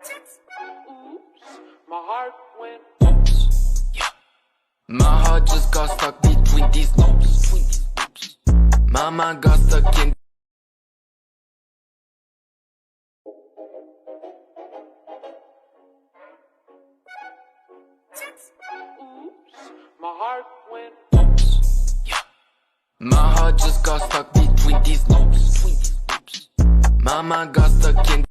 My heart went oops. Yeah. My heart just got stuck between these loops. My mind got stuck in. My heart went oops. Yeah. My heart just got stuck between these loops. My mind got stuck in.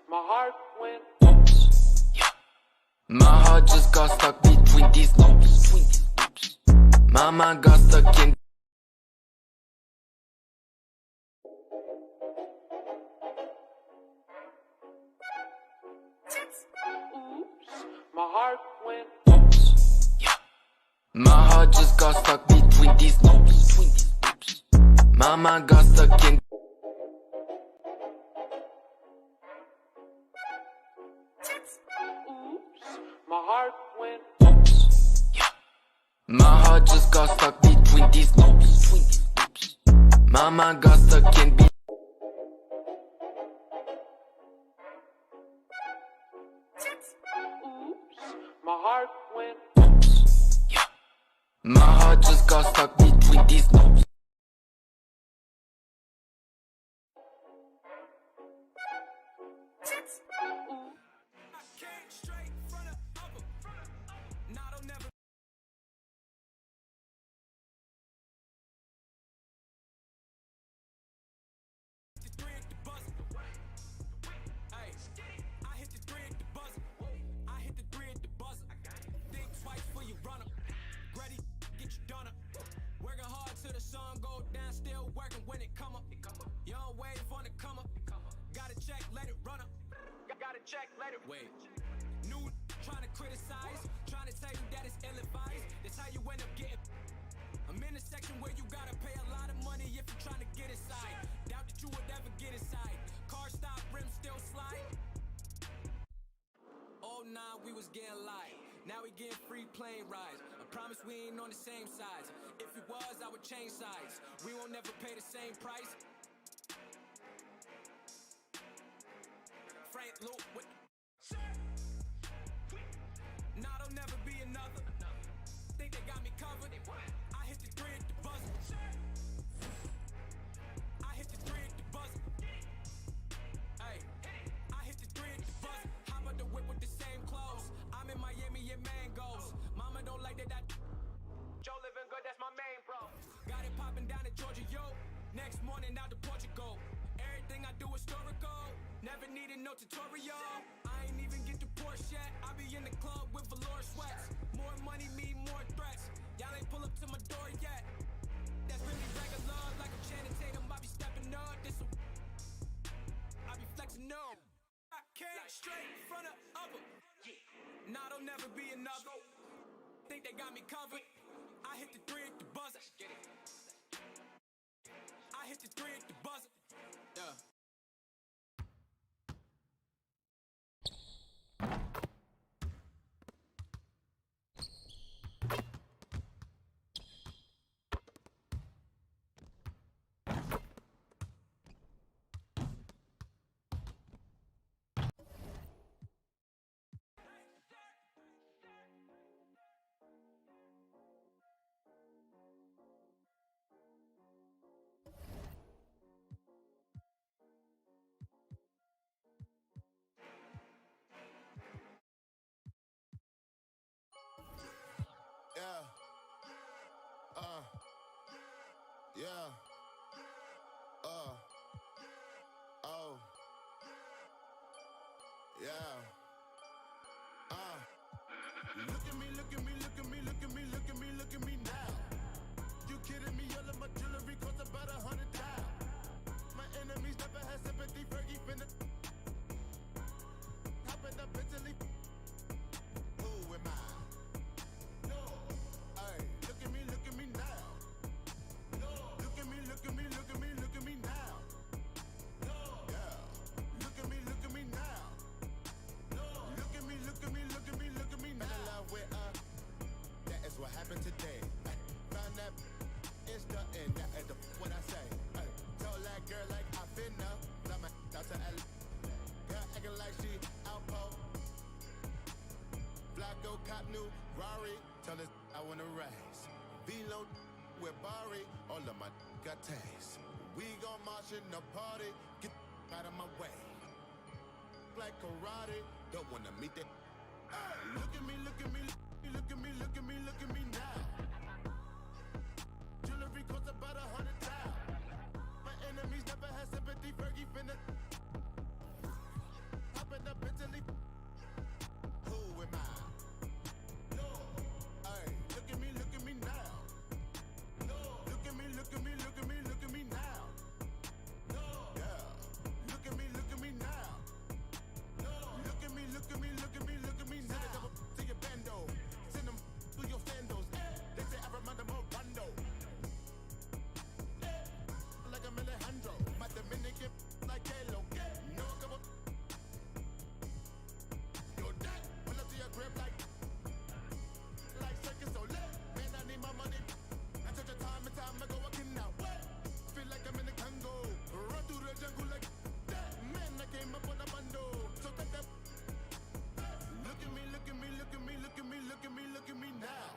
My heart went oops. Yeah. My heart just got stuck between these loops. My mind got stuck in. My heart went oops. Yeah. My heart just got stuck between these loops. My mind got stuck in. My heart went oops. Yeah. My heart just got stuck between these loops. My mind got stuck in. My heart went oops. Yeah. My heart just got stuck between these loops. Check, let it wait. New trying to criticize, trying to tell you that it's ill-advised. That's how you end up getting. I'm in a section where you gotta pay a lot of money if you're trying to get inside. Doubt that you would ever get inside. Car stop, rim still slide. Oh nah, we was getting live. Now we getting free plane rides. I promise we ain't on the same sides. If it was, I would change sides. We won't never pay the same price. Frank Luke with nah, don't never be another. Think they got me covered. I hit the three at the buzzer. I hit the three at the buzzer. Hey, I hit the three at the buzzer. Hop out the whip with the same clothes. I'm in Miami and mangoes. Mama don't like that. Joe living good, that's my main bro. Got it popping down in Georgia, yo. Next morning out to Portugal. Everything I do historical. Never needed no tutorial. I ain't even get to Porsche yet. I be in the club with velour sweats. More money mean more threats. Y'all ain't pull up to my door yet. That's really regular. Like I'm Channing Tatum, I be stepping up. I be flexing up. I came straight from the upper. Nah, don't never be another. Think they got me covered. I hit the three at the buzzer. I hit the three at the buzzer. Yeah. Yeah. Oh. Yeah. Look at me, look at me, look at me, look at me, look at me, look at me now. You kidding me? All of my jewelry cost about 100,000. My enemies never had sympathy. Fergie finna hopping up mentally. Who am I? No. Hey, look at me now. No. Look at me, look at me, look at me, look at me now. No. Yeah. Look at me now. It's stunting, that is the what I say. Hey, tell that girl like I finna. Fly my out to LA. Girl acting like she outpost. Flacco cop new Rari. Tell us I wanna race. Velo with Bari. All of my got taste. We gon' march in the party. Get out of my way. Like karate. Don't wanna meet that. Look at me, look at me, look at me, look at me, look at me now. Jewelry costs about 100,000. My enemies never had sympathy. Fergie finna hop in the Bentley. Who am I? No. Hey, look at me now. No. Look at me, look at me, look at me, look at me now. No. Yeah. Look at me now. No. Look at me, look at me, look at me, look at me now. Send a double to your bando. Send them through your sandals. They say I remind them of Rondo. Like I'm Alejandro. My Dominican like Halo. No, come on. Yo, that. Pull up to your crib like Circus Soleil. Man, I need my money. I took the time and time ago, I can now. Feel like I'm in the Congo. Run through the jungle like that. Man, I came up on a bando. So take that. Look at me, look at me, look at me, look at me, look at me, look at me now.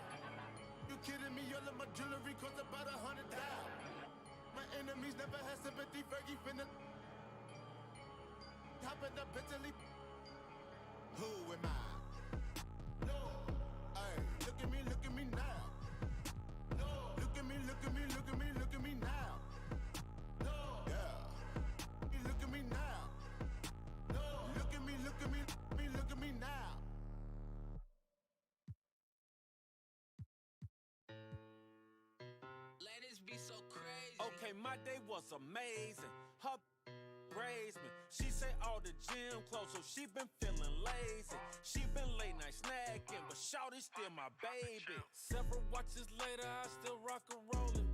You kidding me? All of my jewelry costs about 100,000. My enemies never had sympathy. Fergie finna hop in the Bentley. Who am I? No. Hey, look at me now. No. Look at me, look at me, look at me, look at me now. No. Yeah. Look at me now. No. Look at me, look at me, look at me now. Ladies be so crazy. Okay, my day was amazing. Her raised me. She say all the gym clothes, so she been feeling lazy. She been late night snacking, but shawty's still my baby. Several watches later, I still rock and rollin'.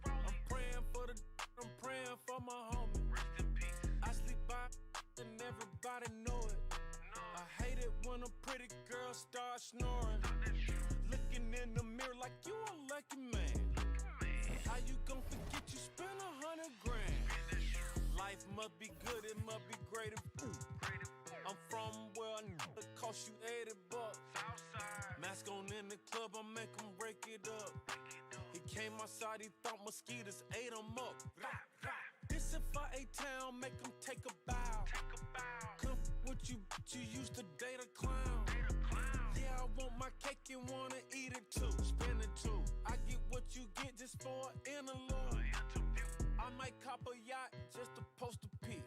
I'm praying for I'm praying for my homie. I sleep by and everybody know it. I hate it when a pretty girl starts snoring. Looking in the mirror like you a lucky man. How you gon' forget you spent 100 grand? Life must be good, it must be great. I'm from where it cost you 80 bucks. Mask on in the club, I make him break it up. He came outside, he thought mosquitoes ate him up. This if I ate town, make him take a bow. Come what you used to date a clown. Yeah, I want my cake and wanna eat it too. Spend it too. I get what you get just for an interlude. I might cop a yacht just to post a pic.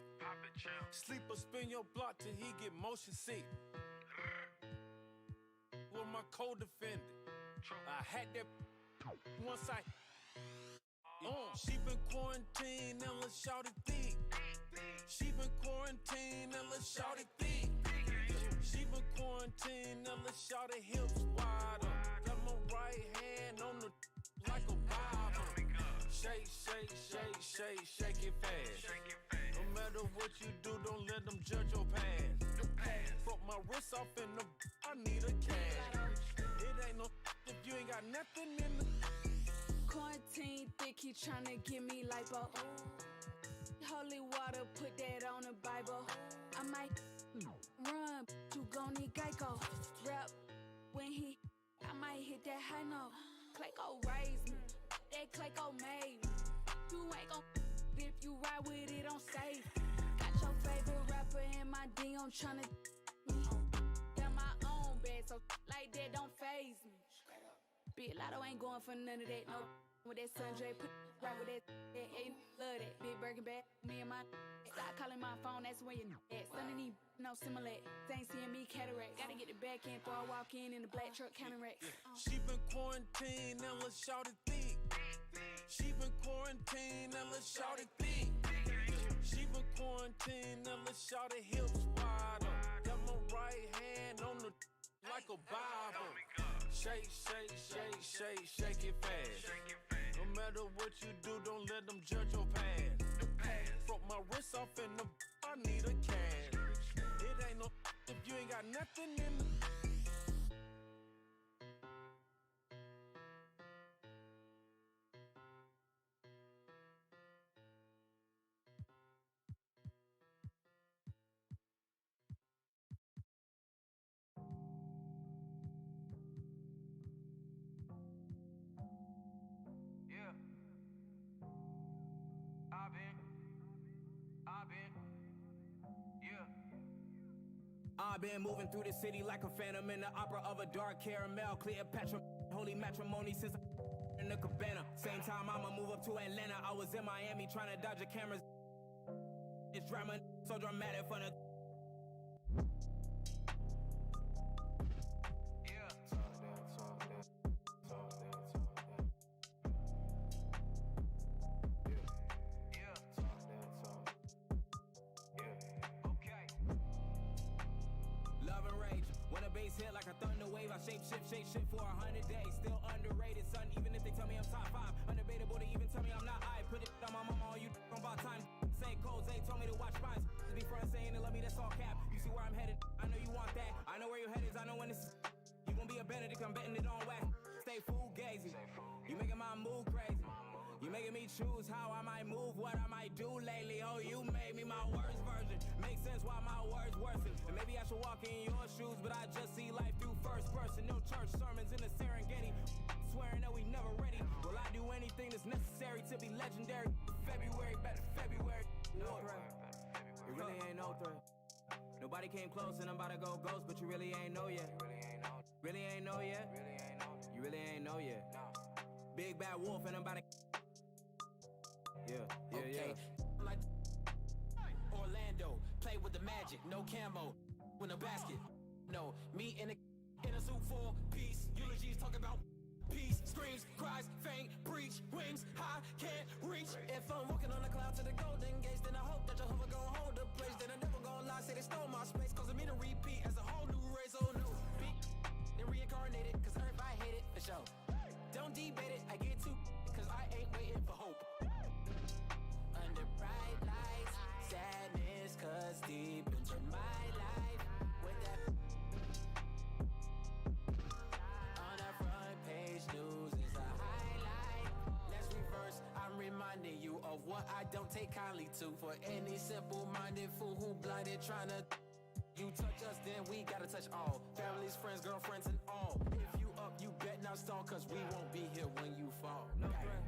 Sleep or spin your block till he get motion sick. With my co-defendant, I had that once I. She been quarantined and let's shout it thick. She been quarantined and let's shout it thick. She been quarantined and let's shout it hips wider. Got my right hand on the like a Bible. Shake, shake, shake, shake, shake it fast. No matter what you do, don't let them judge your past. Broke my wrist off in the I need a cash. It ain't no if you ain't got nothing in the quarantine thick, he tryna give me lipo. Holy water, put that on the Bible. I might run, you gon' need Geico. Rap when he, I might hit that high note. Clayco raised me, that Clayco made me. You ain't gon' if you ride with it on safe. Got your favorite rapper in my DM tryna me. Got my own bed, so like that don't faze me. Big Lotto ain't going for none of that, no. With that Sundre, put right with that, ain't love that. Big Birkin bag, me and my stop calling my phone, that's when you at. Sunny need no Similac, they ain't seeing me cataract. Gotta get the back end, throw a walk in the black truck counteract. She been quarantined and let's shout it thick. She been quarantined and let's shout it thick. She been quarantined and let's shout it hips wider. Got my right hand on the like a Bible. Shake, shake, shake, shake, shake it fast. No matter what you do, don't let them judge your past. Broke my wrist off in the I need a cash. It ain't no if you ain't got nothing in the been moving through the city like a phantom in the opera of a dark caramel. Cleopatra, holy matrimony since in the cabana. Same time I'ma move up to Atlanta. I was in Miami trying to dodge the cameras. It's drama, so dramatic for the. Hit like a thunder wave, I shape shift for 100 days. Still underrated, son, even if they tell me I'm top 5. Undebatable to even tell me I'm not I. Put it on my mama, all you on about time. Say codes, they told me to watch spines. To be front saying they love me, that's all cap. You see where I'm headed, I know you want that. I know where your head is, I know when it's. You gon' be a Benedict, I'm betting it on whack. Stay fugazi, you making my mood crazy. You making me choose how I might move, what I might do lately. Oh, you made me my worst version. Makes sense why my words worsen. And maybe I should walk in your shoes, but I just see life through first person. No church sermons in the Serengeti. Swearing that we never ready. Will I do anything that's necessary to be legendary? February, better February. No threat. It really ain't no threat. Nobody came close and I'm about to go ghost, but you really ain't know yet. Really ain't know yet. You really ain't know yet. Big bad wolf and I'm about to. Yeah. Like Orlando, play with the magic, no camo, with no basket. No, me in a suit for peace. Eulogies talk about peace. Screams, cries, faint, breach, wings high, can't reach. If I'm walking on the cloud to the golden gates, then I hope that Jehovah gon' hold the place. Then I never gon' lie, say they stole my space, causing me to repeat as a whole new race, oh new beat. Then reincarnated, cause everybody hate it for sure. Don't debate it, I get too, cause I ain't waiting for hope. Under bright lights, sadness cuts deep into my life. With that on our front page news is a highlight. Let's reverse, I'm reminding you of what I don't take kindly to. For any simple-minded fool who blinded trying to. You touch us, then we gotta touch all. Families, friends, girlfriends, and all. If you up, you bet not stall, cause we won't be here when you fall. No threat,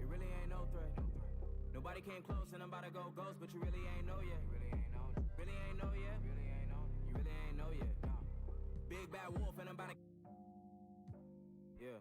it really ain't no threat. Nobody came close and I'm about to go ghost, but you really ain't know yet. Really ain't know yet. You really ain't know yet. Big bad wolf and I'm about to. Yeah.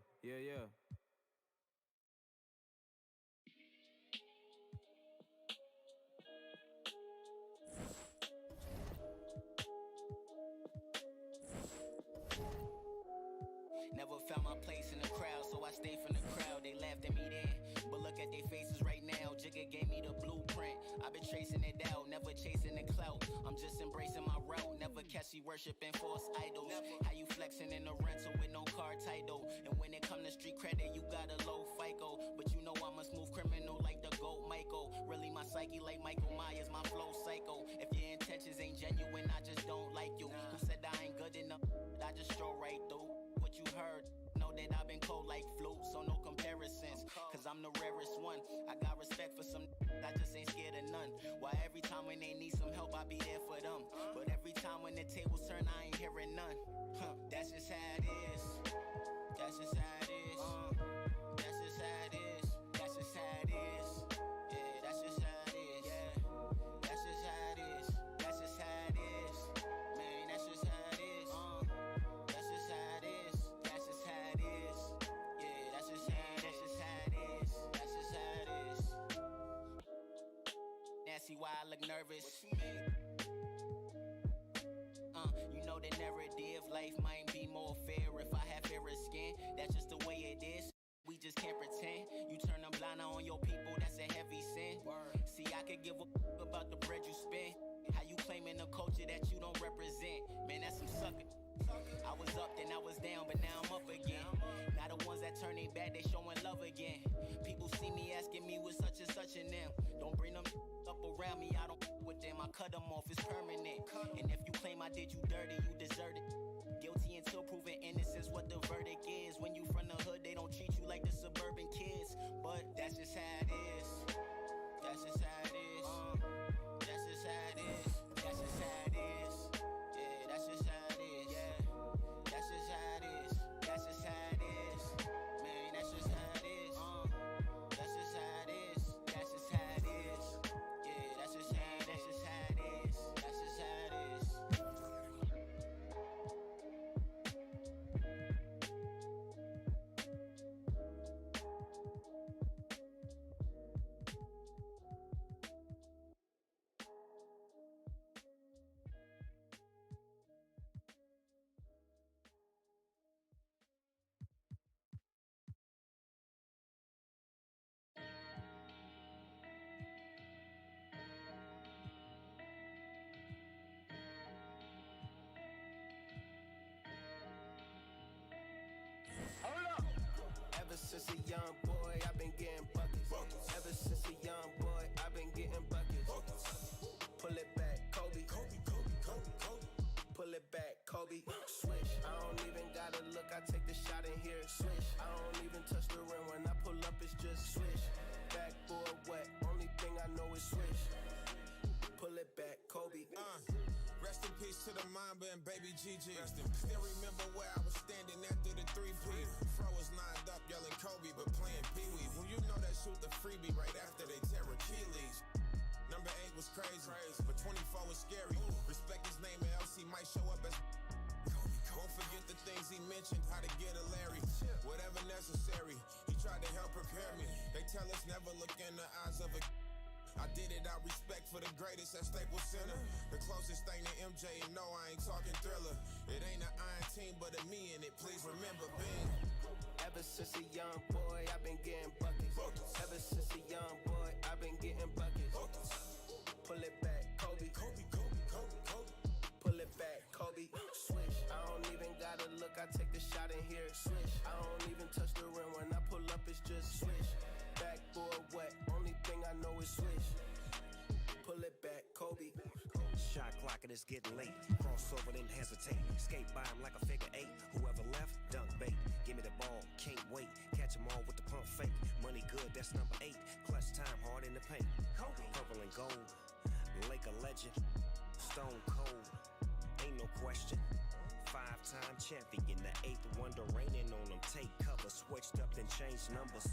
Never found my place in the crowd, so I stayed from the crowd. They laughed at me then, but look at their faces right now. Jigga gave me the blueprint. I've been tracing it out, never chasing the clout. I'm just embracing my route, never catch you worshiping false idols. How you flexing in the rental with no car title? And when it come to street credit, you got a low FICO. But you know I'm a smooth criminal like the GOAT Michael. Really my psyche like Michael Myers, my flow psycho. If your intentions ain't genuine, I just don't like you. Who said I ain't good enough? I just stroll right through. What you heard, know that I've been cold like flu, so no comparisons, cause I'm the rarest one. I got respect for some, I just ain't scared of none. Why every time when they need some help, I be there for them. But every time when the tables turn, I ain't hearing none. That's just how it is. That's just how it is. That's just how it is. That's just how it is. Yeah, that's just how it is. Yeah, that's just how it is. That's just how it is. Man, that's just how it is. That's just how it is. That's just how it is. Yeah, that's just how it is. That's just how it is. Now see why I look nervous. You know the narrative, life might be more fair if I have fairer skin. That's just the way it is. We just can't pretend. You turn a blind eye on your people, that's a heavy sin. See, I could give a about the bread you spend. How you claiming a culture that you don't represent? Man, that's some sucker. I was up, then I was down, but now I'm up again. Now the ones that turn their back, they showing love again. People see me asking me with such and such in them. Don't bring them up around me, I don't with them. I cut them off, it's permanent. And if you claim I did you dirty, you deserve it. Guilty until proven innocence, what the verdict is. When you from the hood, they don't treat you like the suburban kids. But that's just how it is. That's just how it is. That's just how it is. That's just how it is. Yeah, that's just how it is. Yeah, that's just how it is. That's just how it is. Man, that's just how it is. That's just how it is. That's just how it is. Yeah, that's just how it is. That's just how it is. That's just how it is. a young boy, I've been getting buckets. Ever since a young boy, I've been getting buckets. Pull it back, Kobe. Pull it back, Kobe. Swish. I don't even gotta look, I take the shot in here. Swish. I don't even touch the rim. When I pull up, it's just swish. Backboard wet. Only thing I know is swish. Pull it back, Kobe. Rest in peace to the Mamba and baby Gigi. Still remember where I was standing after the 3-P. Fro was lined up yelling Kobe, but playing Pee-wee. Well, you know that shoot the freebie right after they tear Achilles. Number 8 was crazy, but 24 was scary. Respect his name and else he might show up as Won't forget the things he mentioned, how to get a Larry. Whatever necessary, he tried to help prepare me. They tell us never look in the eyes of a I did it out respect for the greatest at Staples Center. The closest thing to MJ, and no, I ain't talking Thriller. It ain't an iron team, but a me in it. Please remember being. Ever since a young boy, I've been getting buckets. Ever since a young boy, I've been getting buckets. Pull it back, Kobe. Pull it back, Kobe. Swish. I don't even gotta look, I take the shot in here. Swish. I don't even touch the rim. When I pull up, it's just swish. Backboard wet. Only thing I know is swish. Pull it back, Kobe. Shot clock and it's getting late. Crossover, then hesitate. Skate by him like a figure 8. Whoever left, dunk bait. Give me the ball, can't wait. Catch 'em all with the pump fake. Money good, that's number 8. Clutch time, hard in the paint. Purple and gold. Lake of legend. Stone cold. Ain't no question. 5-time champion. The 8th wonder raining on them. Take cover, switched up, then changed numbers.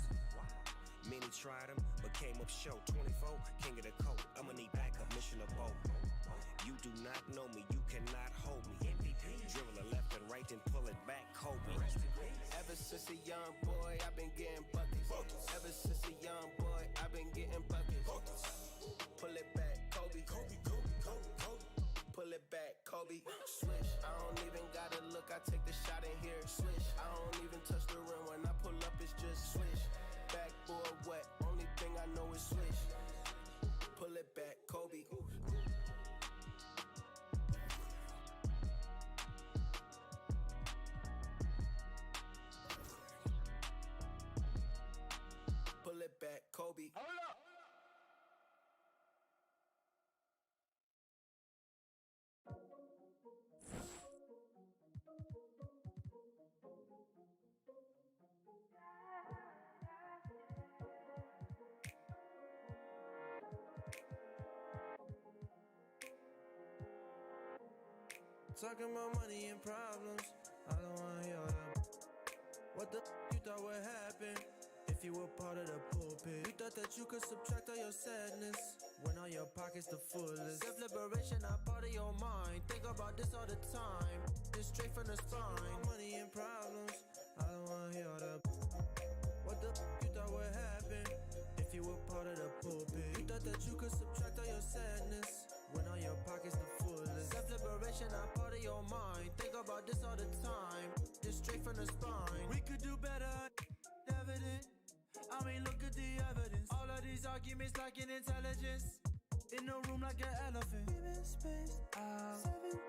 Many tried him, but came up short. 24, king of the coat. I'ma need backup, mission of both. You do not know me, you cannot hold me. MVP, dribble it left and right, then pull it back, Kobe. Ever since a young boy, I've been getting buckets. Ever since a young boy, I've been getting buckets. Pull it back, Kobe. Pull it back, Kobe. Swish. I don't even gotta look, I take the shot in here. Swish. I don't even touch the rim. When I pull up, it's just swish. Backboard wet. Only thing I know is swish. Pull it back, Kobe. Pull it back, Kobe. Hold up. Talking about money and problems, I don't wanna hear that. What the you thought would happen if you were part of the pulpit? You thought that you could subtract all your sadness when all your pockets the fullest. Self-liberation not part of your mind. Think about this all the time, just straight from the spine. Money and problems, I don't wanna hear all that. What the you thought would happen if you were part of the pulpit? You thought that you could subtract all your sadness when all your pockets the fullest. Self-liberation not part of your mind. Think about this all the time, just straight from the spine. We could do better, evident. I mean, look at the evidence. All of these arguments lacking intelligence. In a room like an elephant. We've been spaced out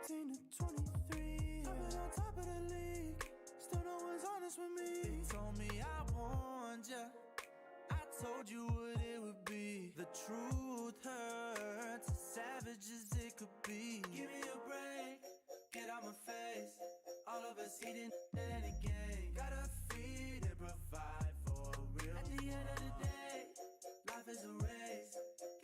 17 to 23. I've been on top of the league. Still no one's honest with me. They told me I warned ya. I told you what it would be. The truth hurts, as savage as it could be. Give me a break, get out my face. All of us eating at any game. Gotta feed and provide for real. At the end of the day, life is a race.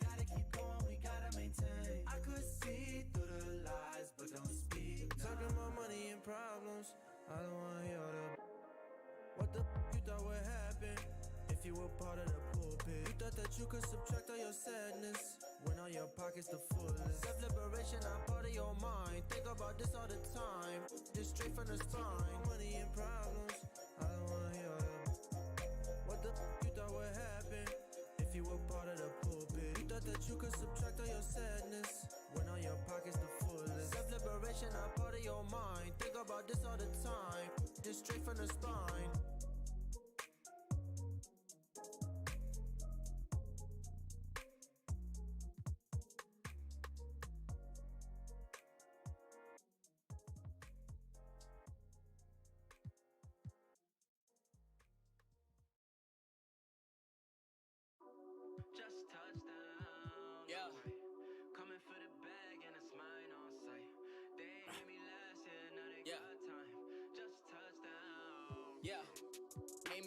Gotta keep going, we gotta maintain. I could see through the lies, but don't speak. Talking about money and problems, I don't wanna hear all that. What the you thought would happen if you were part of the pulpit? You thought that you could subtract all your sadness when all your pockets the fullest. Self-liberation not part of your mind. Think about this all the time, just straight from the spine. Money and problems, I don't wanna hear all that. What the you thought would happen if you were part of the pulpit? You thought that you could subtract all your sadness when all your pockets the fullest. Self-liberation not part of your mind. Think about this all the time, just straight from the spine.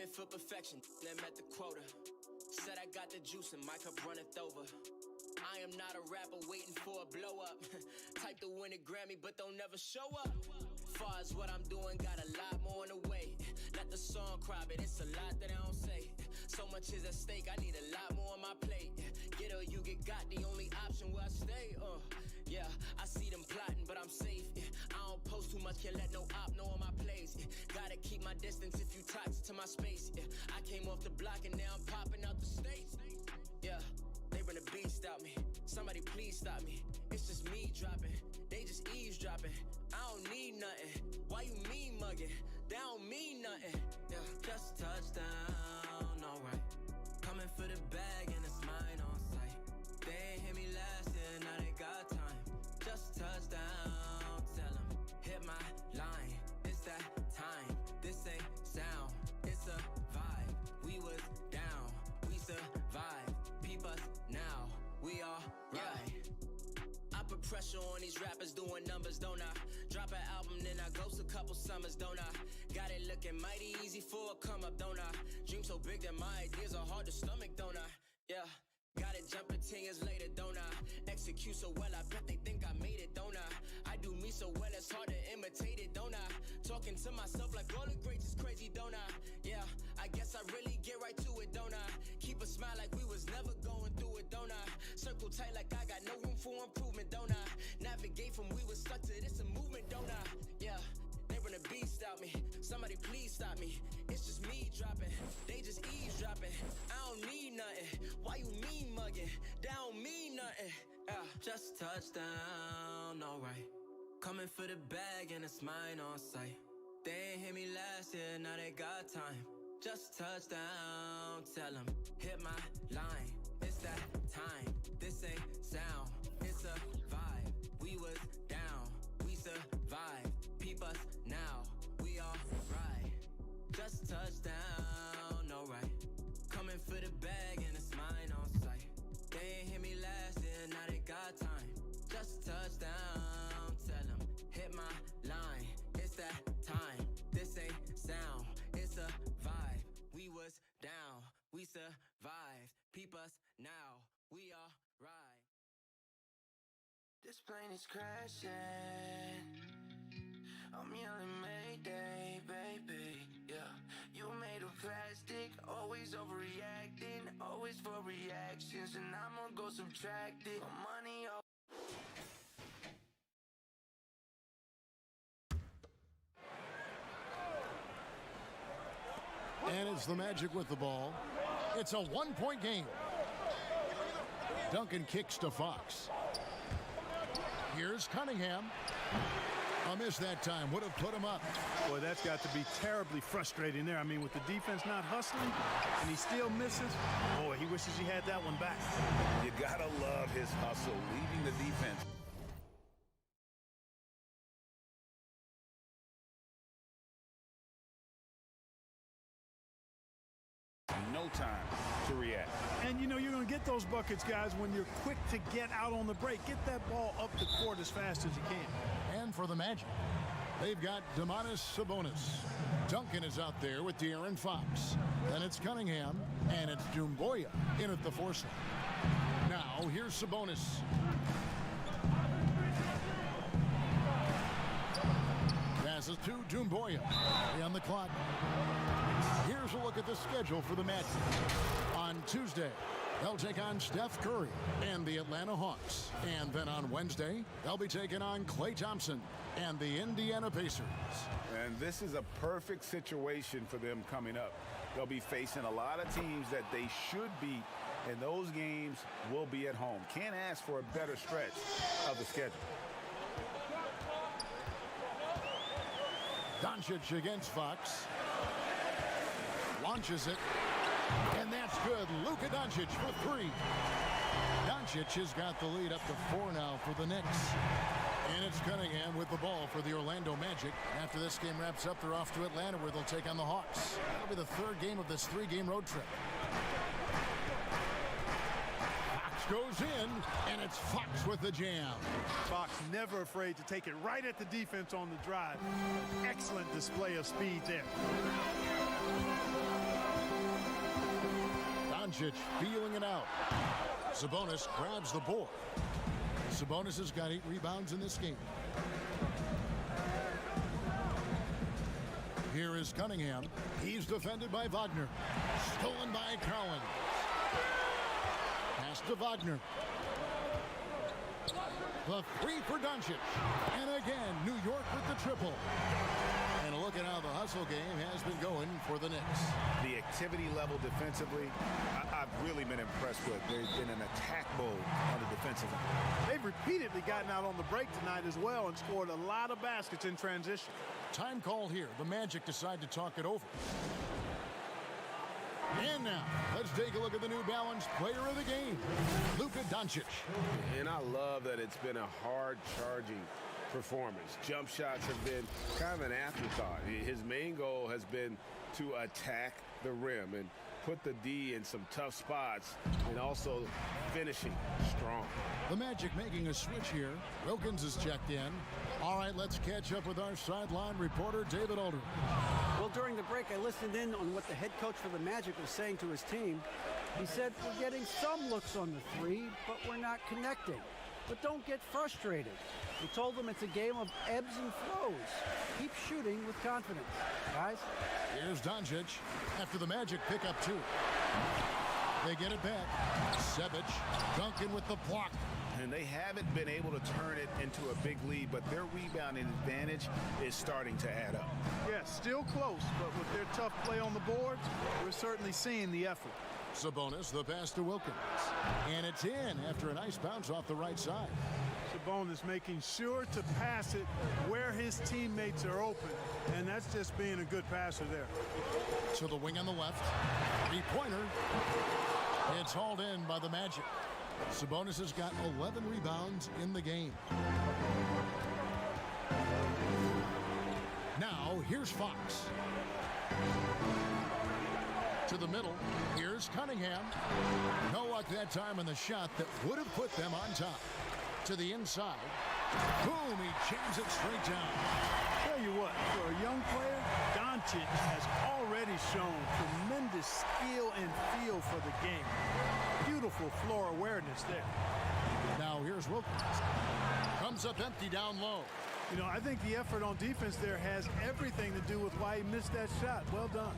aiming for perfection, then met the quota. Said I got the juice and my cup runneth over. I am not a rapper waiting for a blow up. Type to win a Grammy, but don't never show up. Far as what I'm doing, got a lot more on the way. Let the song cry, but it's a lot that I don't say. So much is at stake, I need a lot more on my plate. Get or you get got, the only option where I stay. Yeah, I see them plotting, but I'm safe. I don't post too much, can't let no op know on my place. Gotta keep my distance if you toxic to my space. I came off the block and now I'm popping out the States. Yeah, they run a beast out me. Somebody please stop me. It's just me dropping, they just eavesdropping. I don't need nothing. Why you mean mugging? They don't mean nothing. Yeah, just touchdown, alright. Coming for the bag and it's mine on sight. They ain't hit me last year, now they got time. Just touchdown, tell them, hit my line. It's that time, this ain't sound, it's a vibe. We was down, we survived. Peep us now, we all right. I put pressure on these rappers doing numbers, don't I? Drop an album, then I ghost a couple summers, don't I? Got it looking mighty easy for a come up, don't I? Dream so big that my ideas are hard to stomach, don't I? Yeah. Got it jumping 10 years later, don't I? Execute so well, I bet they think I made it, don't I? I do me so well, it's hard to imitate it, don't I? Talking to myself like all the greats is crazy, don't I? Yeah, I guess I really get right to it, don't I? Keep a smile like we was never going through it, don't I? Circle tight like I got no room for improvement, don't I? Navigate from we was stuck to this a movement, don't I? Yeah. They run a beast out me. Somebody please stop me. It's just me dropping. They just eavesdropping. I don't need nothing. Why you mean mugging? They don't mean nothing. Just touchdown, alright. Coming for the bag and it's mine on sight. They ain't hit me last year, now they got time. Just touchdown, tell them, hit my line. It's that time. This ain't sound, it's a vibe. We was down, we survived. Peep us now, we all right. Just touchdown, alright. Coming for the bag and it's mine on sight. They ain't hit me last year, now they got time. Just touchdown, tell them, hit my line. It's that time, this ain't sound, it's a vibe. We was down, we survived. Peep us now, we all right. This plane is crashing. I'm yelling Mayday, baby, yeah. You made of plastic, always overreacting, always for reactions, and I'm gonna go subtract it. My money, And it's the Magic with the ball. It's a one-point game. Duncan kicks to Fox. Here's Cunningham. A miss that time, would have put him up. Boy, that's got to be terribly frustrating there. I mean, with the defense not hustling, and he still misses. Boy, he wishes he had that one back. You gotta love his hustle, leading the defense. No time to react. And you know you're going to get those buckets, guys, when you're quick to get out on the break. Get that ball up the court as fast as you can. And for the Magic, they've got Domantas Sabonis. Duncan is out there with De'Aaron Fox. Then it's Cunningham, and it's Doumbouya in at the four slot. Now, here's Sabonis. Passes to Doumbouya. On the clock. Here's a look at the schedule for the Magic. On Tuesday, they'll take on Steph Curry and the Atlanta Hawks. And then on Wednesday, they'll be taking on Klay Thompson and the Indiana Pacers. And this is a perfect situation for them coming up. They'll be facing a lot of teams that they should beat, and those games will be at home. Can't ask for a better stretch of the schedule. Doncic against Fox. Launches it. And that's good. Luka Doncic for three. Doncic has got the lead up to 4 now for the Knicks. And it's Cunningham with the ball for the Orlando Magic. After this game wraps up, they're off to Atlanta where they'll take on the Hawks. That'll be the third game of this 3-game road trip. Fox goes in, and it's Fox with the jam. Fox never afraid to take it right at the defense on the drive. Excellent display of speed there. Doncic feeling it out. Sabonis grabs the board. Sabonis has got 8 rebounds in this game. Here is Cunningham. He's defended by Wagner. Stolen by Collins. Pass to Wagner. The 3 for Doncic. And again, New York with the triple. And look at how the hustle game has been going for the Knicks. The activity level defensively, I've really been impressed with. They've been in attack mode on the defensive end. They've repeatedly gotten out on the break tonight as well and scored a lot of baskets in transition. Time call here. The Magic decide to talk it over. And now, let's take a look at the New Balance player of the game, Luka Doncic. And I love that it's been a hard-charging performance. Jump shots have been kind of an afterthought. His main goal has been to attack the rim and put the D in some tough spots and also finishing strong. The Magic making a switch here. Wilkins is checked in. All right, let's catch up with our sideline reporter, David Alder. Well, during the break, I listened in on what the head coach for the Magic was saying to his team. He said, we're getting some looks on the 3, but we're not connecting. But don't get frustrated. He told them it's a game of ebbs and flows. Keep shooting with confidence, guys. Here's Doncic after the Magic pick up 2. They get it back. Sevic, Duncan with the block. And they haven't been able to turn it into a big lead, but their rebounding advantage is starting to add up. Yeah, still close, but with their tough play on the boards, we're certainly seeing the effort. Sabonis, the pass to Wilkins. And it's in after a nice bounce off the right side. Sabonis making sure to pass it where his teammates are open, and that's just being a good passer there. To the wing on the left. 3-pointer. It's hauled in by the Magic. Sabonis has got 11 rebounds in the game. Now, here's Fox. To the middle. Here's Cunningham. No luck that time on the shot that would have put them on top. To the inside. Boom, he jams it straight down. Tell you what, for a young player, Doncic has already shown tremendous skill and feel for the game. Beautiful floor awareness there. Now here's Wilkins. Comes up empty down low. You know, I think the effort on defense there has everything to do with why he missed that shot. Well done.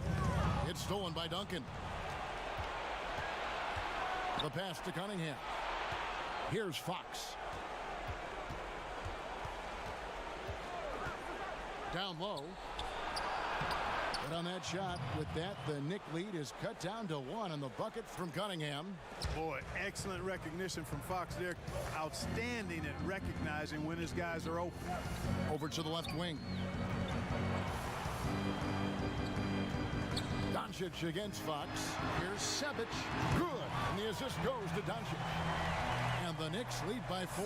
It's stolen by Duncan. The pass to Cunningham. Here's Fox. Down low. But on that shot, with that, the Knick lead is cut down to 1 on the bucket from Cunningham. Boy, excellent recognition from Fox there. Outstanding at recognizing when his guys are open. Over to the left wing. Doncic against Fox. Here's Sevic. Good. And the assist goes to Doncic. And the Knicks lead by 4.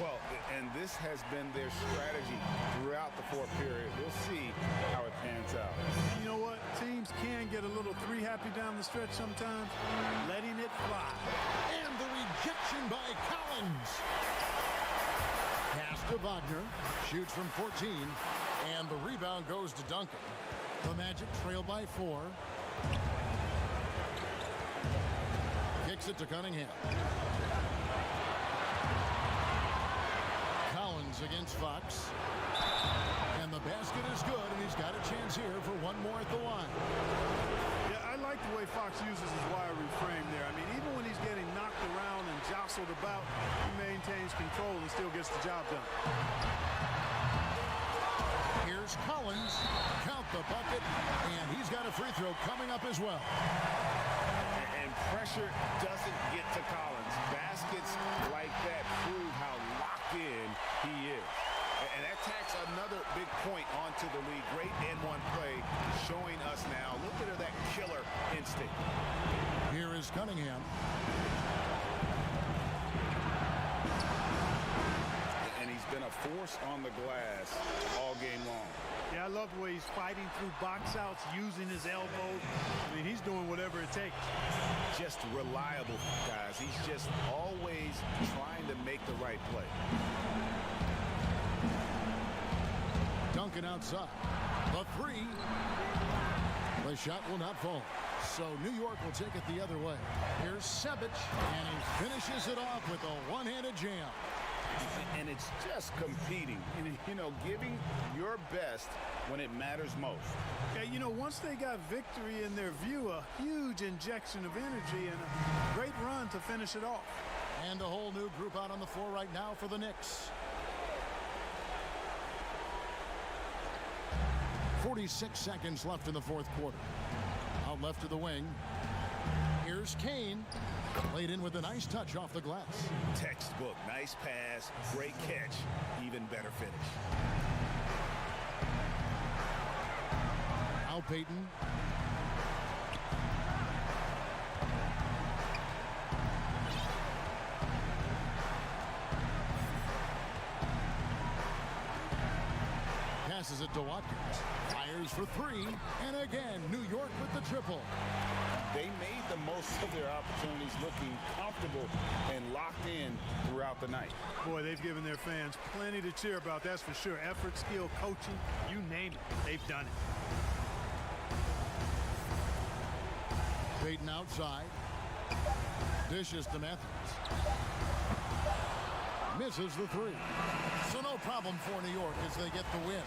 Well, and this has been their strategy throughout the fourth period. We'll see how it pans out. You know what? Teams can get a little 3-happy down the stretch sometimes. Letting it fly. And the rejection by Collins. Pass to Wagner. Shoots from 14. And the rebound goes to Duncan. The Magic trail by 4. Kicks it to Cunningham. Collins against Fox. And the basket is good, and he's got a chance here for one more at the line. Yeah, I like the way Fox uses his wiry frame there. I mean, even when he's getting knocked around and jostled about, he maintains control and still gets the job done. Here's Collins. Count the bucket, and he's got a free throw coming up as well. And pressure doesn't get to Collins. Baskets like that prove how locked in he is. And that tacks another big point onto the lead. Great N1 play showing us now. Look at that killer instinct. Here is Cunningham. And he's been a force on the glass all game long. Yeah, I love the way he's fighting through box outs, using his elbows. I mean, he's doing whatever it takes. Just reliable, guys. He's just always trying to make the right play. Duncan outside. The 3. The shot will not fall. So New York will take it the other way. Here's Sebic, and he finishes it off with a one-handed jam. And it's just competing, and, you know, giving your best when it matters most. Yeah, you know, once they got victory in their view, a huge injection of energy and a great run to finish it off. And a whole new group out on the floor right now for the Knicks. 46 seconds left in the fourth quarter. Out left to the wing. Here's Kane. Laid in with a nice touch off the glass. Textbook, nice pass, great catch, even better finish. Al Payton. Passes it to Watkins. Fires for three. And again, New York with the triple. They made the most of their opportunities, looking comfortable and locked in throughout the night. Boy, they've given their fans plenty to cheer about, that's for sure. Effort, skill, coaching, you name it, they've done it. Payton outside. Dishes to Matthews. Misses the three. So no problem for New York as they get the win.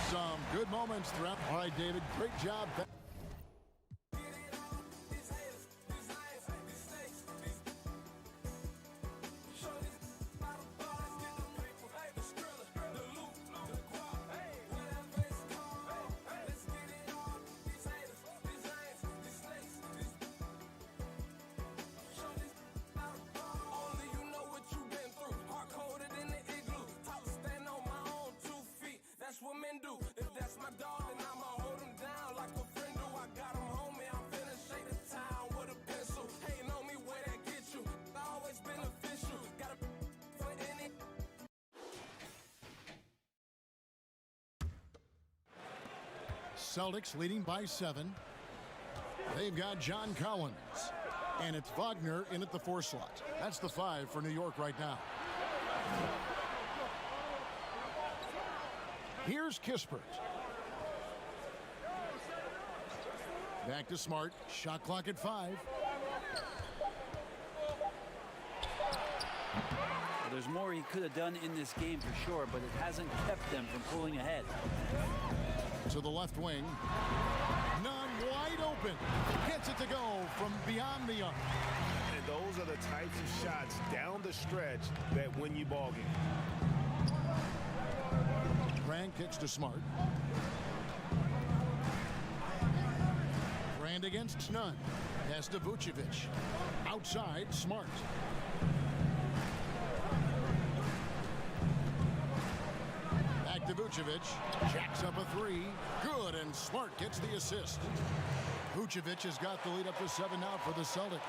Some good moments throughout. All right, David, great job. What men do. If that's my dog, then I'ma hold him down like a friend do. I got him homie, I'm finna shake the town with a pencil. Hating on me, where that get you? Always beneficial. Gotta for any. Celtics leading by 7. They've got John Collins. And it's Wagner in at the 4 slot. That's the 5 for New York right now. Here's Kispert. Back to Smart. Shot clock at 5. Well, there's more he could have done in this game for sure, but it hasn't kept them from pulling ahead. To the left wing. Nunn wide open. Gets it to go from beyond the arc. And those are the types of shots down the stretch that win you ball games. Brand kicks to Smart. Brand against Nunn. Pass to Vucevic. Outside, Smart. Back to Vucevic. Jacks up a 3. Good, and Smart gets the assist. Vucevic has got the lead up to 7 now for the Celtics.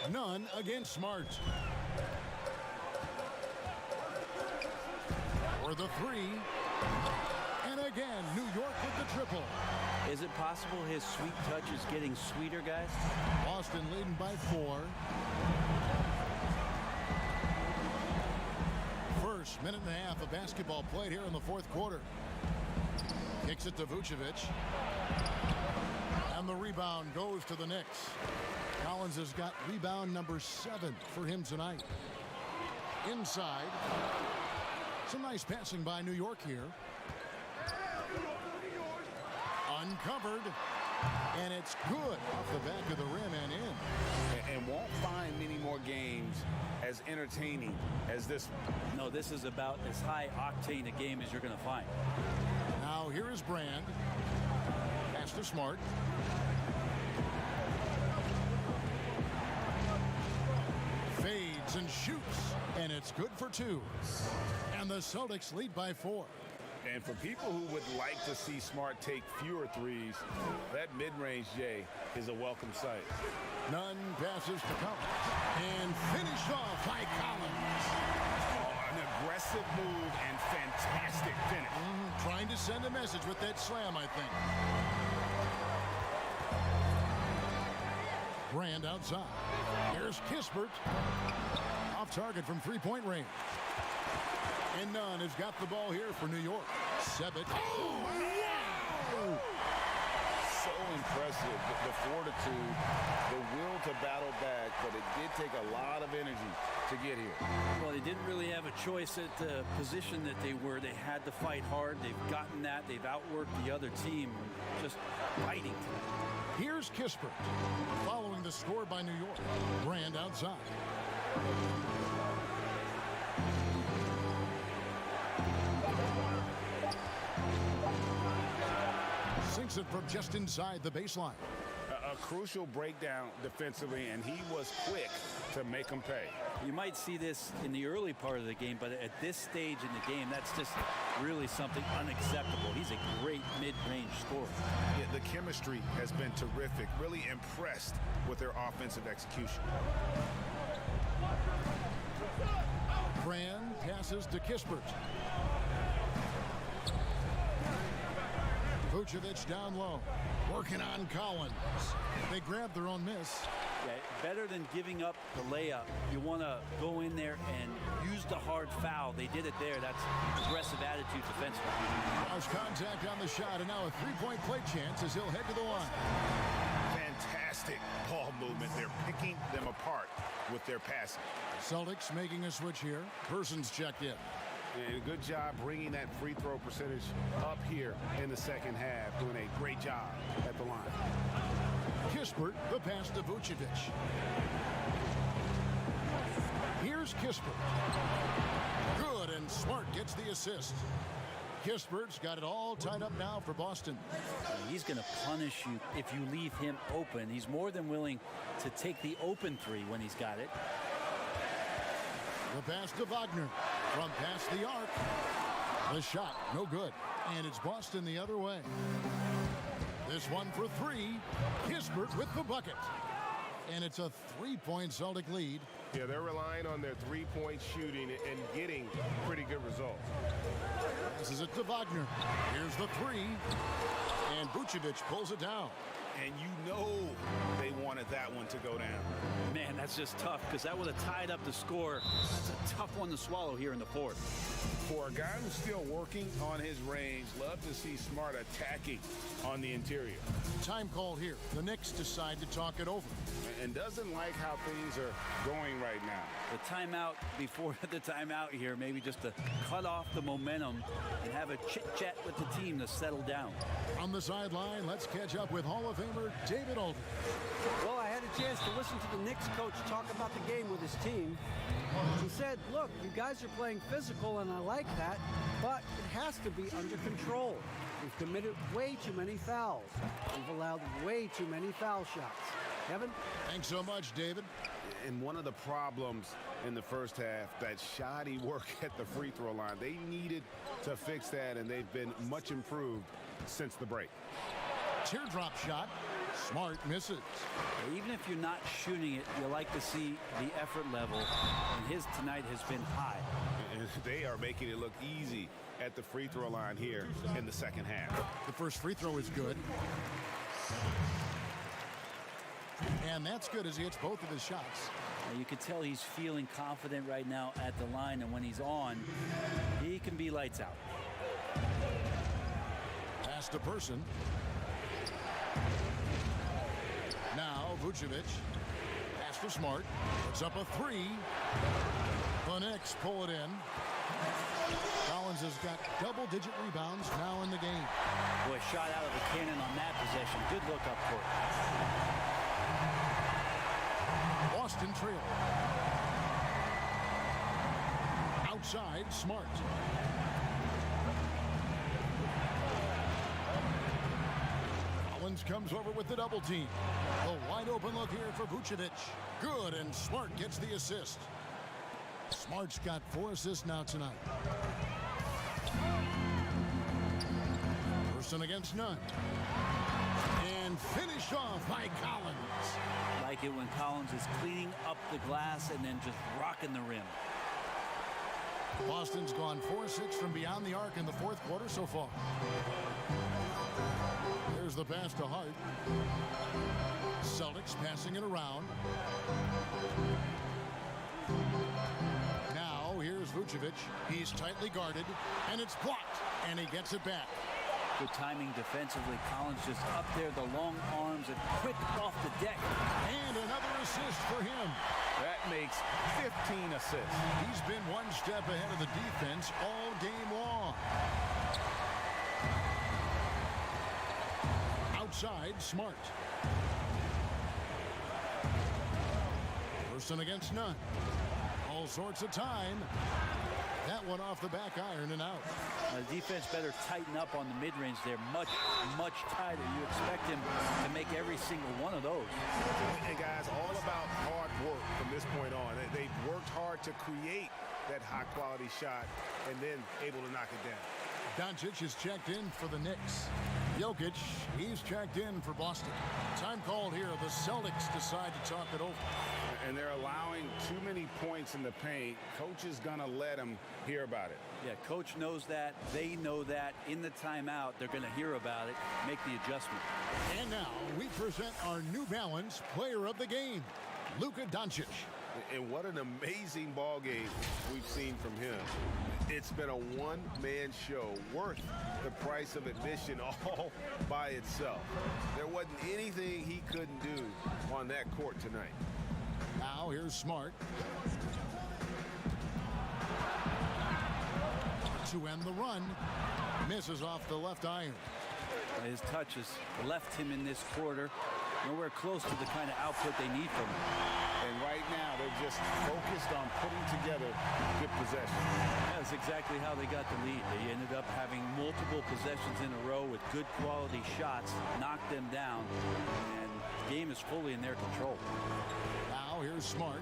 Nunn against Smart. For the 3. And again, New York with the triple. Is it possible his sweet touch is getting sweeter, guys? Boston leading by 4. First minute and a half of basketball played here in the fourth quarter. Kicks it to Vucevic. And the rebound goes to the Knicks. Collins has got rebound number 7 for him tonight. Inside. Some nice passing by New York here. Uncovered. And it's good off the back of the rim and in. And won't find many more games as entertaining as this one. No, this is about as high octane a game as you're going to find. Now here is Brand. Pass to Smart. Fades and shoots. And it's good for 2. And the Celtics lead by 4. And for people who would like to see Smart take fewer threes, that mid-range J is a welcome sight. Nunn passes to Collins. And finished off by Collins. Oh, an aggressive move and fantastic finish. Trying to send a message with that slam, I think. Brand outside. Here's Kispert. Off target from three-point range. And Nunn has got the ball here for New York. Sebic. Oh, fortitude, the will to battle back, but it did take a lot of energy to get here. Well, they didn't really have a choice at the position that they were. They had to fight hard. They've gotten that. They've outworked the other team, just fighting. Here's Kispert, following the score by New York. Brand outside. Sinks it from just inside the baseline. A crucial breakdown defensively, and he was quick to make them pay. You might see this in the early part of the game, but at this stage in the game, that's just really something unacceptable. He's a great mid-range scorer. Yeah, the chemistry has been terrific. Really impressed with their offensive execution. Brand passes to Kispert. Vucevic down low, working on Collins. They grab their own miss. Yeah, better than giving up the layup, you want to go in there and use the hard foul. They did it there. That's aggressive attitude defensively. Cross contact on the shot, and now a three-point play chance as he'll head to the line. Fantastic ball movement. They're picking them apart with their passing. Celtics making a switch here. Person's checked in. And good job bringing that free throw percentage up here in the second half. Doing a great job at the line. Kispert, the pass to Vucevic. Here's Kispert. Good, and Smart gets the assist. Kispert's got it all tied up now for Boston. He's going to punish you if you leave him open. He's more than willing to take the open three when he's got it. The pass to Wagner from past the arc. The shot, no good. And it's Boston the other way. This one for three. Kispert with the bucket. And it's a three-point Celtic lead. Yeah, they're relying on their three-point shooting and getting pretty good results. Passes it to Wagner. Here's the three. And Vucevic pulls it down. And you know they wanted that one to go down. Man, that's just tough because that would have tied up the score. That's a tough one to swallow here in the fourth. For a guy who's still working on his range, love to see Smart attacking on the interior. Time called here. The Knicks decide to talk it over. And doesn't like how things are going right now. The timeout before the timeout here, maybe just to cut off the momentum and have a chit-chat with the team to settle down. On the sideline, let's catch up with Hall of Famer David Aldridge. Well, I had a chance to listen to the Knicks coach talk about the game with his team. He said, look, you guys are playing physical, and I like that, but it has to be under control. We've committed way too many fouls. We've allowed way too many foul shots. Kevin? Thanks so much, David. And one of the problems in the first half, that shoddy work at the free throw line. They needed to fix that, and they've been much improved since the break. Teardrop shot. Smart misses. Even if you're not shooting it, you like to see the effort level, and his tonight has been high. And they are making it look easy at the free throw line here in the second half. The first free throw is good. And that's good as he hits both of his shots. Now you can tell he's feeling confident right now at the line, and when he's on, he can be lights out. Pass to Person. Now Vucevic. Pass to Smart. Puts up a three. The Knicks pull it in. Collins has got double-digit rebounds now in the game. Boy, shot out of the cannon on that possession. Good look up court. Boston trail. Outside, Smart. Collins comes over with the double team. A wide open look here for Vucevic. Good, and Smart gets the assist. Smart's got 4 assists now tonight. Person against none. And finished off by Collins. Like it when Collins is cleaning up the glass and then just rocking the rim. Boston's gone 4-6 from beyond the arc in the fourth quarter so far. There's the pass to Hart. Celtics passing it around. Now here's Vucevic. He's tightly guarded, and it's blocked, and he gets it back. Good timing defensively. Collins just up there, the long arms and quick off the deck. And another assist for him. That makes 15 assists. He's been one step ahead of the defense all game long. Outside, Smart. Person against none. All sorts of time. That one off the back iron and out. The defense better tighten up on the mid-range. They're much, much tighter. You expect him to make every single one of those. And guys, all about hard work from this point on. They've worked hard to create that high-quality shot and then able to knock it down. Doncic is checked in for the Knicks. Jokic, he's checked in for Boston. Time called here. The Celtics decide to talk it over. And they're allowing too many points in the paint. Coach is going to let them hear about it. Yeah, coach knows that. They know that. In the timeout, they're going to hear about it, make the adjustment. And now we present our New Balance Player of the Game, Luka Doncic. And what an amazing ball game we've seen from him. It's been a one-man show worth the price of admission all by itself. There wasn't anything he couldn't do on that court tonight. Now here's Smart. To end the run. Misses off the left iron. His touch has left him in this quarter. Nowhere close to the kind of output they need from him. And right now, they're just focused on putting together good possessions. That's exactly how they got the lead. They ended up having multiple possessions in a row with good quality shots, knocked them down, and the game is fully in their control. Now here's Smart.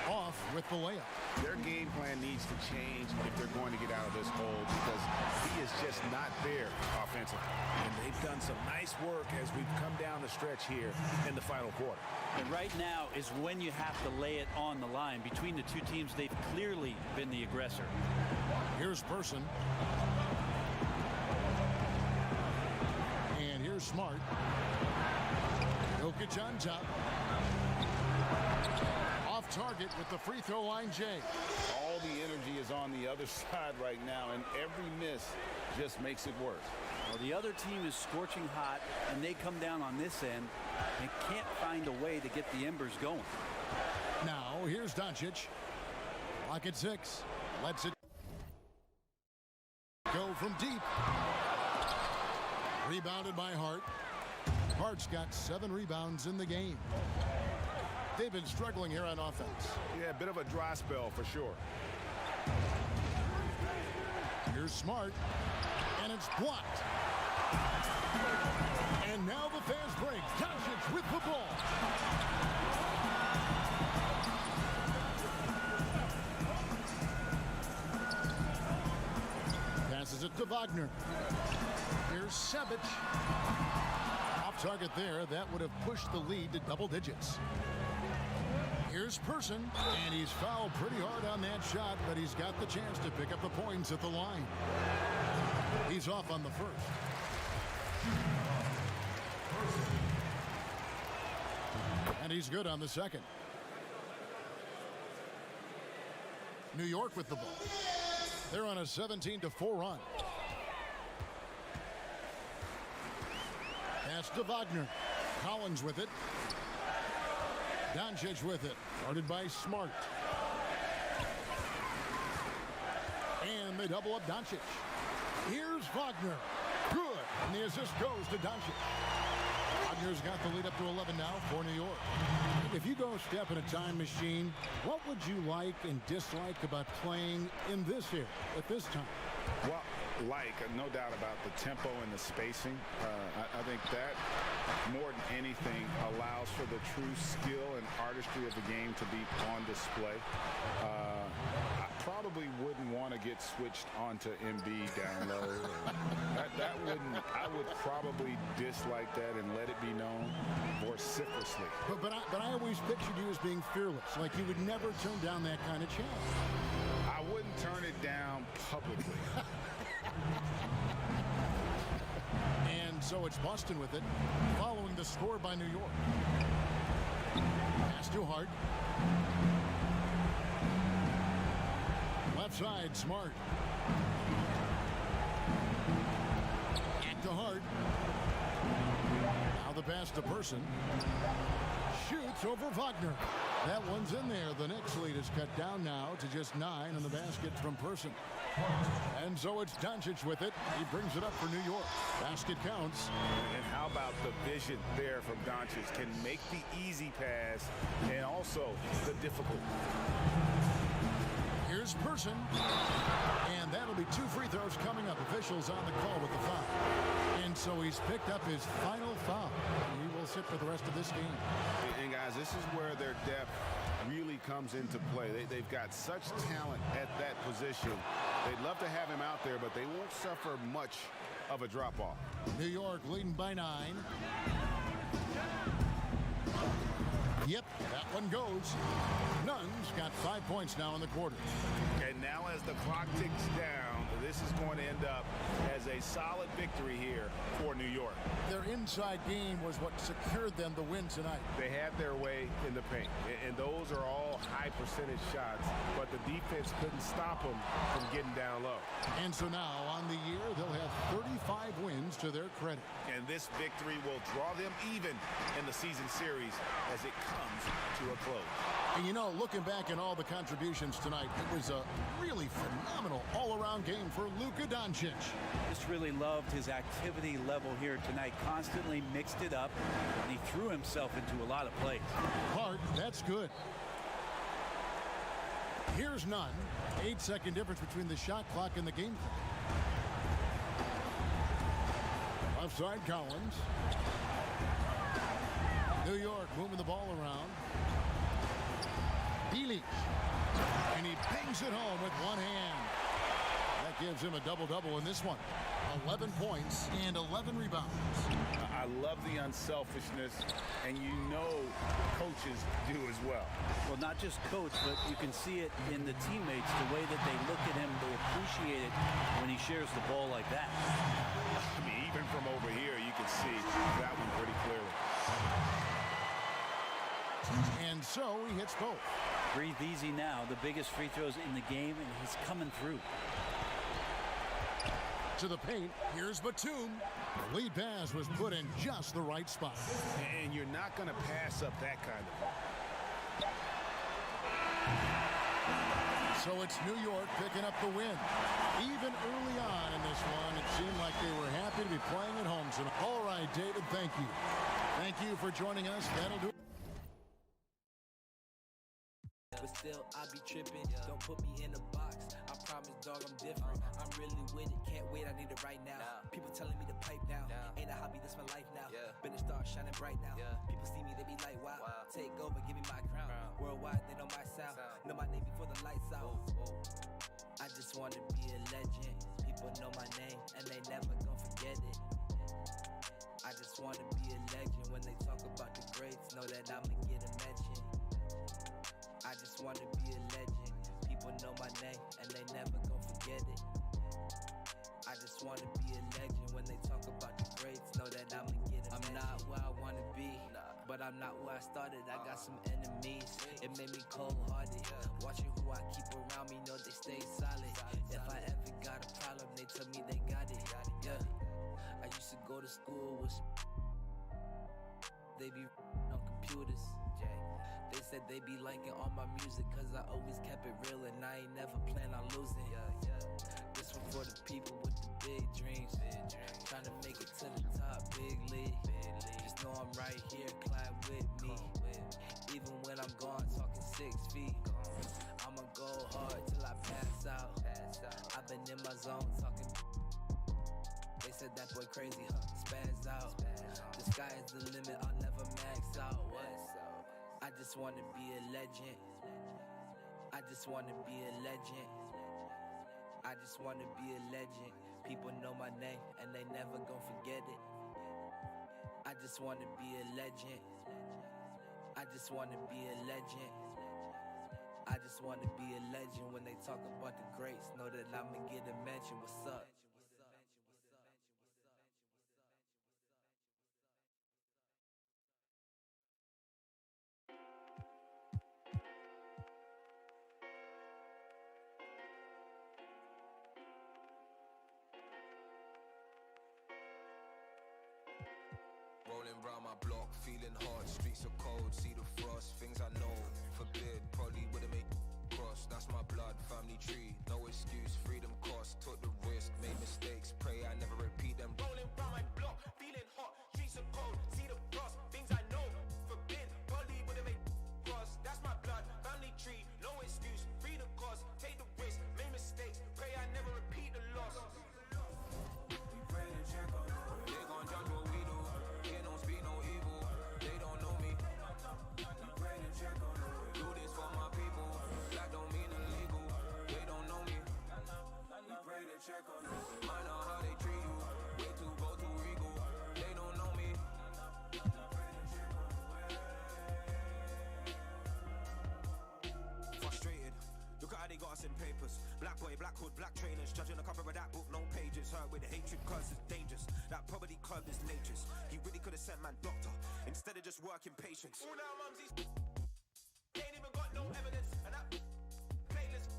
Off with the layup. Their game plan needs to change if they're going to get out of this hole because he is just not there offensively. And they've done some nice work as we've come down the stretch here in the final quarter. And right now is when you have to lay it on the line. Between the two teams, they've clearly been the aggressor. Here's Person. And here's Smart. Jokic on top. Off target with the free throw line, Jay. All the energy is on the other side right now, and every miss just makes it worse. Well, the other team is scorching hot, and they come down on this end and can't find a way to get the embers going. Now, here's Doncic. Lock at 6. Lets it go from deep. Rebounded by Hart. Hart's got 7 rebounds in the game. They've been struggling here on offense. Yeah, a bit of a dry spell for sure. Here's Smart. And it's blocked. And now the fast break. Doncic with the ball. Passes it to Wagner. Here's Savic. Off target there. That would have pushed the lead to double digits. Here's Person, and he's fouled pretty hard on that shot, but he's got the chance to pick up the points at the line. He's off on the first. And he's good on the second. New York with the ball. They're on a 17-4 run. Pass to Wagner. Collins with it. Doncic with it. Guarded by Smart. And they double up Doncic. Here's Wagner. Good. And the assist goes to Doncic. Wagner's got the lead up to 11 now for New York. If you go step in a time machine, what would you like and dislike about playing in this era at this time? Well, no doubt about the tempo and the spacing. I think that more than anything allows for the true skill and artistry of the game to be on display. I probably wouldn't want to get switched onto Embiid down low. I would probably dislike that and let it be known vociferously. But I always pictured you as being fearless, like you would never turn down that kind of challenge. I wouldn't turn it down publicly. And so it's Boston with it, following the score by New York. Pass to Hart. Left side, Smart. Fake to Hart. Now the pass to Person. Shoots over Wagner. That one's in there. The Knicks lead is cut down now to just 9 in the basket from Person. And so it's Doncic with it. He brings it up for New York. Basket counts. And how about the vision there from Doncic? Can make the easy pass and also the difficult. Here's Person. And that'll be 2 free throws coming up. Officials on the call with the foul. And so he's picked up his final foul. And he will sit for the rest of this game. And guys, this is where their depth really comes into play. They've got such talent at that position. They'd love to have him out there, but they won't suffer much of a drop-off. New York leading by 9. Yep, that one goes. Nunn's got 5 points now in the quarter. And now as the clock ticks down, this is going to end up as a solid victory here for New York. Their inside game was what secured them the win tonight. They had their way in the paint, and those are all high percentage shots, but the defense couldn't stop them from getting down low. And so now on the year, they'll have 35 wins to their credit. And this victory will draw them even in the season series as it comes to a close. And you know, looking back at all the contributions tonight, it was a really phenomenal all-around game for Luka Doncic. Just really loved his activity level here tonight. Constantly mixed it up, and he threw himself into a lot of plays. Hart, that's good. Here's Nunn. 8-second difference between the shot clock and the game clock. Left side, Collins. New York moving the ball around. Bielik. And he bangs it home with one hand. That gives him a double-double in this one. 11 points and 11 rebounds. I love the unselfishness, and you know coaches do as well. Well, not just coach, but you can see it in the teammates, the way that they look at him, they appreciate it when he shares the ball like that. I mean, even from over here, you can see that one pretty clearly. And so he hits both. Breathe easy now. The biggest free throws in the game, and he's coming through. To the paint, here's Batum. The lead pass was put in just the right spot. And you're not going to pass up that kind of ball. So it's New York picking up the win. Even early on in this one, it seemed like they were happy to be playing at home tonight. All right, David, thank you. Thank you for joining us. That'll do it. But still, I be tripping. Don't put me in a box. I promise, dog, I'm different. I'm really with it. Can't wait, I need it right now. People telling me to pipe now. Ain't a hobby, this my life now. Been a star shining bright now. People see me, they be like, wow. Take over, give me my crown. Worldwide, they know my sound. Know my name before the lights out. I just want to be a legend. People know my name, and they never gon' forget it. I just want to be a legend. When they talk about the greats, know that I'ma get a mention. I just want to be a legend. People know my name and they never gon' forget it. I just want to be a legend. When they talk about the greats, know that I'ma get it. I'm not where I want to be, but I'm not where I started. I got some enemies, it made me cold-hearted. Watching who I keep around me, know they stay solid. If I ever got a problem, they tell me they got it. Yeah, I used to go to school with they be on computers. They said they be liking all my music cause I always kept it real and I ain't never plan on losing. This one for the people with the big dreams. Trying to make it to the top, big league. Just know I'm right here, climb with me. Even when I'm gone, talking 6 feet. I'ma go hard till I pass out. I've been in my zone talking. They said that boy crazy, spaz out. The sky is the limit, I'll never max out. What? I just wanna be a legend. I just wanna be a legend. I just wanna be a legend. People know my name and they never gon' forget it. I just wanna be a legend. I just wanna be a legend. I just wanna be a legend. When they talk about the greats, know that I'ma get a mention. What's up? Rolling round my block, feeling hot, streets are cold, see the frost, things I know, forbid, probably wouldn't make cross, that's my blood, family tree, no excuse, freedom cost, took the risk, made mistakes, pray I never repeat them. Rolling round my block, feeling hot, streets are cold, see the frost, things I know, forbid, probably wouldn't make cross, that's my blood, family tree, no excuse, freedom cost, take the risk, made mistakes, pray I never repeat the loss. We pray to check on they gon' judge what we do, they don't speak no evil, they don't know me. We pray to check on do this for my people, that don't mean illegal, they don't know me. We pray to check on Mind on how they treat you, way too go too regal, they don't know me. Frustrated. Look at how they got us in papers. Black boy, black hood, black trainers. Judging the cover of that book, no pages. Hurt with hatred, cause it's dangerous. That probably curbed his natures. He really could have sent man doctor instead of just working patience. All now mumsies ain't even got no evidence, and that playlist.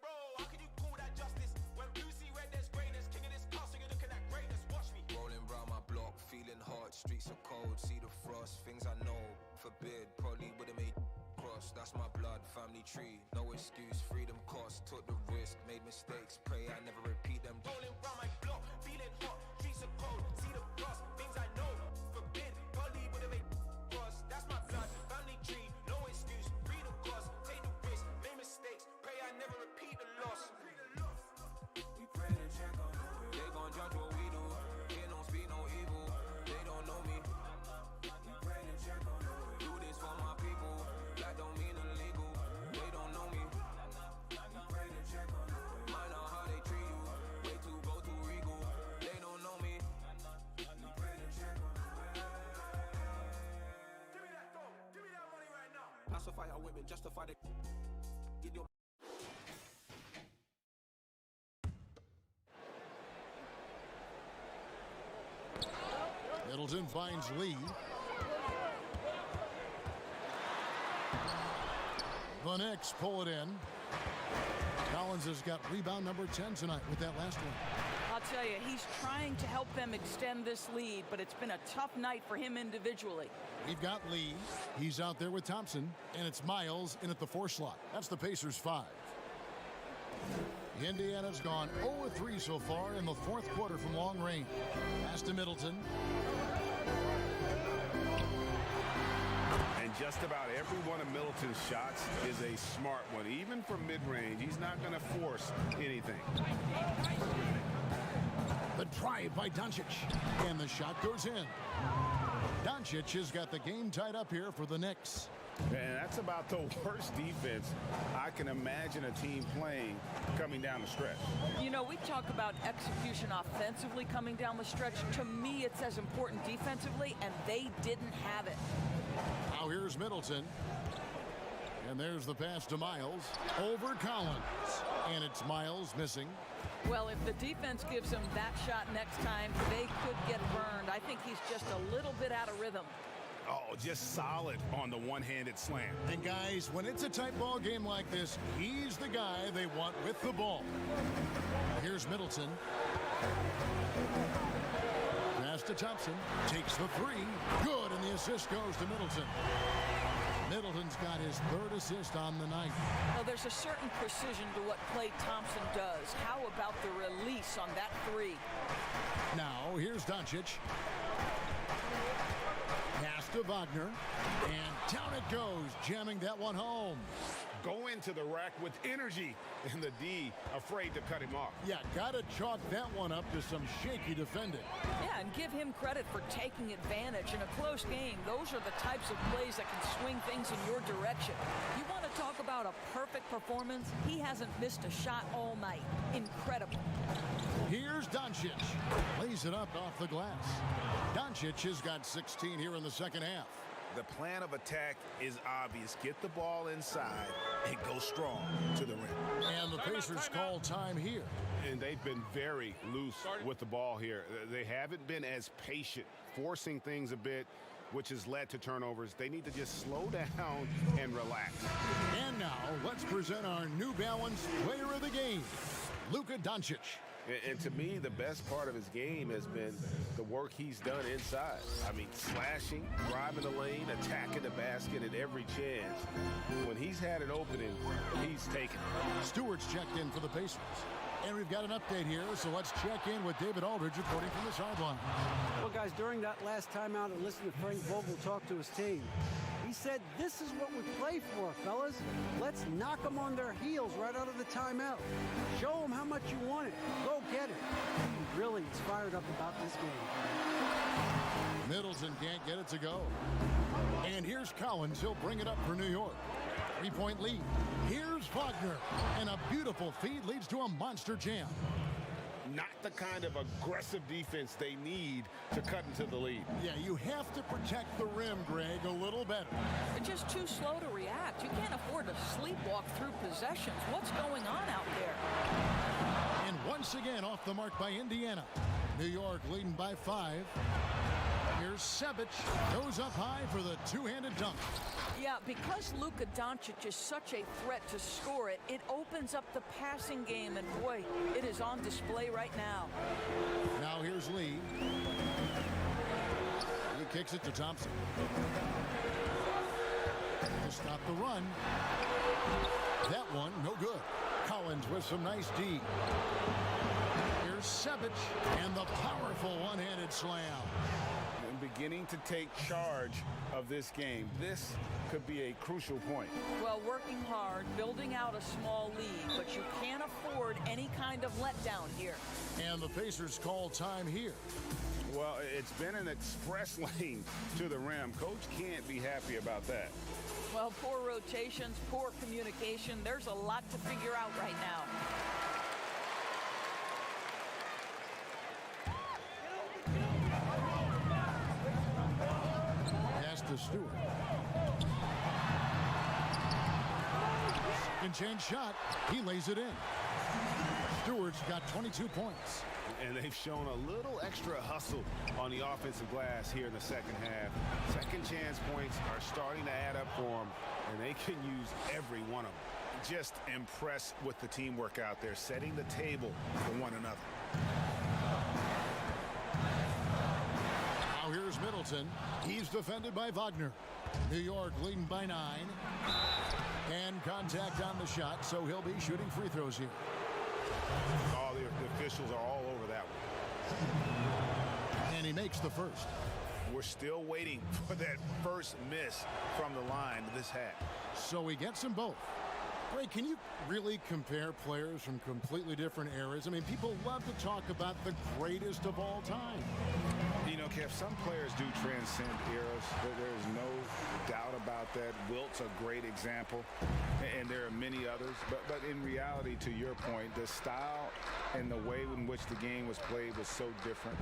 Bro, how can you call that justice when blue see red there's greatness? King of this castle, you're looking at greatness. Watch me. Rolling round my block, feeling hot, streets are cold, see the frost, things I know, forbid, probably would've made cross, that's my blood, family tree, no excuse, freedom cost, took the risk, made mistakes, pray I never repeat them. Rolling round my block, feeling hot, streets are cold, see the frost, things I know, forbid, probably would've made cross, that's my blood, family tree, no excuse, freedom cost, take the risk, made mistakes, pray I never repeat the loss. We pray to check on they gon' judge what we do, they don't speak no evil, they don't know me. We pray to check on do this for my people, that don't mean illegal, they don't know me. We pray to check on Mind on how they treat you, way too go too regal, they don't know me. We pray to check on Give me that phone, give me that money right now. Pacify our women, justify the. Get your. Middleton finds Lee. The Knicks pull it in. Collins has got rebound number 10 tonight with that last one. I'll tell you, he's trying to help them extend this lead, but it's been a tough night for him individually. We've got Lee. He's out there with Thompson, and it's Miles in at the 4 slot. That's the Pacers 5. Indiana's gone 0-3 so far in the 4th quarter from long range. Pass to Middleton. And just about every one of Middleton's shots is a smart one. Even from mid-range, he's not going to force anything. The drive by Doncic. And the shot goes in. Doncic has got the game tied up here for the Knicks. And that's about the worst defense I can imagine a team playing coming down the stretch. You know, we talk about execution offensively coming down the stretch. To me, it's as important defensively, and they didn't have it. Now here's Middleton. And there's the pass to Miles. Over Collins. And it's Miles missing. Well, if the defense gives him that shot next time, they could get burned. I think he's just a little bit out of rhythm. Oh, just solid on the one-handed slam. And guys, when it's a tight ball game like this, he's the guy they want with the ball. Here's Middleton. Pass to Thompson. Takes the 3. Good, and the assist goes to Middleton. Middleton's got his 3rd assist on the night. Well, there's a certain precision to what Klay Thompson does. How about the release on that 3? Now, here's Doncic. Pass to Wagner. And down it goes, jamming that one home. Go into the rack with energy, and the D afraid to cut him off. Yeah, gotta chalk that one up to some shaky defending. Yeah, and give him credit for taking advantage in a close game. Those are the types of plays that can swing things in your direction. You want to talk about a perfect performance? He hasn't missed a shot all night. Incredible. Here's Doncic. Lays it up off the glass. Doncic has got 16 here in the second half. The plan of attack is obvious. Get the ball inside and go strong to the rim. And the Pacers call time here. And they've been very loose with the ball here. They haven't been as patient, forcing things a bit, which has led to turnovers. They need to just slow down and relax. And now, let's present our New Balance player of the game, Luka Doncic. And to me, the best part of his game has been the work he's done inside. I mean, slashing, driving the lane, attacking the basket at every chance. When he's had an opening, he's taken it. Stewart's checked in for the Pacers. And we've got an update here, so let's check in with David Aldridge reporting from the sideline. Well, guys, during that last timeout and listening to Frank Vogel talk to his team, he said, this is what we play for, fellas. Let's knock them on their heels right out of the timeout. Show them how much you want it. Go get it. He really is fired up about this game. Middleton can't get it to go. And here's Collins. He'll bring it up for New York. 3-point lead. Here's Wagner. And a beautiful feed leads to a monster jam. Not the kind of aggressive defense they need to cut into the lead. Yeah, you have to protect the rim, Greg, a little better. They're just too slow to react. You can't afford to sleepwalk through possessions. What's going on out there? And once again, off the mark by Indiana. New York leading by 5. Here's Sebic. Goes up high for the two-handed dunk. Yeah, because Luka Doncic is such a threat to score it, it opens up the passing game, and boy, it is on display right now. Now here's Lee. He kicks it to Thompson. To stop the run. That one, no good. Collins with some nice D. Here's Sebic, and the powerful one-handed slam. Beginning to take charge of this game. This could be a crucial point. Well, working hard, building out a small lead, but you can't afford any kind of letdown here. And the Pacers call time here. Well, it's been an express lane to the rim. Coach can't be happy about that. Well, poor rotations, poor communication. There's a lot to figure out right now. To Stewart. Second chance shot. He lays it in. Stewart's got 22 points. And they've shown a little extra hustle on the offensive glass here in the second half. Second chance points are starting to add up for them, and they can use every one of them. Just impressed with the teamwork out there, setting the table for one another. Now here's Middleton. He's defended by Wagner. New York leading by 9. And contact on the shot, so he'll be shooting free throws here. Oh, the officials are all over that one. And he makes the first. We're still waiting for that first miss from the line this half. So he gets them both. Ray, can you really compare players from completely different eras? I mean, people love to talk about the greatest of all time. You know, Kev, some players do transcend eras. There's no doubt about that. Wilt's a great example, and there are many others. But in reality, to your point, the style and the way in which the game was played was so different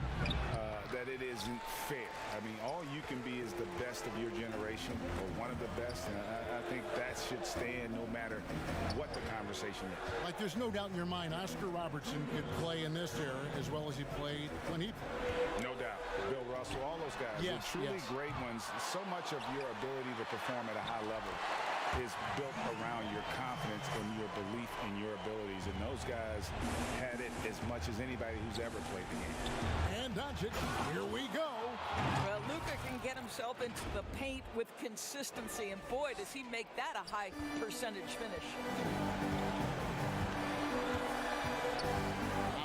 that it isn't fair. I mean, all you can be is the best of your generation, or one of the best, and I think that should stand no matter what the conversation is. Like, there's no doubt in your mind Oscar Robertson could play in this era as well as he played when he played. No doubt. Bill Russell, all those guys. Yes, They're truly great ones. So much of your ability to perform at a high level is built around your confidence and your belief in your abilities. And those guys had it as much as anybody who's ever played the game. And Doncic, here we go. Well, Luka can get himself into the paint with consistency, and boy, does he make that a high percentage finish.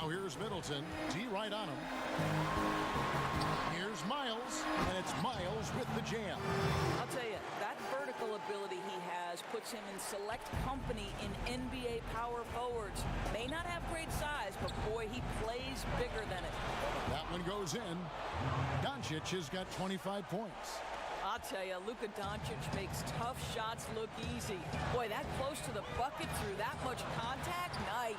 Now here's Middleton. D right on him. Here's Miles, and it's Miles with the jam. I'll tell you, that vertical ability he has puts him in select company in NBA power forwards. May not have great size, but boy, he plays bigger than it. That one goes in. Doncic has got 25 points. I'll tell you, Luka Doncic makes tough shots look easy. Boy, that close to the bucket through that much contact, nice.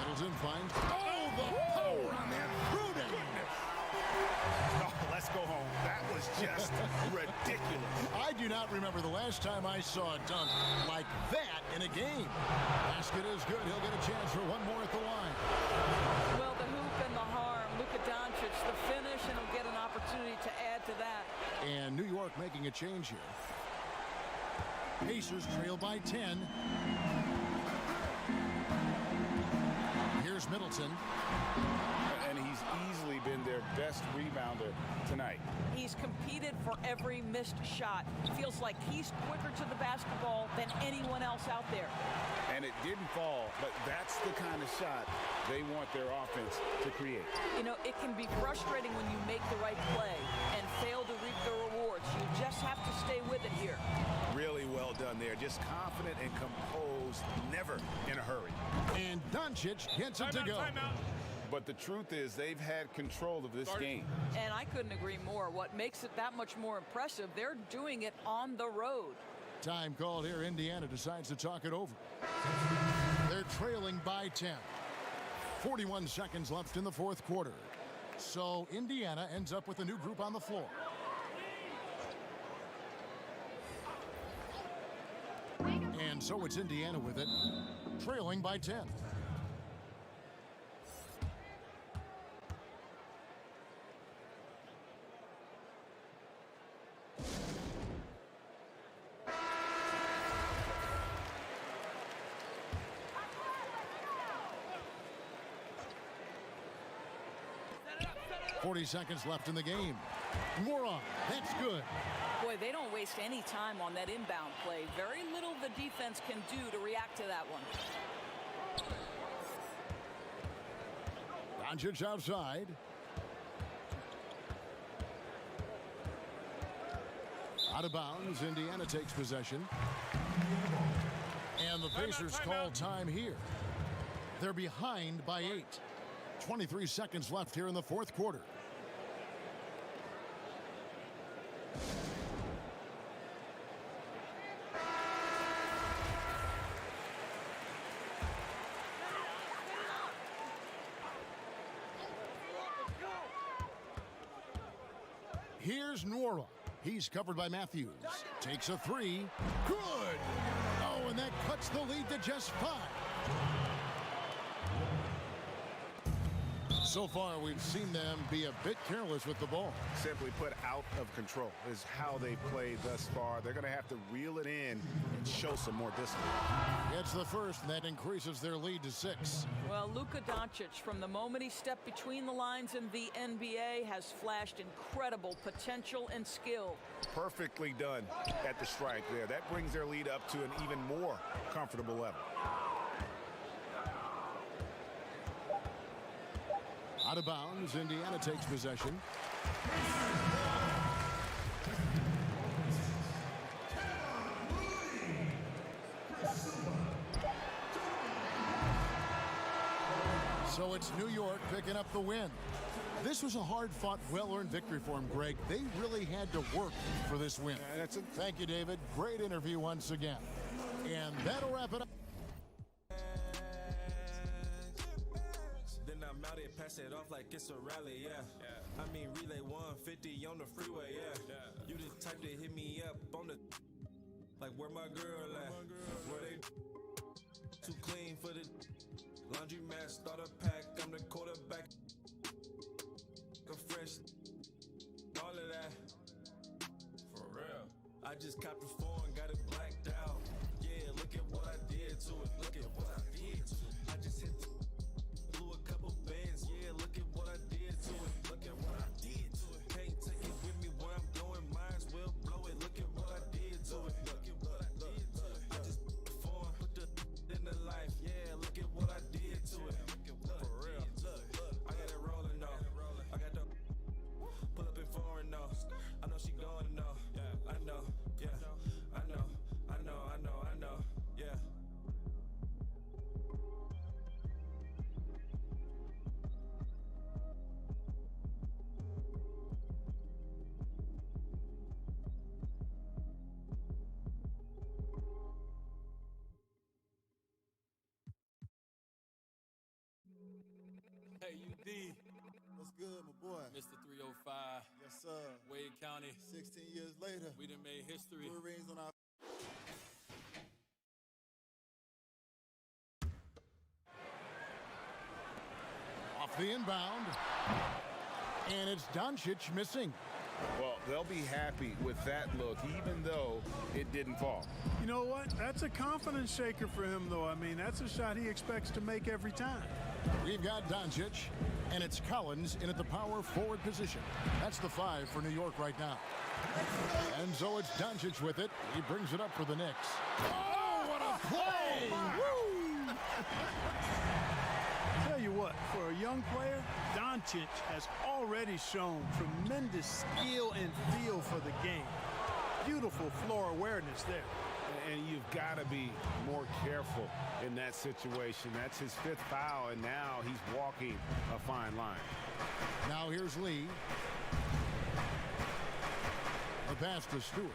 Middleton finds, oh, the power on that Gruden. Oh, let's go home. That was just ridiculous. I do not remember the last time I saw a dunk like that in a game. Basket is good. He'll get a chance for one more at the line. Well, the hoop and the harm. Luka Doncic, the finish, and he'll get an opportunity to add to that. And New York making a change here. Pacers trail by 10. Here's Here's Middleton. And he's easily been their best rebounder tonight. He's competed for every missed shot. Feels like he's quicker to the basketball than anyone else out there. And it didn't fall, but that's the kind of shot they want their offense to create. You know, it can be frustrating when you make the right play and fail to reap the rewards. You just have to stay with it here. Really well done there. Just confident and composed, never in a hurry. And Doncic gets it to go. But the truth is they've had control of this game. And I couldn't agree more. What makes it that much more impressive, they're doing it on the road. Time called here. Indiana decides to talk it over. They're trailing by 10. 41 seconds left in the fourth quarter. So Indiana ends up with a new group on the floor. And so it's Indiana with it, trailing by 10. Seconds left in the game. Moron, that's good. Boy, they don't waste any time on that inbound play. Very little the defense can do to react to that one. Doncic outside. Out of bounds. Indiana takes possession. And the Pacers call time here. They're behind by 8. 23 seconds left here in the fourth quarter. Here's Nwora. He's covered by Matthews. Takes a three. Good. Oh, and that cuts the lead to just 5. So far, we've seen them be a bit careless with the ball. Simply put, out of control is how they played thus far. They're going to have to reel it in and show some more discipline. Gets the first, and that increases their lead to 6. Well, Luka Doncic, from the moment he stepped between the lines in the NBA, has flashed incredible potential and skill. Perfectly done at the strike there. That brings their lead up to an even more comfortable level. Out of bounds, Indiana takes possession. So it's New York picking up the win. This was a hard-fought, well-earned victory for him, Greg. They really had to work for this win. Thank you, David. Great interview once again. And that'll wrap it up. Pass it off like it's a rally, yeah. I mean, relay 150 on the freeway, yeah. You the type to hit me up on the like where my girl at? Where they too clean for the laundry mat, starter pack. I'm the quarterback. A fresh, all of that. For real. I just copped the phone, got it blacked out. Yeah, look at what I did to it. Look at what I did to it. I just hit the bands, yeah, look at what I did to it. Look at what I did to it. Can't take it with me where I'm going, might as well blow it. Look at what I did to it. Look at what I did to it. I just put the in the life, yeah, look at what I did to it. For real, look, I got it rolling though. I got the pull up in foreign though. I know she going though. I know, yeah, I know, yeah. Hey, UD. What's good, my boy? Mr. 305. Yes, sir. Wade County. 16 years later. We done made history. 2 rings on our... Off the inbound. And it's Doncic missing. Well, they'll be happy with that look, even though it didn't fall. You know what? That's a confidence shaker for him, though. I mean, that's a shot he expects to make every time. We've got Doncic, and it's Collins in at the power forward position. That's the 5 for New York right now. And so it's Doncic with it. He brings it up for the Knicks. Oh, what a play! Woo! Tell you what, for a young player, Doncic has already shown tremendous skill and feel for the game. Beautiful floor awareness there. And you've got to be more careful in that situation. That's his 5th foul, and now he's walking a fine line. Now here's Lee. A pass to Stewart.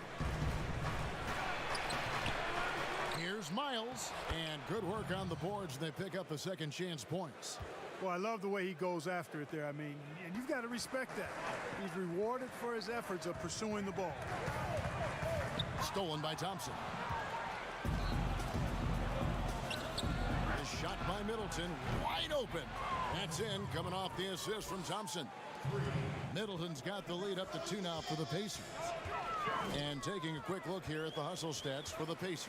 Here's Miles, and good work on the boards. They pick up the second chance points. Well, I love the way he goes after it there. I mean, and you've got to respect that. He's rewarded for his efforts of pursuing the ball. Stolen by Thompson. The shot by Middleton, wide open. That's in, coming off the assist from Thompson. Middleton's got the lead up to 2 now for the Pacers. And taking a quick look here at the hustle stats for the Pacers.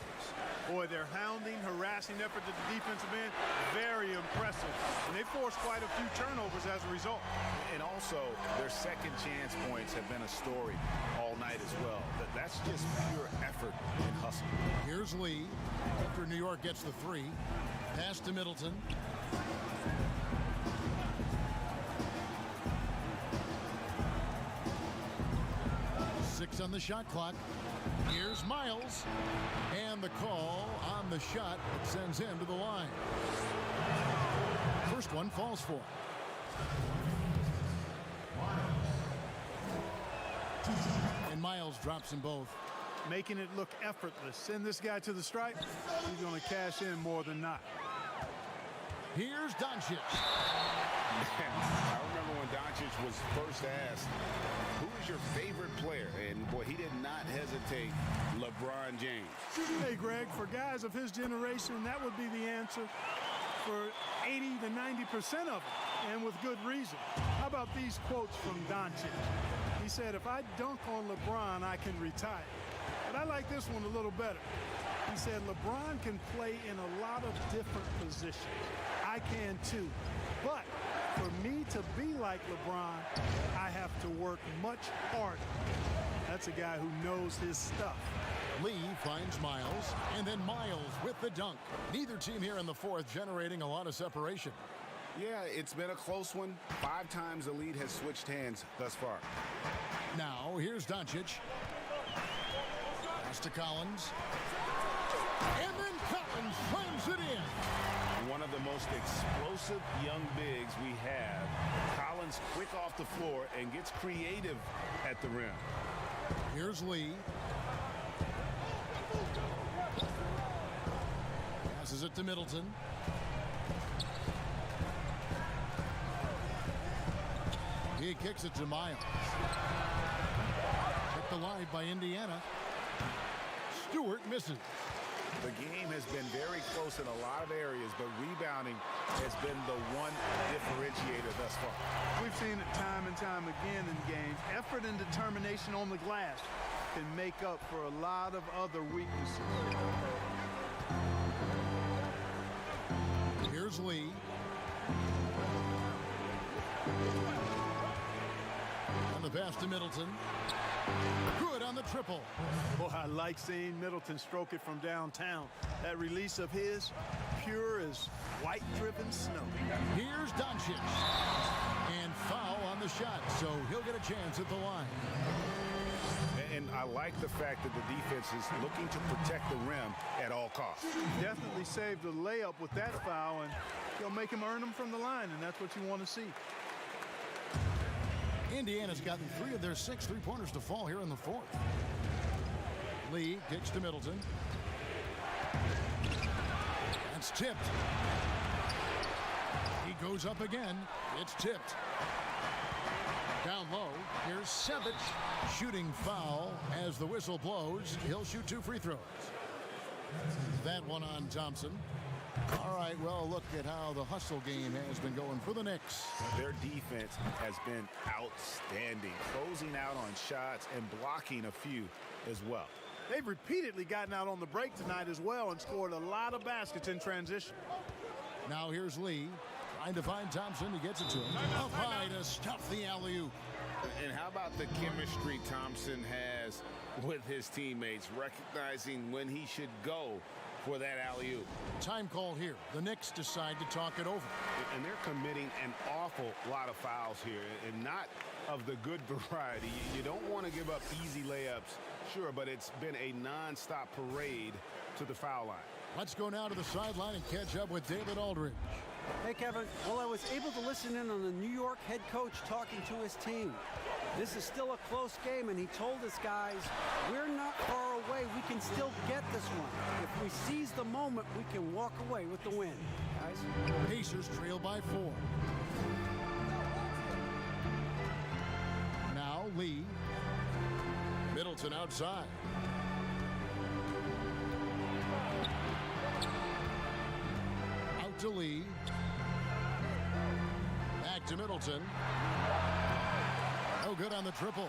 Boy, their hounding, harassing effort at the defensive end, very impressive. And they forced quite a few turnovers as a result. And also, their second chance points have been a story all night as well. That's just pure effort and hustle. Here's Lee after New York gets the 3. Pass to Middleton. Six on the shot clock. Here's Miles. And the call on the shot that sends him to the line. First one falls for. And Miles drops them both. Making it look effortless. Send this guy to the stripe. He's going to cash in more than not. Here's Doncic. I remember when Doncic was first asked, who is your favorite player? And boy, he did not hesitate. LeBron James. Hey, Greg, for guys of his generation, that would be the answer for 80 to 90% of them, and with good reason. How about these quotes from Doncic? He said, if I dunk on LeBron, I can retire. But I like this one a little better. He said, LeBron can play in a lot of different positions. I can too. But for me to be like LeBron, I have to work much harder. That's a guy who knows his stuff. Lee finds Miles, and then Miles with the dunk. Neither team here in the 4th generating a lot of separation. Yeah, it's been a close one. 5 times the lead has switched hands thus far. Now, here's Doncic. Pass to Collins. And then Collins slams it in. One of the most explosive young bigs we have. Collins quick off the floor and gets creative at the rim. Here's Lee. Passes it to Middleton. He kicks it to Miles. Kept alive by Indiana. Stewart misses. The game has been very close in a lot of areas, but rebounding has been the one differentiator thus far. We've seen it time and time again in games. Effort and determination on the glass can make up for a lot of other weaknesses. Here's Lee. On the pass to Middleton. Good on the triple. Boy, I like seeing Middleton stroke it from downtown. That release of his, pure as white-driven snow. Here's Doncic. And foul on the shot, so he'll get a chance at the line. And I like the fact that the defense is looking to protect the rim at all costs. Definitely saved a layup with that foul, and he'll make him earn them from the line, and that's what you want to see. Indiana's gotten 3 of their 6 3-pointers to fall here in the 4th. Lee kicks to Middleton. That's tipped. He goes up again. It's tipped. Down low, here's Sevic. Shooting foul as the whistle blows. He'll shoot 2 free throws. That one on Thompson. All right, well, look at how the hustle game has been going for the Knicks. Their defense has been outstanding, closing out on shots and blocking a few as well. They've repeatedly gotten out on the break tonight as well and scored a lot of baskets in transition. Now here's Lee. Trying to find Thompson. He gets it to him. Up high to stuff the alley-oop. And how about the chemistry Thompson has with his teammates, recognizing when he should go for that alley-oop. Time call here. The Knicks decide to talk it over. And they're committing an awful lot of fouls here, and not of the good variety. You don't want to give up easy layups, sure, but it's been a non-stop parade to the foul line. Let's go now to the sideline and catch up with David Aldridge. Hey, Kevin. Well, I was able to listen in on the New York head coach talking to his team. This is still a close game, and he told his guys, we're not far away. We can still get this one. If we seize the moment, we can walk away with the win. Guys? Pacers trail by 4. Now Lee. Middleton outside. Out to Lee. Back to Middleton. No good on the triple.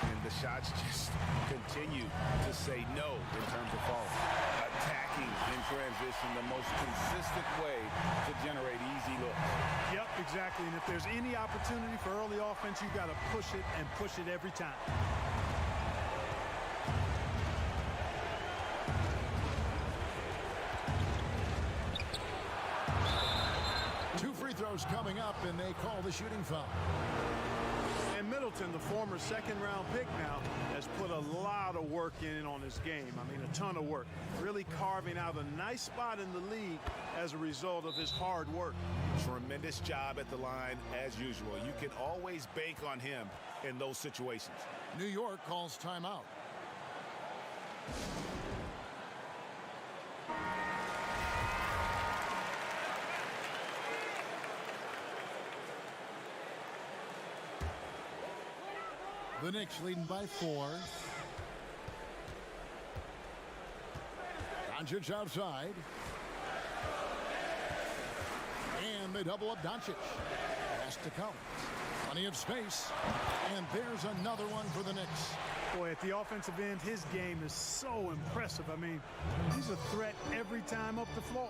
And the shots just continue to say no in terms of falls. Attacking in transition, the most consistent way to generate easy looks. Yep, exactly. And if there's any opportunity for early offense, you got to push it and push it every time. Two free throws coming up, and they call the shooting foul. And Middleton, the former second-round pick now, has put a lot of work in on his game. I mean, a ton of work. Really carving out a nice spot in the league as a result of his hard work. Tremendous job at the line as usual. You can always bank on him in those situations. New York calls timeout. The Knicks leading by 4. Doncic outside. And they double up Doncic. Pass to Collins. Plenty of space. And there's another one for the Knicks. Boy, at the offensive end, his game is so impressive. I mean, he's a threat every time up the floor.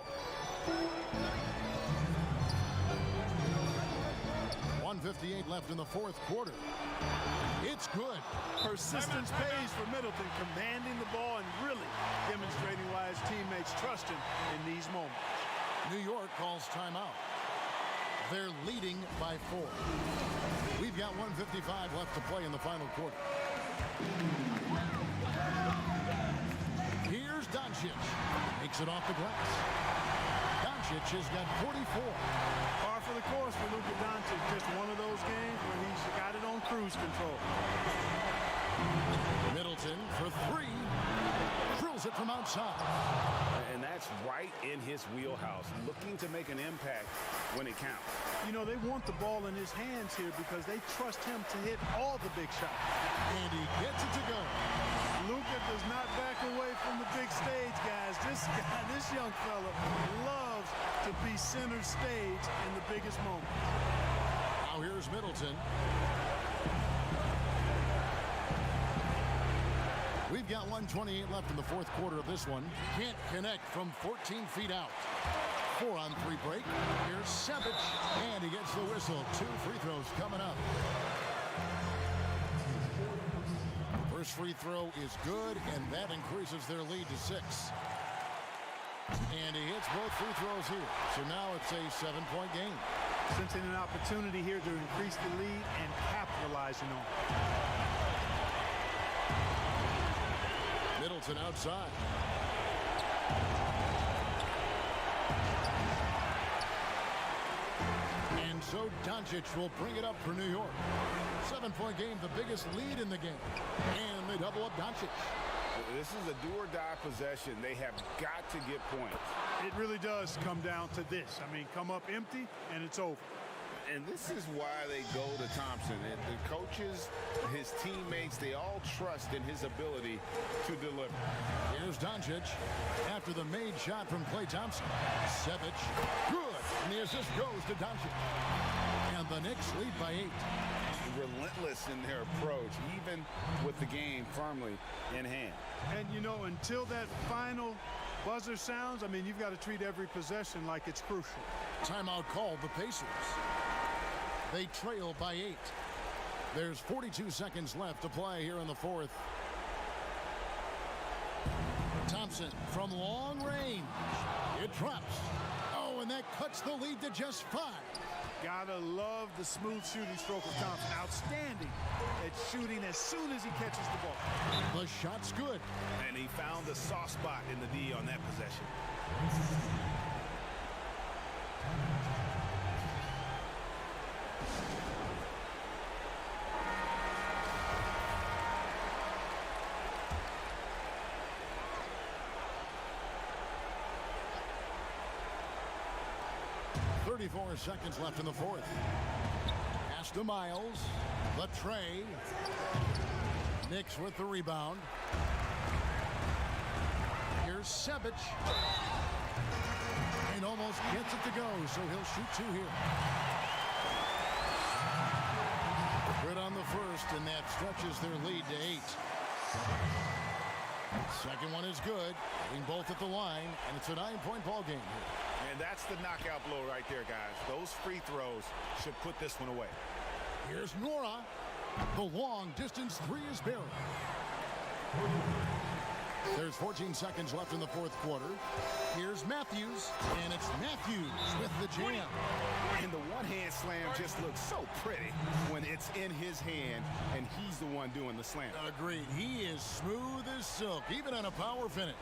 1:58 left in the fourth quarter. It's good. Persistence pays for Middleton, commanding the ball and really demonstrating why his teammates trust him in these moments. New York calls timeout. They're leading by 4. We've got 1:55 left to play in the final quarter. Here's Doncic. Makes it off the glass. Doncic has got 44. Par for the course for Luka Doncic. Just one of those games where he's got it on cruise control. Middleton for 3. Drills it from outside. And that's right in his wheelhouse. Looking to make an impact when it counts. You know, they want the ball in his hands here because they trust him to hit all the big shots. And he gets it to go. Luka does not back away from the big stage, guys. This young fella loves to be center stage in the biggest moment. Now here's Middleton. We've got 1:28 left in the fourth quarter of this one. Can't connect from 14 feet out. 4-on-3 break. Here's Sevic, and he gets the whistle. 2 free throws coming up. First free throw is good, and that increases their lead to 6. And he hits both free throws here. So now it's a 7-point game. Sensing an opportunity here to increase the lead and capitalizing on it. Middleton outside. And so Doncic will bring it up for New York. 7-point game, the biggest lead in the game. And they double up Doncic. This is a do-or-die possession. They have got to get points. It really does come down to this. I mean, come up empty, and it's over. And this is why they go to Thompson. And the coaches, his teammates, they all trust in his ability to deliver. Here's Doncic after the made shot from Klay Thompson. Sevic, good. And the assist goes to Doncic. And the Knicks lead by 8. Relentless in their approach, even with the game firmly in hand. And, you know, until that final Buzzer sounds, I mean, you've got to treat every possession like it's crucial. Timeout called the Pacers. They trail by 8. There's 42 seconds left to play here in the fourth. Thompson from long range. It drops. Oh, and that cuts the lead to just 5. Gotta love the smooth shooting stroke of Thompson. Outstanding at shooting as soon as he catches the ball. The shot's good. And he found the soft spot in the D on that possession. .34 seconds left in the fourth. Pass to Miles. The tray. Knicks with the rebound. Here's Sebic. And almost gets it to go, so he'll shoot 2 here. Good on the first, and that stretches their lead to 8. Second one is good. Hitting both at the line, and it's a 9-point ball game here. And that's the knockout blow right there, guys. Those free throws should put this one away. Here's Nora. The long distance 3 is buried. There's 14 seconds left in the fourth quarter. Here's Matthews, and it's Matthews with the jam. And the one-hand slam just looks so pretty when it's in his hand and he's the one doing the slam. Agreed. He is smooth as silk, even on a power finish.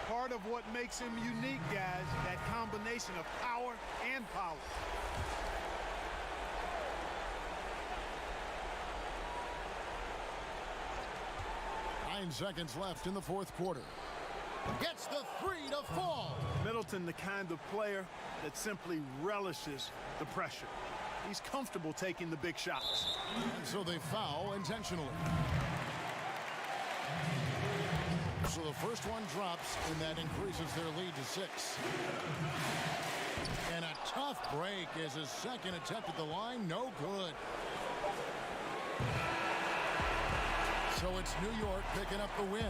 Part of what makes him unique, guys, that combination of power and power. Seconds left in the fourth quarter. Gets the 3 to fall. Middleton, the kind of player that simply relishes the pressure. He's comfortable taking the big shots. And so they foul intentionally. So the first one drops, and that increases their lead to 6. And a tough break as his second attempt at the line, no good. So it's New York picking up the win.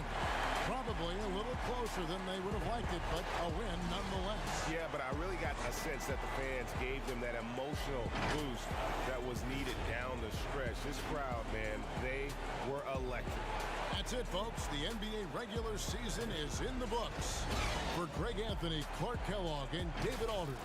Probably a little closer than they would have liked it, but a win nonetheless. Yeah, but I really got a sense that the fans gave them that emotional boost that was needed down the stretch. This crowd, man, they were electric. That's it, folks. The NBA regular season is in the books. For Greg Anthony, Clark Kellogg, and David Alder.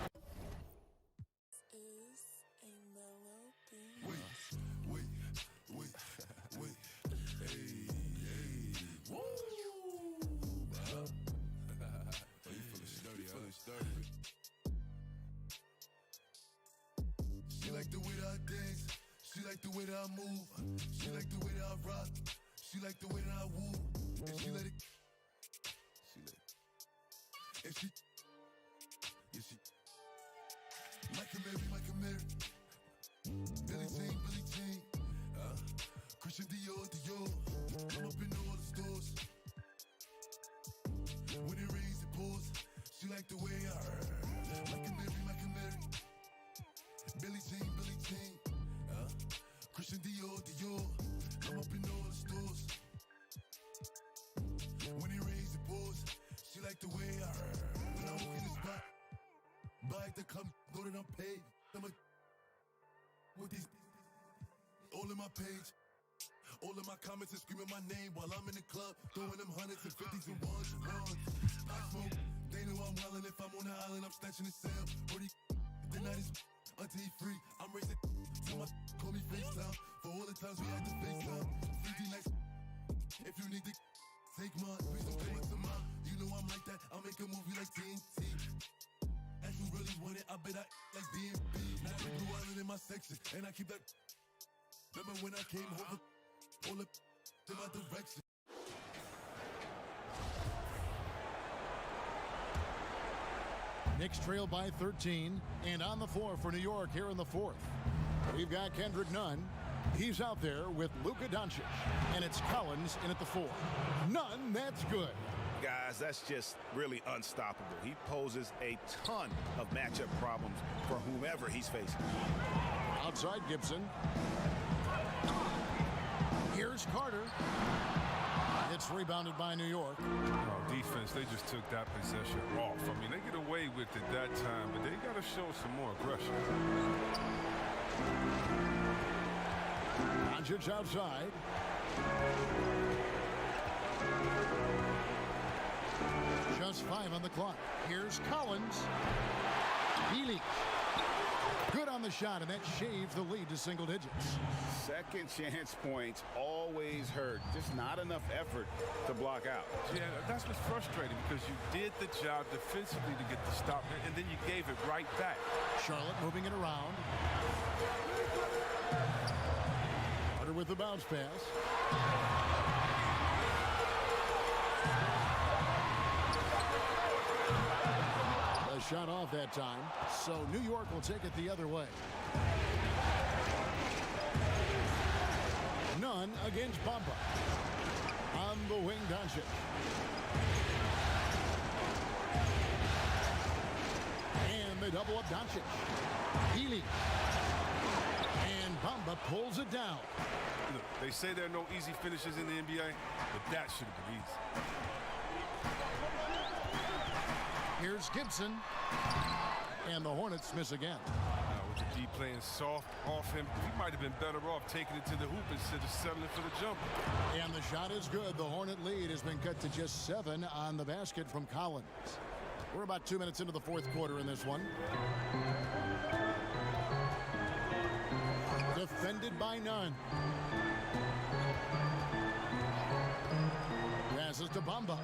She like the way that I dance. She like the way that I move. She like the way that I rock. She like the way that I woo. And she let it. She let it. And she. Yeah, she. Michael Mary. Billie Jean. Christian Dior. I'm up in all the stores. When it rains, it pours. She like the way I. Michael Mary. Billie Jean. Christian Dior. I'm up in all the stores. When it rains, it pours. She like the way I. When I walk in the spot, buy the club, know that I'm paid. I'm a with these all in my page. All of my comments are screaming my name while I'm in the club, throwing them hundreds and fifties and ones. I smoke, they know I'm wildin'. If I'm on the island, I'm snatching the cell. Brody, the night is until he free. I'm racing till my call me FaceTime. For all the times we had to FaceTime. 50 nights, if you need to take mine, please don't come to mine. You know I'm like that, I'll make a movie like TNT. And you really want it, I bet I like DMB. Now the blue island in my section, and I keep that. Remember when I came home? All up in my direction. Knicks trail by 13, and on the floor for New York here in the fourth. We've got Kendrick Nunn. He's out there with Luka Doncic, and it's Collins in at the 4. Nunn, that's good. Guys, that's just really unstoppable. He poses a ton of matchup problems for whomever he's facing. Outside Gibson. Here's Carter. It's rebounded by New York. Defense, they just took that possession off. I mean, they get away with it that time, but they got to show some more aggression. Doncic outside. Just 5 on the clock. Here's Collins. Healy. Good on the shot, and that shaves the lead to single digits. Second chance points always hurt. Just not enough effort to block out. Yeah, that's what's frustrating because you did the job defensively to get the stop, and then you gave it right back. Charlotte moving it around. Carter with the bounce pass. The shot off that time, so New York will take it the other way. None against Bamba. On the wing, Doncic. And they double up Doncic. Healy. And Bamba pulls it down. Look, they say there are no easy finishes in the NBA, but that should have been easy. Here's Gibson. And the Hornets miss again. With the D playing soft off him, he might have been better off taking it to the hoop instead of settling for the jumper. And the shot is good. The Hornet lead has been cut to just 7 on the basket from Collins. We're about 2 minutes into the fourth quarter in this one. Defended by none. Passes to Bamba.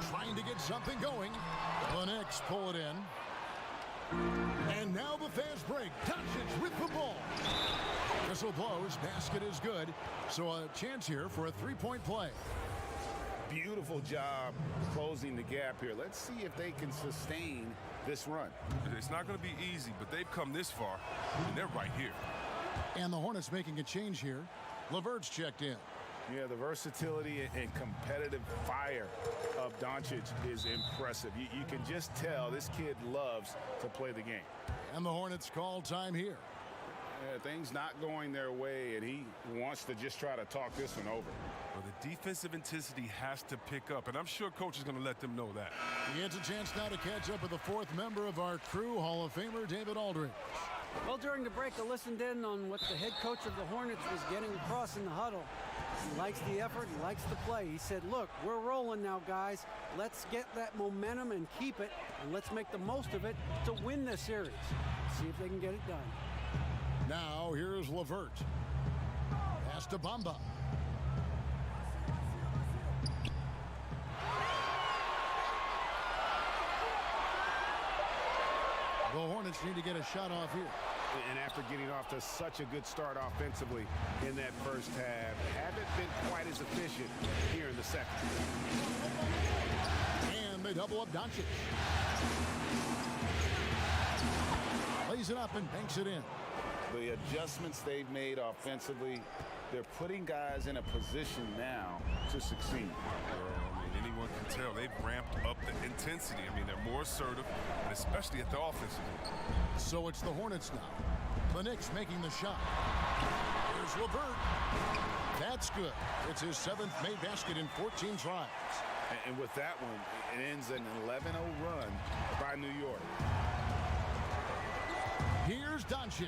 Trying to get something going. The Knicks pull it in. And now the fast break. Doncic with the ball. Whistle blows. Basket is good. So a chance here for a three-point play. Beautiful job closing the gap here. Let's see if they can sustain this run. It's not going to be easy, but they've come this far, and they're right here. And the Hornets making a change here. LeVert's checked in. Yeah, the versatility and competitive fire of Doncic is impressive. You can just tell this kid loves to play the game. And the Hornets call time here. Things not going their way, and he wants to just try to talk this one over. Well, the defensive intensity has to pick up, and I'm sure coach is going to let them know that. He gets a chance now to catch up with the fourth member of our crew, Hall of Famer David Aldridge. Well, during the break, I listened in on what the head coach of the Hornets was getting across in the huddle. He likes the effort. He likes the play. He said, look, we're rolling now, guys. Let's get that momentum and keep it, and let's make the most of it to win this series. See if they can get it done. Now, here's LeVert. Pass to Bamba. The Hornets need to get a shot off here. And after getting off to such a good start offensively in that first half, haven't been quite as efficient here in the second. And they double up Doncic. Lays it up and banks it in. The adjustments they've made offensively, they're putting guys in a position now to succeed. Anyone can tell they've ramped up the intensity. I mean, they're more assertive, and especially at the offensive end. So it's the Hornets now. The Knicks making the shot. Here's LeVert. That's good. It's his 7th made basket in 14 tries. And with that one, it ends an 11-0 run by New York. Here's Doncic.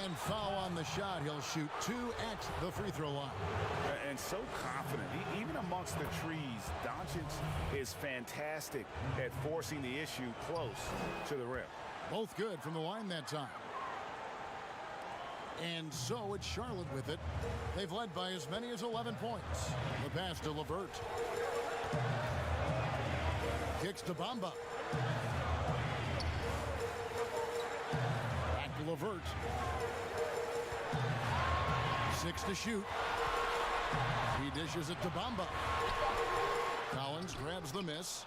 And foul on the shot. He'll shoot 2 at the free throw line. And so confident. Even amongst the trees, Doncic is fantastic at forcing the issue close to the rim. Both good from the line that time. And so it's Charlotte with it. They've led by as many as 11 points. The pass to LeVert. Kicks to Bamba. Back to LeVert. 6 to shoot. He dishes it to Bamba. Collins grabs the miss.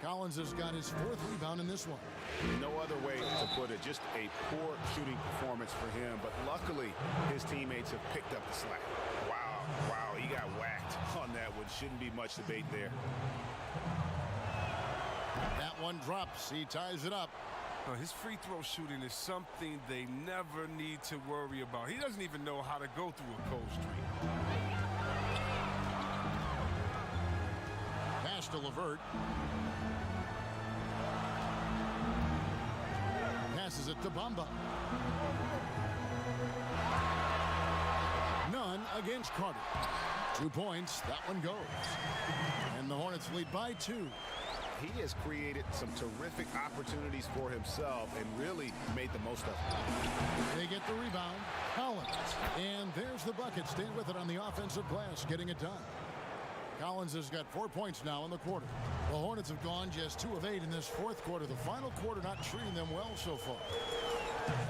Collins has got his 4th rebound in this one. No other way to put it. Just a poor shooting performance for him. But luckily, his teammates have picked up the slack. Wow, he got whacked on that one. Shouldn't be much debate there. That one drops. He ties it up. His free throw shooting is something they never need to worry about. He doesn't even know how to go through a cold streak. to LeVert. Passes it to Bamba. None against Carter. 2 points. That one goes. And the Hornets lead by 2. He has created some terrific opportunities for himself and really made the most of it. They get the rebound. Collins. And there's the bucket. Stay with it on the offensive glass, getting it done. Collins has got 4 points now in the quarter. The Hornets have gone just 2 of 8 in this fourth quarter. The final quarter not treating them well so far.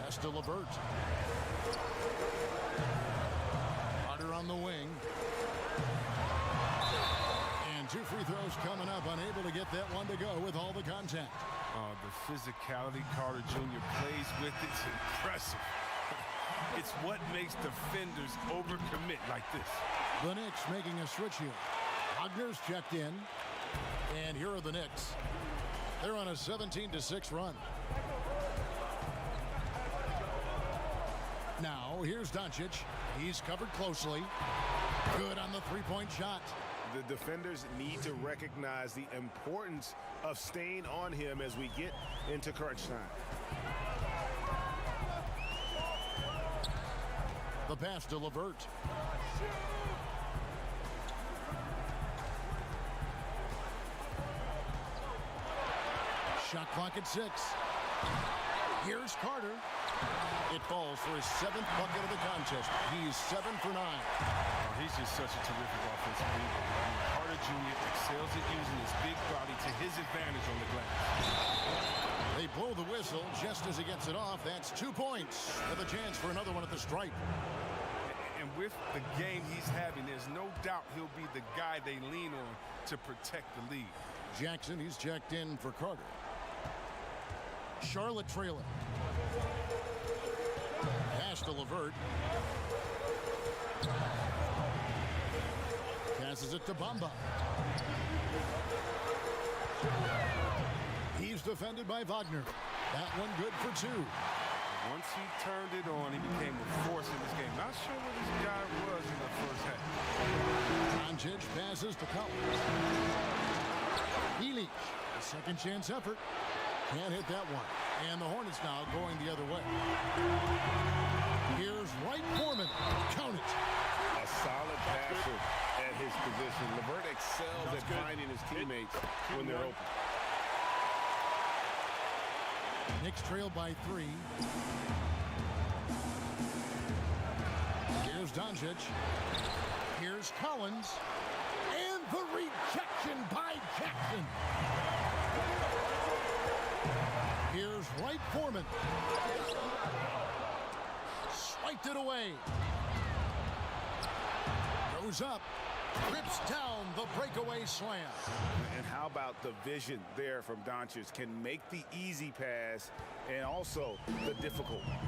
Pass to LeVert. Carter on the wing. And 2 free throws coming up. Unable to get that one to go with all the contact. The physicality Carter Jr. plays with, it's impressive. It's what makes defenders overcommit like this. The Knicks making a switch here. Wagner's checked in. And here are the Knicks. They're on a 17-6 run. Now, here's Doncic. He's covered closely. Good on the three-point shot. The defenders need to recognize the importance of staying on him as we get into crunch time. The pass to LeVert. Shot clock at 6. Here's Carter. It falls for his 7th bucket of the contest. He's 7 for 9. He's just such a terrific offensive leader. Carter Jr. excels at using his big body to his advantage on the glass. They blow the whistle just as he gets it off. That's 2 points with a chance for another one at the stripe. And with the game he's having, there's no doubt he'll be the guy they lean on to protect the lead. Jackson, he's checked in for Carter. Charlotte trailing. Pass to LeVert. Passes it to Bamba. He's defended by Wagner. That one good for 2. Once he turned it on, he became a force in this game. Not sure what this guy was in the first half. Doncic passes to Collins. Healy, a second chance effort. Can't hit that one. And the Hornets now going the other way. Here's Wright Foreman. Count it. A solid passer at his position. LeVert excels at finding his teammates when they're open. Knicks trail by 3. Here's Doncic. Here's Collins. And the rejection by Jackson. Here's Wright Foreman. Swiped it away. Goes up. Rips down the breakaway slam. And how about the vision there from Doncic? Can make the easy pass and also the difficult one.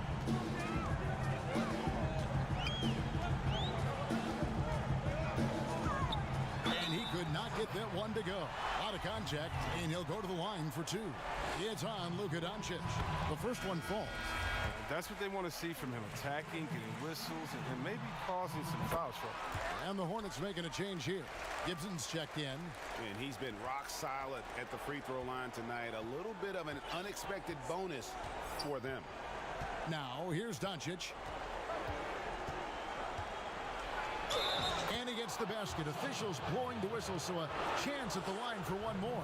And he could not get that one to go. Out of contact, and he'll go to the line for 2. It's on Luka Doncic. The first one falls. That's what they want to see from him, attacking, getting whistles, and maybe causing some foul trouble. And the Hornets making a change here. Gibson's checked in. And he's been rock solid at the free throw line tonight. A little bit of an unexpected bonus for them. Now, here's Doncic. And he gets the basket. Officials blowing the whistle, so a chance at the line for one more.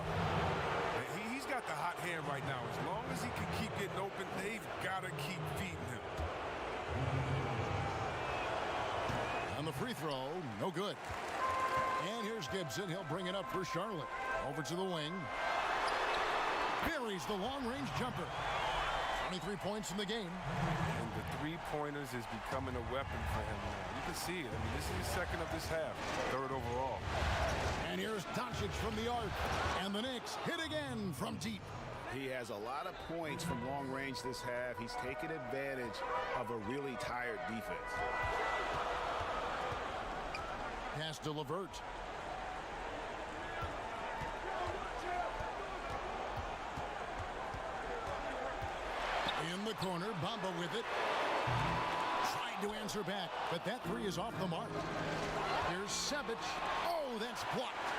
He's got the hot hand right now. As long as he can keep getting open, they've got to keep feeding him. On the free throw, no good. And here's Gibson. He'll bring it up for Charlotte. Over to the wing. Buries the long-range jumper. 23 points in the game. And the three-pointers is becoming a weapon for him now. You can see it. I mean, this is the second of this half. 3rd overall. And here's Doncic from the arc. And the Knicks hit again from deep. He has a lot of points from long range this half. He's taken advantage of a really tired defense. Pass to LeVert. In the corner, Bamba with it. Tried to answer back, but that 3 is off the mark. Here's Sevic. Oh, that's blocked.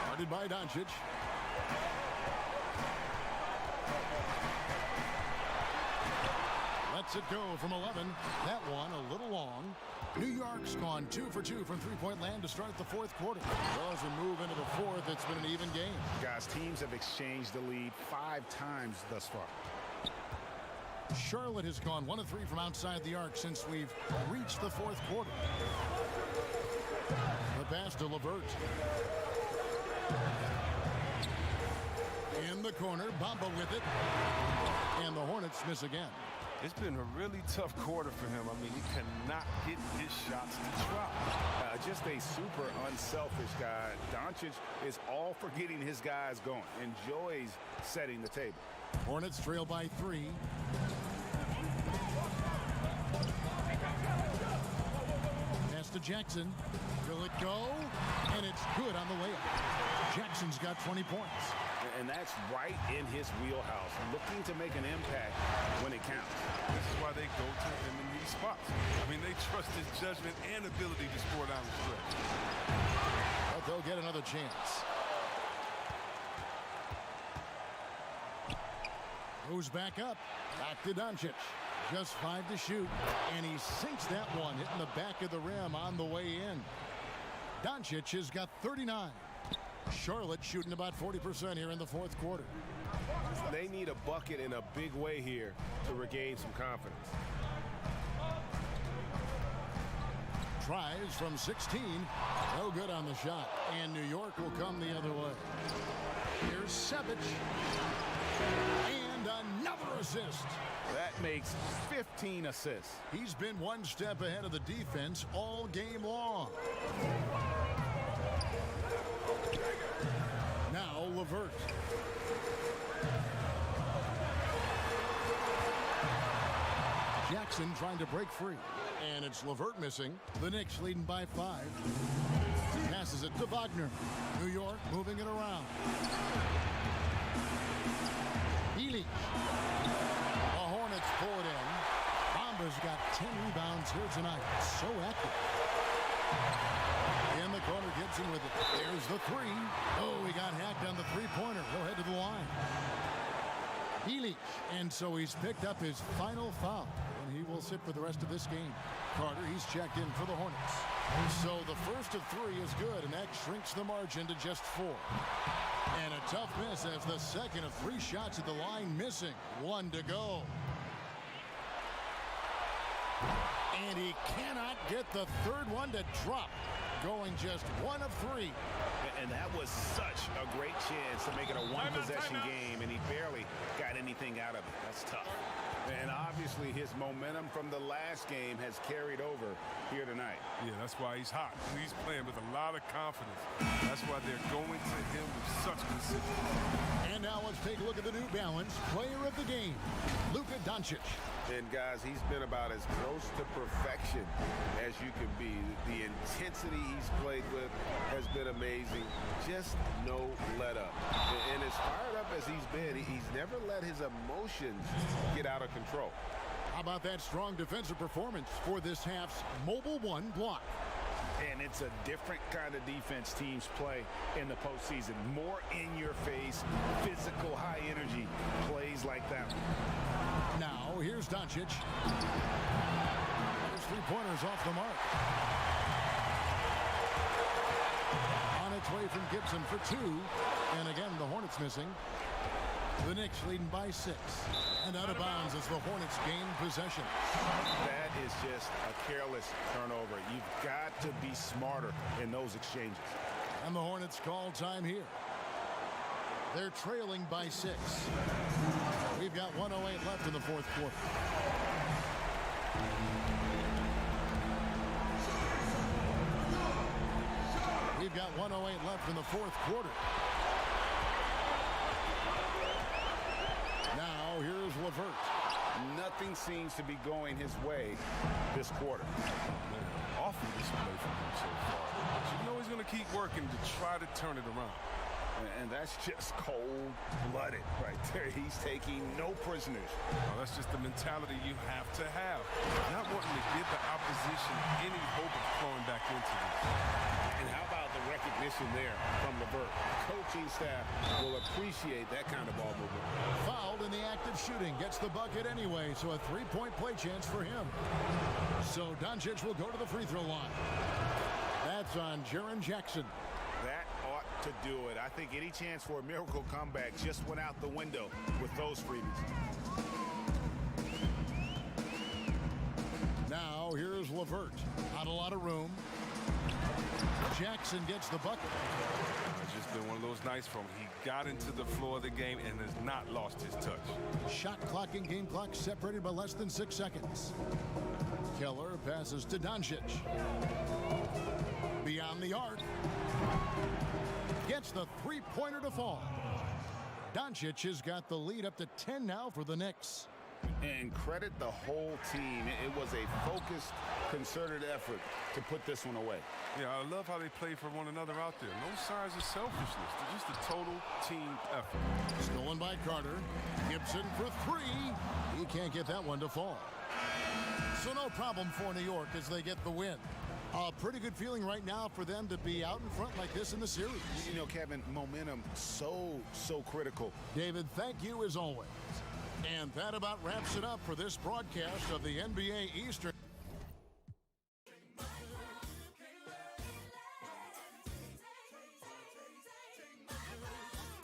Guarded by Doncic. Lets it go from 11. That one a little long. New York's gone 2 for 2 from three-point land to start the fourth quarter. Well, as we move into the fourth, it's been an even game. Guys, teams have exchanged the lead 5 times thus far. Charlotte has gone 1 of 3 from outside the arc since we've reached the fourth quarter. The pass to LeVert. In the corner, Bamba with it. And the Hornets miss again. It's been a really tough quarter for him. I mean, he cannot get his shots to drop. Just a super unselfish guy. Doncic is all for getting his guys going. Enjoys setting the table. Hornets trail by 3. Pass to Jackson. Will it go? And it's good on the way up. Jackson's got 20 points. And that's right in his wheelhouse. Looking to make an impact when it counts. This is why they go to him in these spots. I mean, they trust his judgment and ability to score down the stretch. But they'll get another chance. Goes back up. Back to Doncic. Just 5 to shoot. And he sinks that one, hitting the back of the rim on the way in. Doncic has got 39. Charlotte shooting about 40% here in the fourth quarter. They need a bucket in a big way here to regain some confidence. Tries from 16. No good on the shot. And New York will come the other way. Here's Sevic. And another assist. That makes 15 assists. He's been one step ahead of the defense all game long. Now LeVert. Jackson trying to break free. And it's LeVert missing. The Knicks leading by 5. Passes it to Wagner. New York moving it around. Healy. The Hornets pull it in. Bamba's got 10 rebounds here tonight. So active. In the corner, Gibson with it. There's the 3. Oh, he got hacked on the three-pointer. He'll head to the line. Healy. And so he's picked up his final foul. And he will sit for the rest of this game. Carter, he's checked in for the Hornets. So the first of 3 is good, and that shrinks the margin to just 4. And a tough miss as the second of 3 shots at the line missing. 1 to go. And he cannot get the third one to drop. Going just 1 of 3. And that was such a great chance to make it a one-possession game, and he barely got anything out of it. That's tough. And obviously his momentum from the last game has carried over here tonight. Yeah, that's why he's hot. He's playing with a lot of confidence. That's why they're going to him with such consistency. And now let's take a look at the New Balance player of the game, Luka Doncic. And guys, he's been about as close to perfection as you can be. The intensity he's played with has been amazing. Just no let up. And as fired up as he's been, he's never let his emotions get out of control. How about that strong defensive performance for this half's Mobile One block? And it's a different kind of defense teams play in the postseason. More in your face, physical, high energy plays like that. Now here's Doncic. His 3-pointers off the mark. On its way from Gibson for 2. And again, the Hornets missing. The Knicks leading by 6. And out of bounds as the Hornets gain possession. That is just a careless turnover. You've got to be smarter in those exchanges. And the Hornets call time here. They're trailing by 6. We've got 1:08 left in the fourth quarter. We've got 1:08 left in the fourth quarter. Now here's LeVert. Nothing seems to be going his way this quarter. Awful display from him so far. But you know he's going to keep working to try to turn it around. And that's just cold-blooded right there. He's taking no prisoners. Well, that's just the mentality you have to have. Not important to give the opposition any hope of clawing back into this. And how about the recognition there from LeVert? Coaching staff will appreciate that kind of ball movement. Fouled in the act of shooting. Gets the bucket anyway, so a three-point play chance for him. So Doncic will go to the free throw line. That's on Jaren Jackson. That ought to do it. I think any chance for a miracle comeback just went out the window with those freebies. Now here's LeVert. Not a lot of room. Jackson gets the bucket. It's just been one of those nights from him. He got into the floor of the game and has not lost his touch. Shot clock and game clock separated by less than 6 seconds. Keller passes to Doncic. Beyond the arc. Gets the three-pointer to fall. Doncic has got the lead up to 10 now for the Knicks. And credit the whole team. It was a focused, concerted effort to put this one away. Yeah, I love how they play for one another out there. No signs of selfishness. They're just a total team effort. Stolen by Carter. Gibson for three. He can't get that one to fall. So no problem for New York as they get the win. A pretty good feeling right now for them to be out in front like this in the series. You know, Kevin, momentum so critical. David, thank you as always. And that about wraps it up for this broadcast of the NBA Eastern.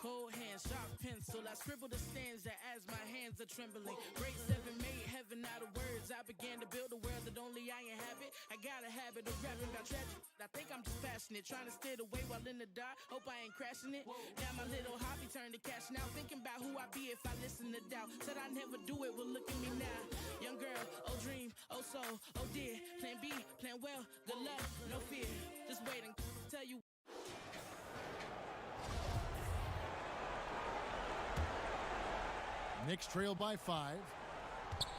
Cold hand, sharp pencil. I scribble the stanza as my hands are trembling. Grade 7 made heaven out of words. I began to build a world that only I inhabit. I got a habit of rapping about tragedy. I think I'm just passionate, trying to steer the way while in the dark. Hope I ain't crashing it. Now my little hobby turned to cash now. Thinking about who I'd be if I listen to doubt. Said I never do it, well look at me now. Young girl, oh dream, oh soul, oh dear. Plan B, plan well, good luck, no fear. Just wait and tell you. Knicks trail by 5.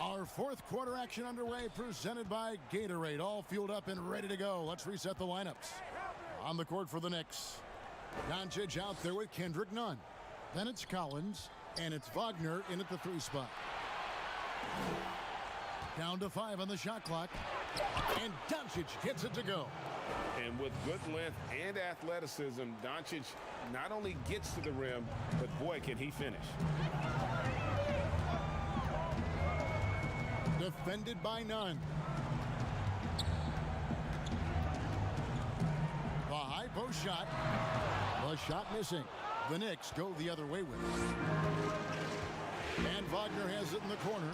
Our fourth quarter action underway, presented by Gatorade. All fueled up and ready to go. Let's reset the lineups. On the court for the Knicks. Doncic out there with Kendrick Nunn. Then it's Collins, and it's Wagner in at the 3 spot. Down to 5 on the shot clock. And Doncic gets it to go. And with good length and athleticism, Doncic not only gets to the rim, but boy, can he finish. Defended by Nunn. The high post shot. The shot missing. The Knicks go the other way with it. And Wagner has it in the corner.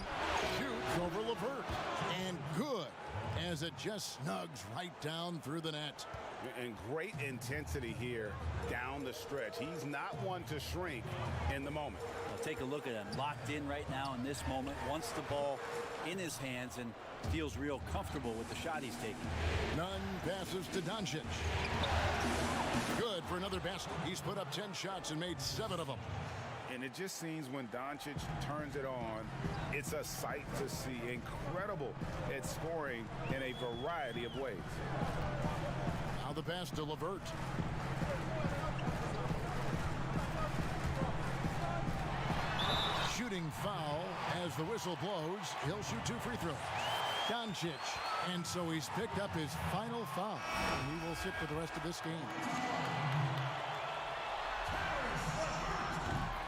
Shoots over LeVert. And good, as it just snugs right down through the net. And great intensity here down the stretch. He's not one to shrink in the moment. Well, take a look at him. Locked in right now in this moment. Wants the ball in his hands and feels real comfortable with the shot he's taking. Nunn passes to Doncic. Good for another basket. He's put up 10 shots and made 7 of them. And it just seems when Doncic turns it on, it's a sight to see. Incredible at scoring in a variety of ways. Now the pass to LeVert. Shooting foul as the whistle blows. He'll shoot 2 free throws. Doncic. And so he's picked up his final foul. And he will sit for the rest of this game.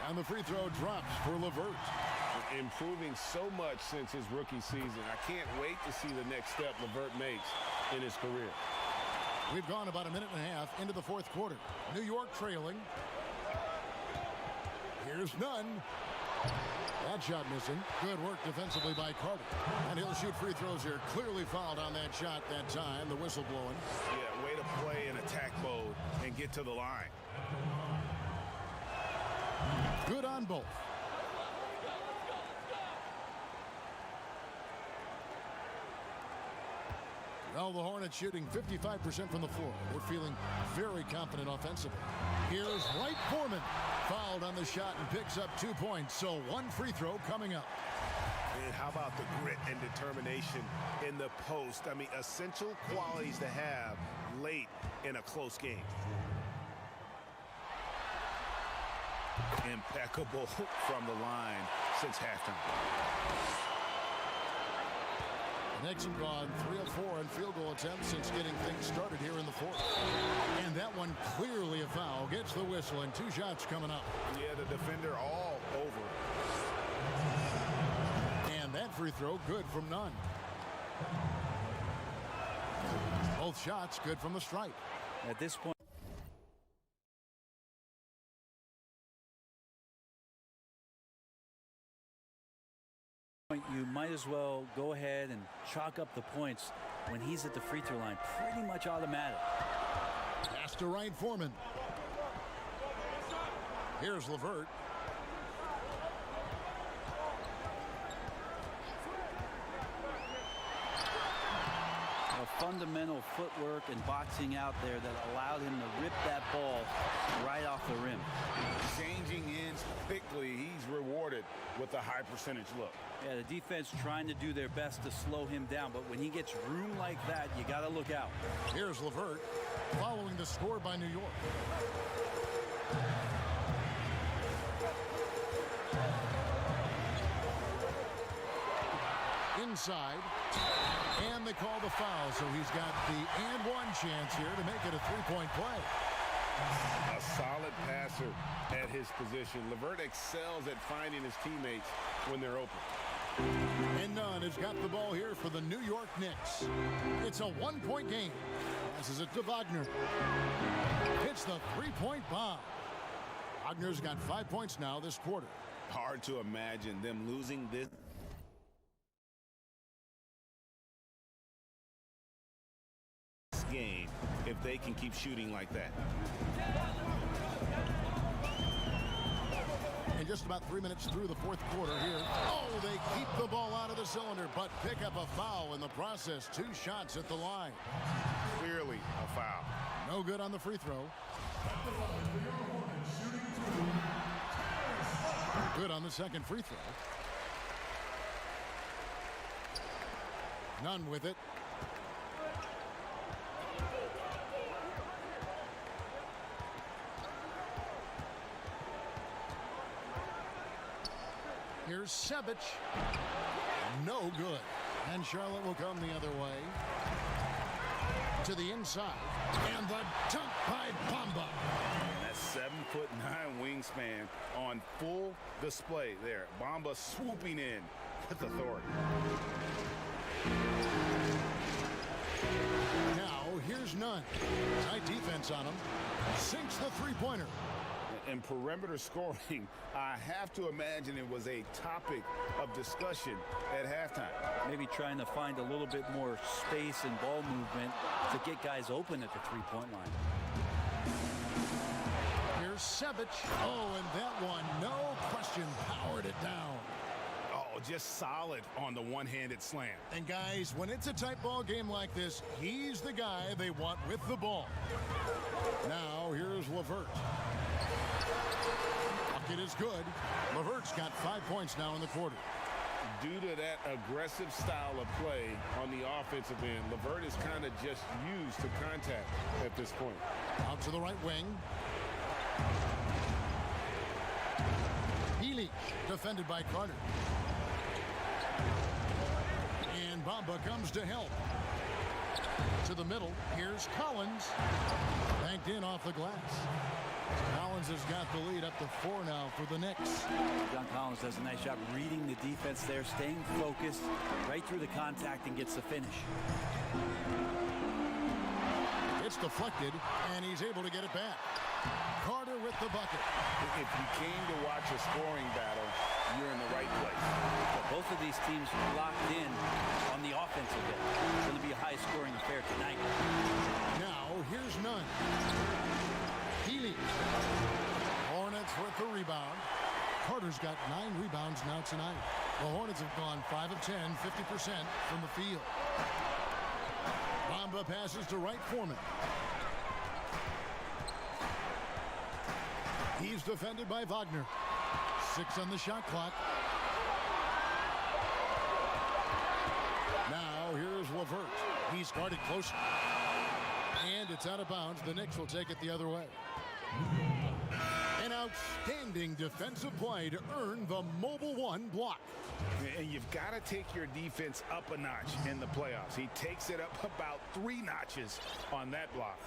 And the free throw drops for LeVert. Improving so much since his rookie season. I can't wait to see the next step LeVert makes in his career. We've gone about a minute and a half into the fourth quarter. New York trailing. Here's Nunn. That shot missing. Good work defensively by Carter. And he'll shoot free throws here. Clearly fouled on that shot that time. The whistle blowing. Yeah, way to play in attack mode and get to the line. Good on both. Well, the Hornets shooting 55% from the floor. They're feeling very confident offensively. Here's Wright Foreman. Fouled on the shot and picks up 2 points. So 1 free throw coming up. And how about the grit and determination in the post? I mean, essential qualities to have late in a close game. Impeccable from the line since halftime. The Knicks have gone 3 of 4 on field goal attempts since getting things started here in the fourth. And that one clearly a foul. Gets the whistle and 2 shots coming up. Yeah, the defender all over. And that free throw good from Nunn. Both shots good from the stripe. At this point, you might as well go ahead and chalk up the points when he's at the free throw line. Pretty much automatic. Pass to Ryan Foreman. Here's LeVert. Fundamental footwork and boxing out there that allowed him to rip that ball right off the rim. Changing ends quickly. He's rewarded with a high percentage look. Yeah, the defense trying to do their best to slow him down, but when he gets room like that, you got to look out. Here's LeVert following the score by New York. Inside. And they call the foul, so he's got the and one chance here to make it a three-point play. A solid passer at his position. LeVert excels at finding his teammates when they're open. And Nunn has got the ball here for the New York Knicks. It's a one-point game. Passes it to Wagner. Hits the three-point bomb. Wagner's got 5 points now this quarter. Hard to imagine them losing this game if they can keep shooting like that. And just about 3 minutes through the fourth quarter here. Oh, they keep the ball out of the cylinder, but pick up a foul in the process. 2 shots at the line. Clearly a foul. No good on the free throw. Good on the second free throw. Nunn with it. Here's Sebic. No good. And Charlotte will come the other way. To the inside. And the dunk by Bamba. That 7'9" wingspan on full display there. Bamba swooping in with authority. Now here's Nunn. Tight defense on him. Sinks the three-pointer. In perimeter scoring, I have to imagine it was a topic of discussion at halftime. Maybe trying to find a little bit more space and ball movement to get guys open at the three-point line. Here's Sebic. Oh, and that one, no question, powered it down. Oh, just solid on the one-handed slam. And guys, when it's a tight ball game like this, he's the guy they want with the ball. Now, here's LeVert. It is good. LeVert's got 5 points now in the quarter. Due to that aggressive style of play on the offensive end, LeVert is kind of just used to contact at this point. Out to the right wing. Healy defended by Carter. And Bamba comes to help. To the middle. Here's Collins. Banked in off the glass. Collins has got the lead up to 4 now for the Knicks. John Collins does a nice job reading the defense there, staying focused right through the contact and gets the finish. It's deflected, and he's able to get it back. Carter with the bucket. If you came to watch a scoring battle, you're in the right place. But both of these teams locked in on the offensive end. It's going to be a high-scoring affair tonight. Now, here's Nunn. Healy. Hornets with the rebound. Carter's got 9 rebounds now tonight. The Hornets have gone 5 of 10, 50% from the field. Bamba passes to Wright Foreman. He's defended by Wagner. 6 on the shot clock. Now here's LeVert. He's guarded close. And it's out of bounds. The Knicks will take it the other way. And out Outstanding defensive play to earn the Mobile One block. And you've got to take your defense up a notch in the playoffs. He takes it up about 3 notches on that block.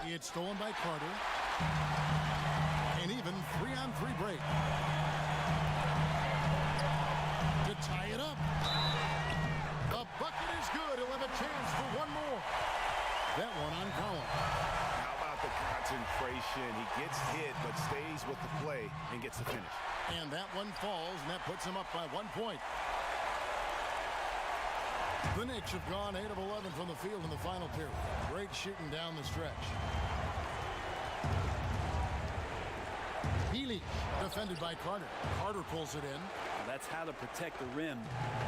It's stolen by Carter. An even 3-on-3 break. To tie it up. The bucket is good. He'll have a chance for one more. That one on Collins. How about the concentration? He gets hit but stays with the play and gets the finish. And that one falls, and that puts him up by 1 point. The Knicks have gone 8 of 11 from the field in the final period. Great shooting down the stretch. Healy defended by Carter. Carter pulls it in. Well, that's how to protect the rim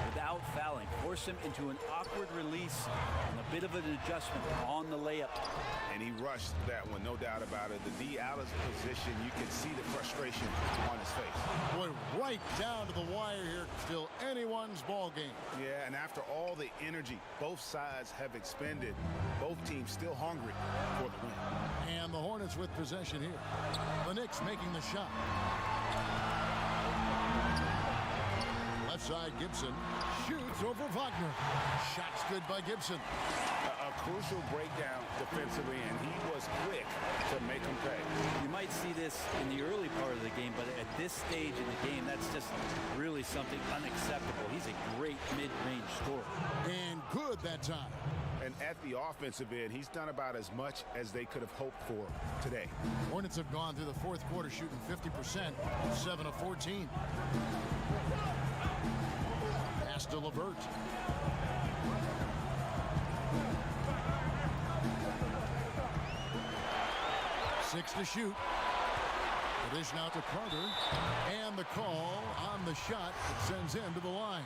without fouling. Force him into an awkward release and a bit of an adjustment on the layup. And he rushed that one, no doubt about it. The D out of position, you can see the frustration on his face. Boy, right down to the wire here. Still anyone's ball game. Yeah, and after all the energy both sides have expended, both teams still hungry for the win. And the Hornets with possession here. The Knicks making the shot. Left side, Gibson shoots over Wagner. Shot's good by Gibson. A crucial breakdown defensively, and he was quick to make him pay. You might see this in the early part of the game, but at this stage in the game, that's just really something unacceptable. He's a great mid-range scorer. And good that time. And at the offensive end, he's done about as much as they could have hoped for today. Hornets have gone through the fourth quarter shooting 50%, 7 of 14. Pass to LeVert. Six to shoot. The dish now to Carter. And the call on the shot that sends him to the line.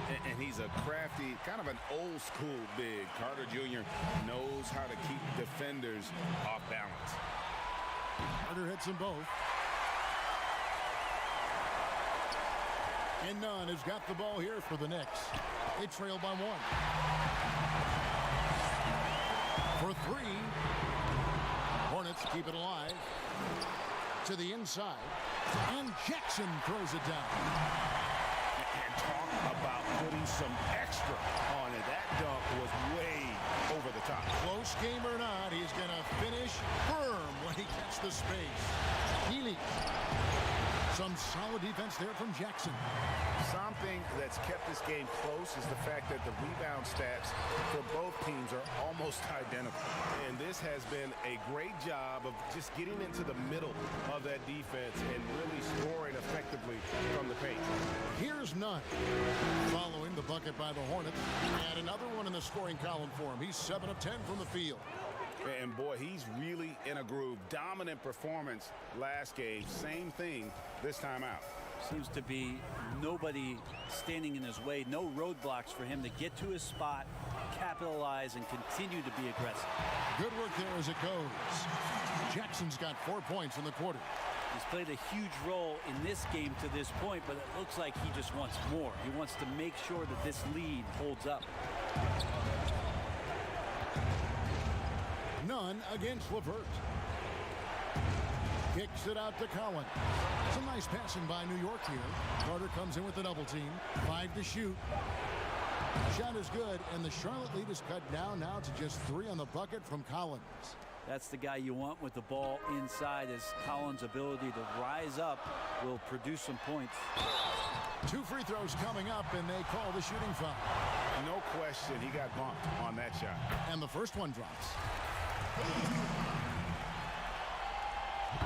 And he's a crafty, kind of an old school big. Carter Jr. knows how to keep defenders off balance. Carter hits them both. And Nunn has got the ball here for the Knicks. They trail by 1. For 3. Hornets keep it alive. To the inside. And Jackson throws it down. And talk about putting some extra on it. That dunk was way over the top. Close game or not, he's going to finish firm when he gets the space. Healy. Some solid defense there from Jackson. Something that's kept this game close is the fact that the rebound stats for both teams are almost identical. And this has been a great job of just getting into the middle of that defense and really scoring effectively from the paint. Here's Nunn following the bucket by the Hornets. And another one in the scoring column for him. He's 7 of 10 from the field. And boy, he's really in a groove. Dominant performance last game. Same thing this time out. Seems to be nobody standing in his way. No roadblocks for him to get to his spot, capitalize, and continue to be aggressive. Good work there as it goes. Jackson's got 4 points in the quarter. He's played a huge role in this game to this point, but it looks like he just wants more. He wants to make sure that this lead holds up. Nunn against LeVert. Kicks it out to Collins. Some nice passing by New York here. Carter comes in with the double team. 5 to shoot. Shot is good, and the Charlotte lead is cut down now to just 3 on the bucket from Collins. That's the guy you want with the ball inside, as Collins' ability to rise up will produce some points. 2 free throws coming up, and they call the shooting foul. No question, he got bumped on that shot. And the first one drops.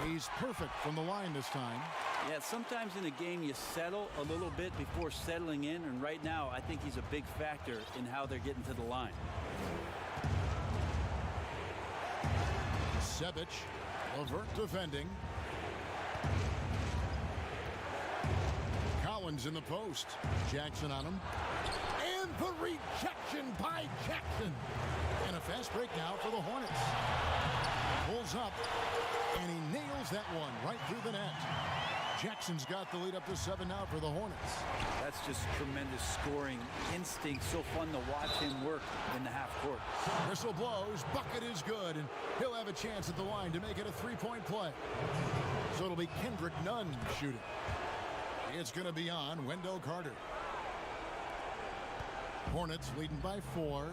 He's perfect from the line this time. Yeah, sometimes in a game you settle a little bit before settling in, and right now I think he's a big factor in how they're getting to the line. Sebic, LeVert defending. Collins in the post. Jackson on him. And the rejection by Jackson. And a fast break now for the Hornets. Pulls up, and he nails that one right through the net. Jackson's got the lead up to 7 now for the Hornets. That's just tremendous scoring instinct. So fun to watch him work in the half court. Whistle blows. Bucket is good, and he'll have a chance at the line to make it a 3-point play. So it'll be Kendrick Nunn shooting. It's going to be on Wendell Carter. Hornets leading by 4.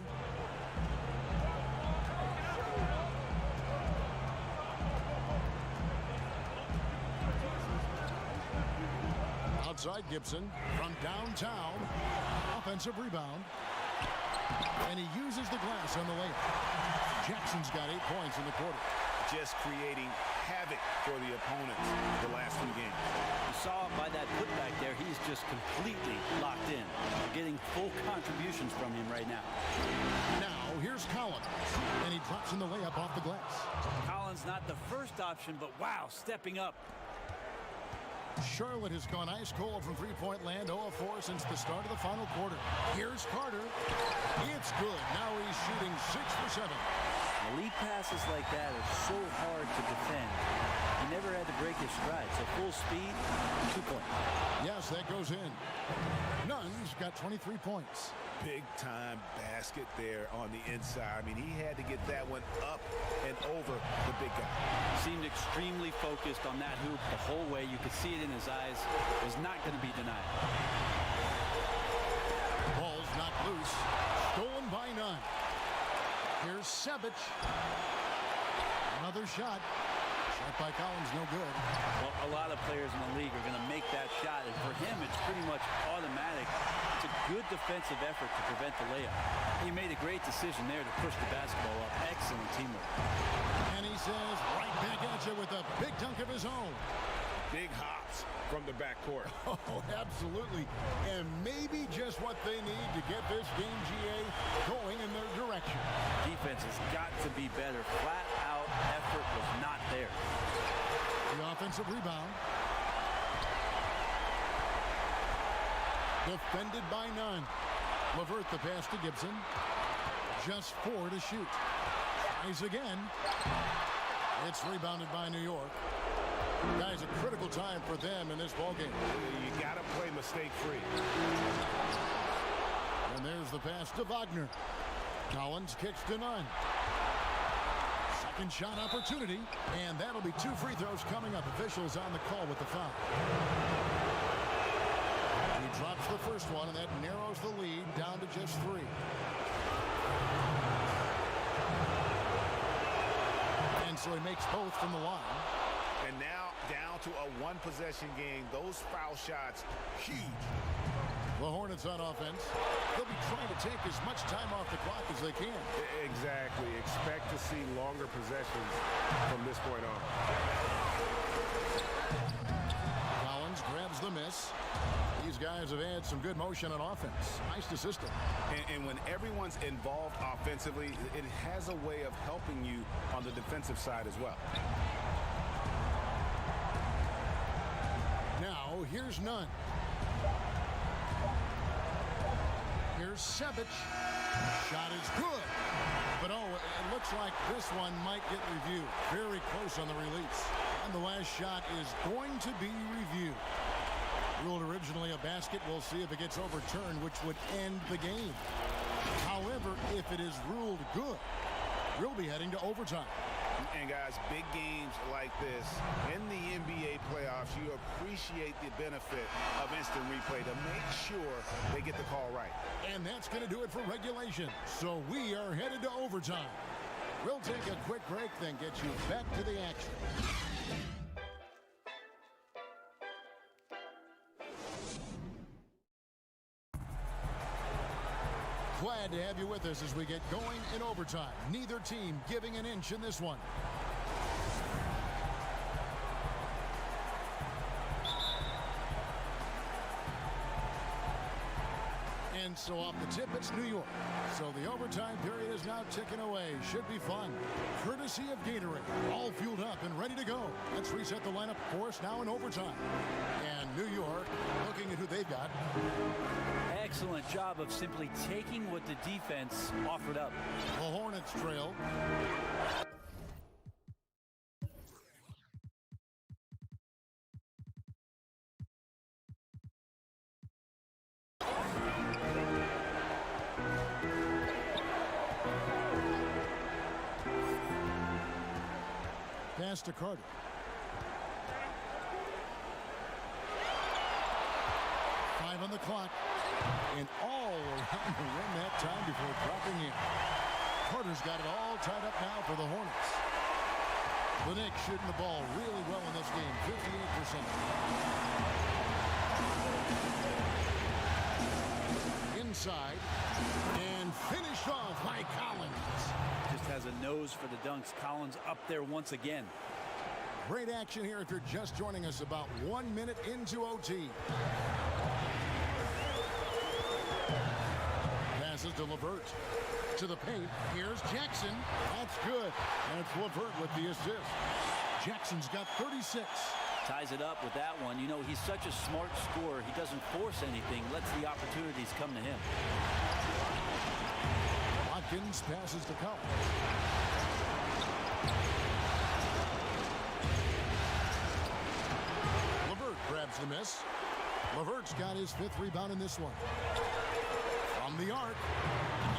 Outside Gibson from downtown. Offensive rebound. And he uses the glass on the layup. Jackson's got 8 points in the quarter. Just creating havoc for the opponents the last 2 games. You saw it by that putback there. He's just completely locked in. You're getting full contributions from him right now. Now, here's Collins. And he drops in the layup off the glass. Collins not the first option, but wow, stepping up. Charlotte has gone ice cold from three-point land, 0 of 4 since the start of the final quarter. Here's Carter. It's good. Now he's shooting 6 for 7. Elite passes like that are so hard to defend. He never had to break his stride, so full speed, 2 points. Yes, that goes in. Nunn's got 23 points. Big-time basket there on the inside. I mean, he had to get that one up and over the big guy. Seemed extremely focused on that hoop the whole way. You could see it in his eyes. Was not going to be denied. Ball's knocked loose. Stolen by Nunn. Here's Sebic. Another shot. Shot by Collins, no good. Well, a lot of players in the league are going to make that shot, and for him, it's pretty much automatic. It's a good defensive effort to prevent the layup. He made a great decision there to push the basketball up. Excellent teamwork. And he says, right back at you with a big dunk of his own. Big hops from the backcourt. Oh, absolutely. And maybe just what they need to get this game, GA, going in their direction. Defense has got to be better. Flat out effort was not there. The offensive rebound. Defended by Nunn. LeVert the pass to Gibson. Just 4 to shoot. Tries again. It's rebounded by New York. Guys, a critical time for them in this ballgame. You got to play mistake-free. And there's the pass to Wagner. Collins kicks to Nunn. Second shot opportunity, and that'll be 2 free throws coming up. Officials on the call with the foul. He drops the first one, and that narrows the lead down to just 3. And so he makes both from the line. And now down to a 1-possession game. Those foul shots, huge. The Hornets on offense. They'll be trying to take as much time off the clock as they can. Exactly. Expect to see longer possessions from this point on. Collins grabs the miss. These guys have had some good motion on offense. Nice to system. And when everyone's involved offensively, it has a way of helping you on the defensive side as well. Now, here's Nunn. Here's Sebic. Shot is good. But, oh, it looks like this one might get reviewed. Very close on the release. And the last shot is going to be reviewed. Ruled originally a basket. We'll see if it gets overturned, which would end the game. However, if it is ruled good, we'll be heading to overtime. And guys, big games like this in the NBA playoffs, you appreciate the benefit of instant replay to make sure they get the call right. And that's going to do it for regulation. So we are headed to overtime. We'll take a quick break, then get you back to the action. Glad to have you with us as we get going in overtime. Neither team giving an inch in this one. And so off the tip, it's New York. So the overtime period is now ticking away. Should be fun. Courtesy of Gatorade. All fueled up and ready to go. Let's reset the lineup for us now in overtime. And New York looking at who they've got. Excellent job of simply taking what the defense offered up. The Hornets trail. pass to Carter. Five on the clock. And all around the rim that time before dropping in. Carter's got it all tied up now for the Hornets. The Knicks shooting the ball really well in this game, 58%. Inside, and finished off by Collins. Just has a nose for the dunks. Collins up there once again. Great action here if you're just joining us, about 1 minute into OT. Passes to LeVert. To the paint. Here's Jackson. That's good. That's LeVert with the assist. Jackson's got 36. Ties it up with that one. You know, he's such a smart scorer. He doesn't force anything. Lets the opportunities come to him. Watkins passes to Collins. LeVert grabs the miss. LeVert's got his 5th rebound in this one. From the arc.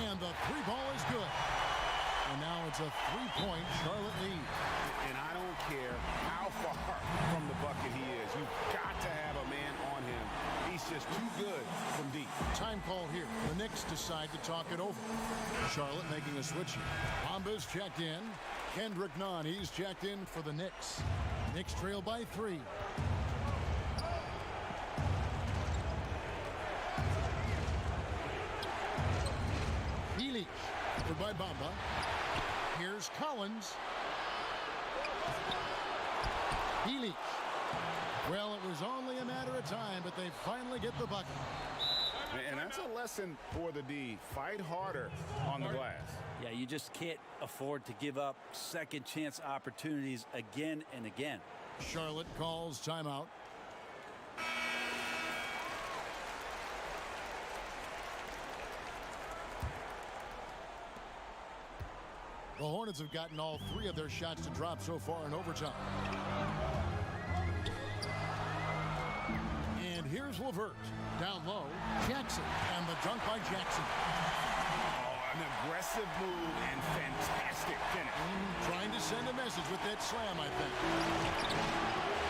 And the 3-ball is good. And now it's a 3-point Charlotte lead. And I don't care how far from the bucket he is. You've got to have a man on him. He's just too good from deep. Time call here. The Knicks decide to talk it over. Charlotte making a switch here. Bamba's checked in. Kendrick Nunn, he's checked in for the Knicks. Knicks trail by 3. Healy, covered by Bamba. Here's Collins. Healy. Well, it was only a matter of time, but they finally get the bucket. And that's a lesson for the D. Fight harder on the glass. Yeah, you just can't afford to give up second chance opportunities again and again. Charlotte calls timeout. The Hornets have gotten all 3 of their shots to drop so far in overtime. And here's LeVert. Down low, Jackson. And the dunk by Jackson. Oh, an aggressive move and fantastic finish. Trying to send a message with that slam, I think.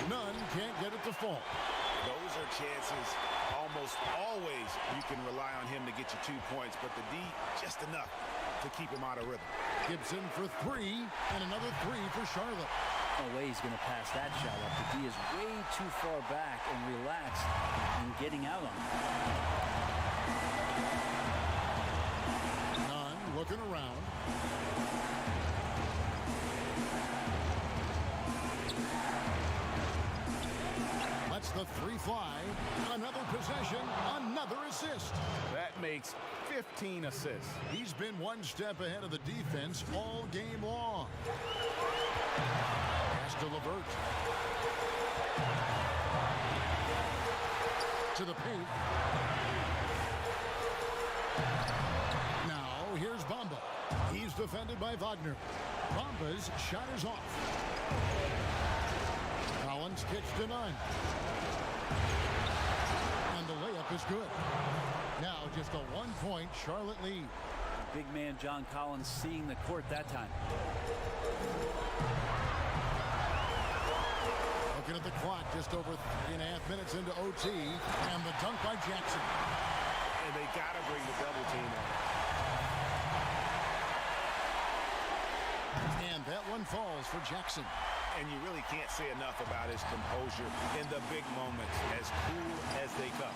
None can't get it to fall. Those are chances almost always you can rely on him to get you 2 points, but the D just enough to keep him out of rhythm. Gibson for 3, and another 3 for Charlotte. No way he's going to pass that shot up. The D is way too far back and relaxed in getting out on it. Nunn looking around. Lets the 3 fly. Another possession, another assist. That makes 15 assists. He's been one step ahead of the defense all game long. Pass to LeVert. To the paint. Now here's Bamba. He's defended by Wagner. Bamba's shot is off. Collins kicks to Nunn. And the layup is good. Now just a 1-point Charlotte lead. Big man John Collins seeing the court that time. Looking at the clock, just over 3.5 minutes into OT, and the dunk by Jackson. And they got to bring the double team on. And that one falls for Jackson. And you really can't say enough about his composure in the big moments, as cool as they come.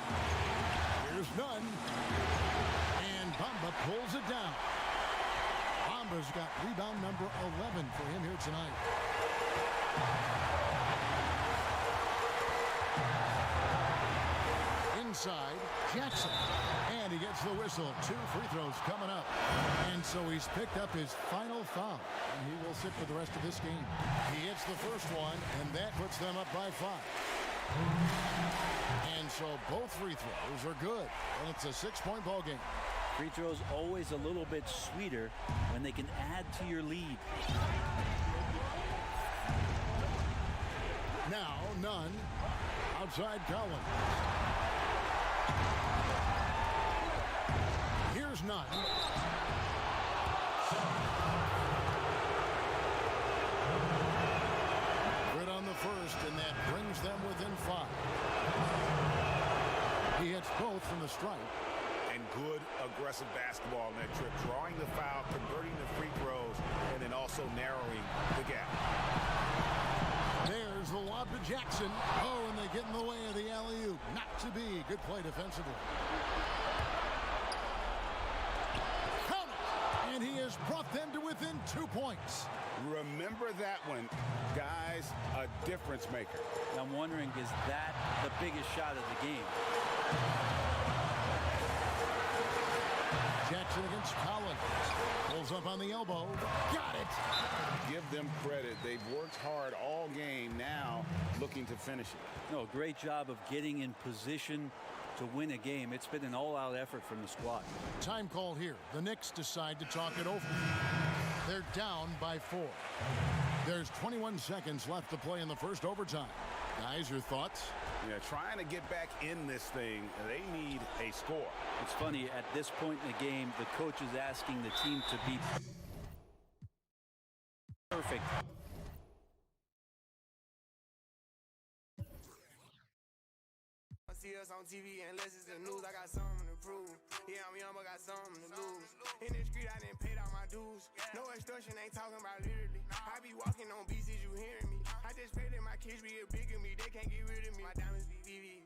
Here's Nunn. And Bamba pulls it down. Bamba's got rebound number 11 for him here tonight. Inside, Jackson. And he gets the whistle. 2 free throws coming up. And so he's picked up his final foul. And he will sit for the rest of this game. He hits the first one, and that puts them up by 5. And so both free throws are good. And it's a 6-point ball game. Free throws always a little bit sweeter when they can add to your lead. Now, Nunn. Outside Collins. Here's Nunn. first, and that brings them within 5. He hits both from the stripe. And good aggressive basketball on that trip, drawing the foul, converting the free throws, and then also narrowing the gap. There's the lob to Jackson. Oh, and they get in the way of the alley-oop. Not to be. Good play defensively. Count it! And he has brought them to within 2 points. Remember that one, guys, a difference maker. I'm wondering, is that the biggest shot of the game? Jackson against Collins. Pulls up on the elbow. Got it! Give them credit. They've worked hard all game, now looking to finish it. No, great job of getting in position to win a game. It's been an all-out effort from the squad. Time call here. The Knicks decide to talk it over. They're down by 4. There's 21 seconds left to play in the first overtime. Guys, your thoughts? Yeah, trying to get back in this thing, they need a score. It's funny, at this point in the game, the coach is asking the team to be perfect. See us on TV unless it's the news. I got something to prove. Yeah, I'm young, but got something to lose. In the street, I didn't pay all my dues. No extortion, ain't talking about literally. I be walking on beats, is you hearing me? I just pray that my kids be a bigger me. They can't get rid of me. My diamonds be VVs.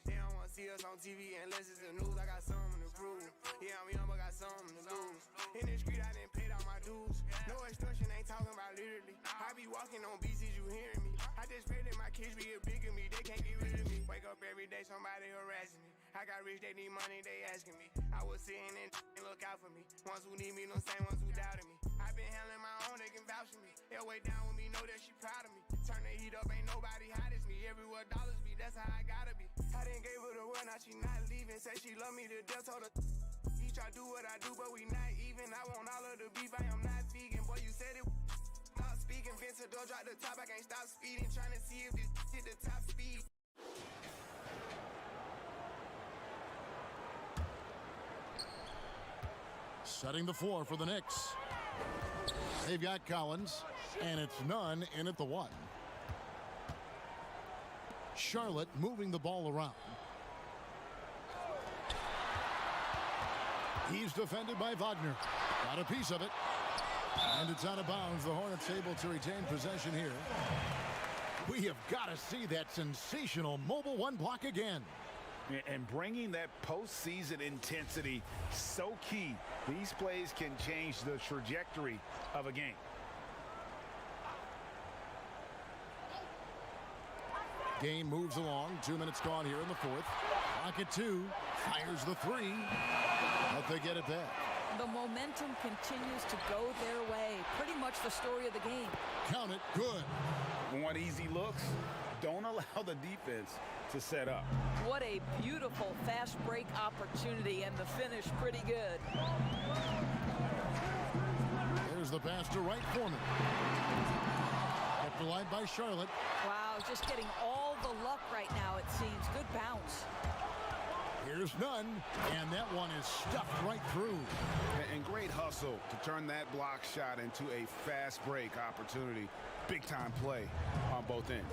They don't want to see us on TV unless it's the news. I got something to prove. Yeah, I'm young, but got something to lose. In the street, I didn't pay all my dues. No extortion, ain't talking about literally. I be walking on beats, is you hearing me? I just pray that my kids be a bigger me. They can't get rid of me. Wake up every day, somebody harassing me. I got rich, they need money, they asking me. I was sitting and look out for me. Ones who need me, no same ones who doubted me. I been handling my own, they can vouch for me. They'll way down with me, know that she proud of me. Turn the heat up, ain't nobody hot as me. Everywhere dollars be, that's how I gotta be. I didn't gave her the word, now she not leaving. Say she love me to death, told her each I do what I do, but we not even. I want all of the beef, I am not vegan. Boy, you said it. Stop speaking, Vince, door drop the top, I can't stop speeding. Trying to see if this hit the top speed. Setting the floor for the Knicks. They've got Collins, and it's none in at the 1. Charlotte moving the ball around. He's defended by Wagner. Got a piece of it. And it's out of bounds. The Hornets able to retain possession here. We have got to see that sensational mobile 1 block again. And bringing that postseason intensity, so key. These plays can change the trajectory of a game. Game moves along. 2 minutes gone here in the 4th. Clock at 2. Fires the 3. But they get it back. The momentum continues to go their way. Pretty much the story of the game. Count it. Good. Want easy looks? Don't allow the defense to set up. What a beautiful fast break opportunity, and the finish pretty good. There's the pass to Wright Foreman. Up the line by Charlotte. Wow, just getting all the luck right now, it seems. Good bounce. Here's none, and that one is stuffed right through. And great hustle to turn that block shot into a fast break opportunity. Big time play on both ends.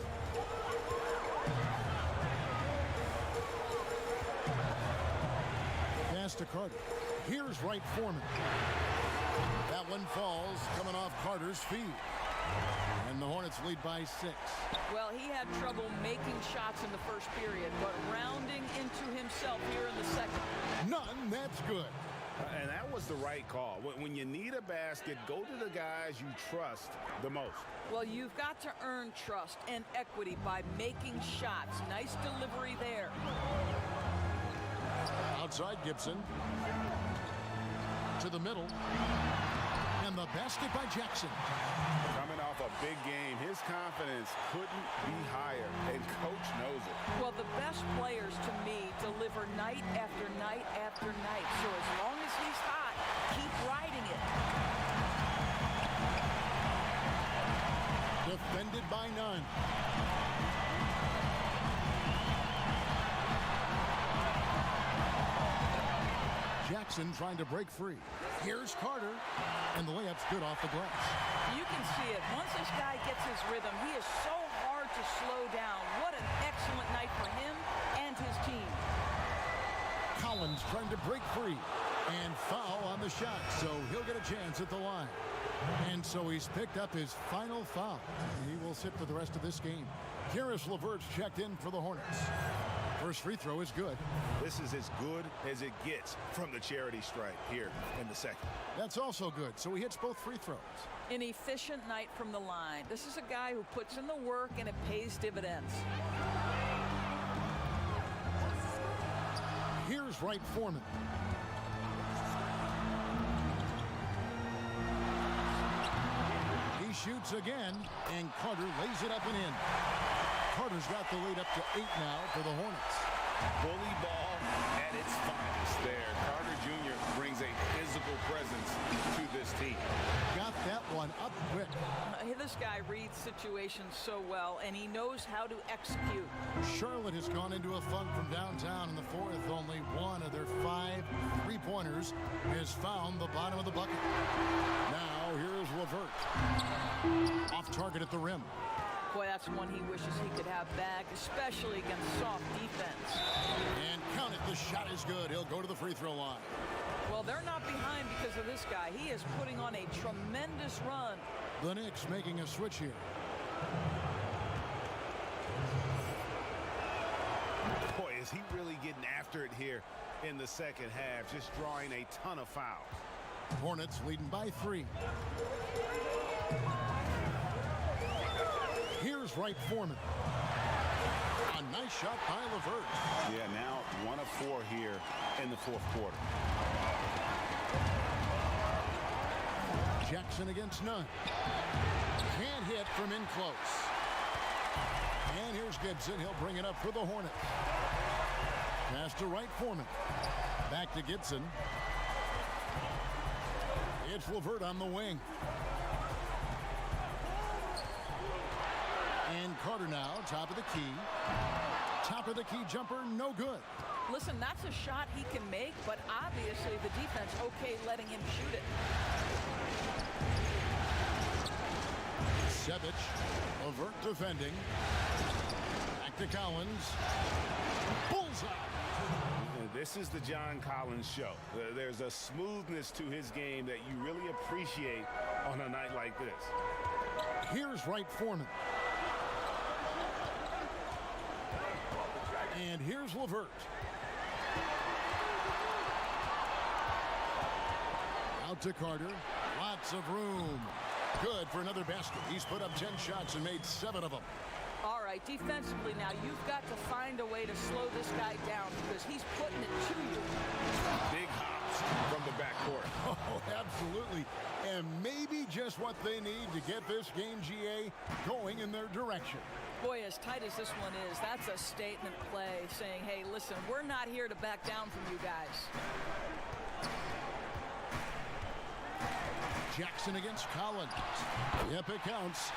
Pass to Carter. Here's Wright Foreman. That one falls, coming off Carter's feet. And the Hornets lead by 6. Well, he had trouble making shots in the first period, but rounding into himself here in the second. None, that's good. And that was the right call. When you need a basket, go to the guys you trust the most. Well, you've got to earn trust and equity by making shots. Nice delivery there. Outside Gibson. To the middle. And the basket by Jackson. Coming off a big game, his confidence couldn't be higher, and coach knows it. Well, the best players to me deliver night after night after night. So as long as he's hot, keep riding it. Defended by none. Jackson trying to break free. Here's Carter, and the layup's good off the glass. You can see it. Once this guy gets his rhythm, he is so hard hard to slow down. What an excellent night for him and his team. Collins trying to break free and foul on the shot, so he'll get a chance at the line. And so he's picked up his final foul. He will sit for the rest of this game. Caris LeVert's checked in for the Hornets. First free throw is good. This is as good as it gets from the charity stripe here in the second. That's also good, so he hits both free throws. An efficient night from the line. This is a guy who puts in the work and it pays dividends. Here's Wright Foreman. He shoots again, and Carter lays it up and in. Carter's got the lead up to 8 now for the Hornets. Bully ball at its finest there. Carter Jr. brings a physical presence to this team. Got that one up quick. This guy reads situations so well, and he knows how to execute. Charlotte has gone into a funk from downtown in the fourth. Only one of their 5 three-pointers has found the bottom of the bucket. Now here's LeVert. Off target at the rim. Boy, that's one he wishes he could have back, especially against soft defense. And count it, the shot is good. He'll go to the free throw line. Well, they're not behind because of this guy. He is putting on a tremendous run. The Knicks making a switch here. Boy, is he really getting after it here in the second half, just drawing a ton of fouls. Hornets leading by 3. Here's Wright Foreman. A nice shot by LeVert. Yeah, now 1 of 4 here in the fourth quarter. Jackson against none. Can't hit from in close. And here's Gibson. He'll bring it up for the Hornets. Pass to Wright Foreman. Back to Gibson. It's LeVert on the wing. And Carter now, top of the key. Top of the key jumper, no good. Listen, that's a shot he can make, but obviously the defense okay letting him shoot it. Sevic, LeVert defending. Back to Collins. Bullseye. This is the John Collins show. There's a smoothness to his game that you really appreciate on a night like this. Here's Wright Foreman. And here's LeVert. Out to Carter. Lots of room. Good for another basket. He's put up 10 shots and made 7 of them. All right, defensively now, you've got to find a way to slow this guy down because he's putting it to you. Big hops from the backcourt. Oh, absolutely. And maybe just what they need to get this game, GA, going in their direction. Boy, as tight as this one is, that's a statement play saying, hey, listen, we're not here to back down from you guys. Jackson against Collins. Yep, it counts.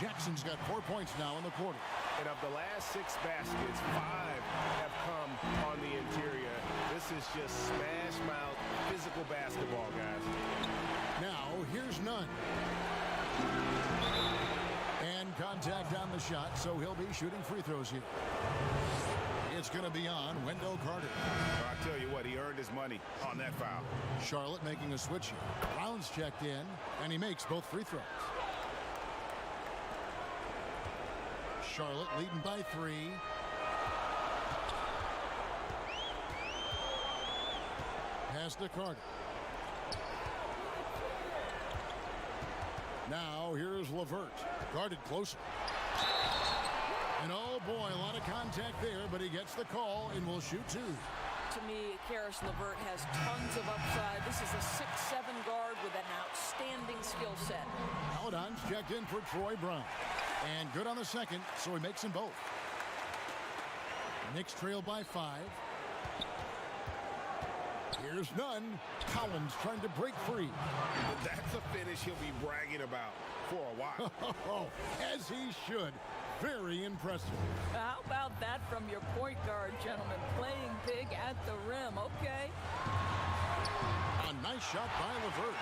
Jackson's got 4 points now in the quarter. And of the last 6 baskets, 5 have come on the interior. This is just smash mouth physical basketball, guys. Now, here's none. And contact on the shot, so he'll be shooting free throws here. It's going to be on Wendell Carter. Well, I tell you what, he earned his money on that foul. Charlotte making a switch here. Brown's checked in, and he makes both free throws. Charlotte leading by 3. Pass to Carter. Now here's LeVert. Guarded closer. And oh boy, a lot of contact there, but he gets the call and will shoot 2. To me, Caris LeVert has tons of upside. This is a 6'7" guard with an outstanding skill set. Paladon's checked in for Troy Brown. And good on the second, so he makes them both. Knicks trail by 5. Here's none. Collins trying to break free. That's a finish he'll be bragging about for a while. As he should. Very impressive. How about that from your point guard, gentlemen? Playing big at the rim. Okay. A nice shot by LeVert.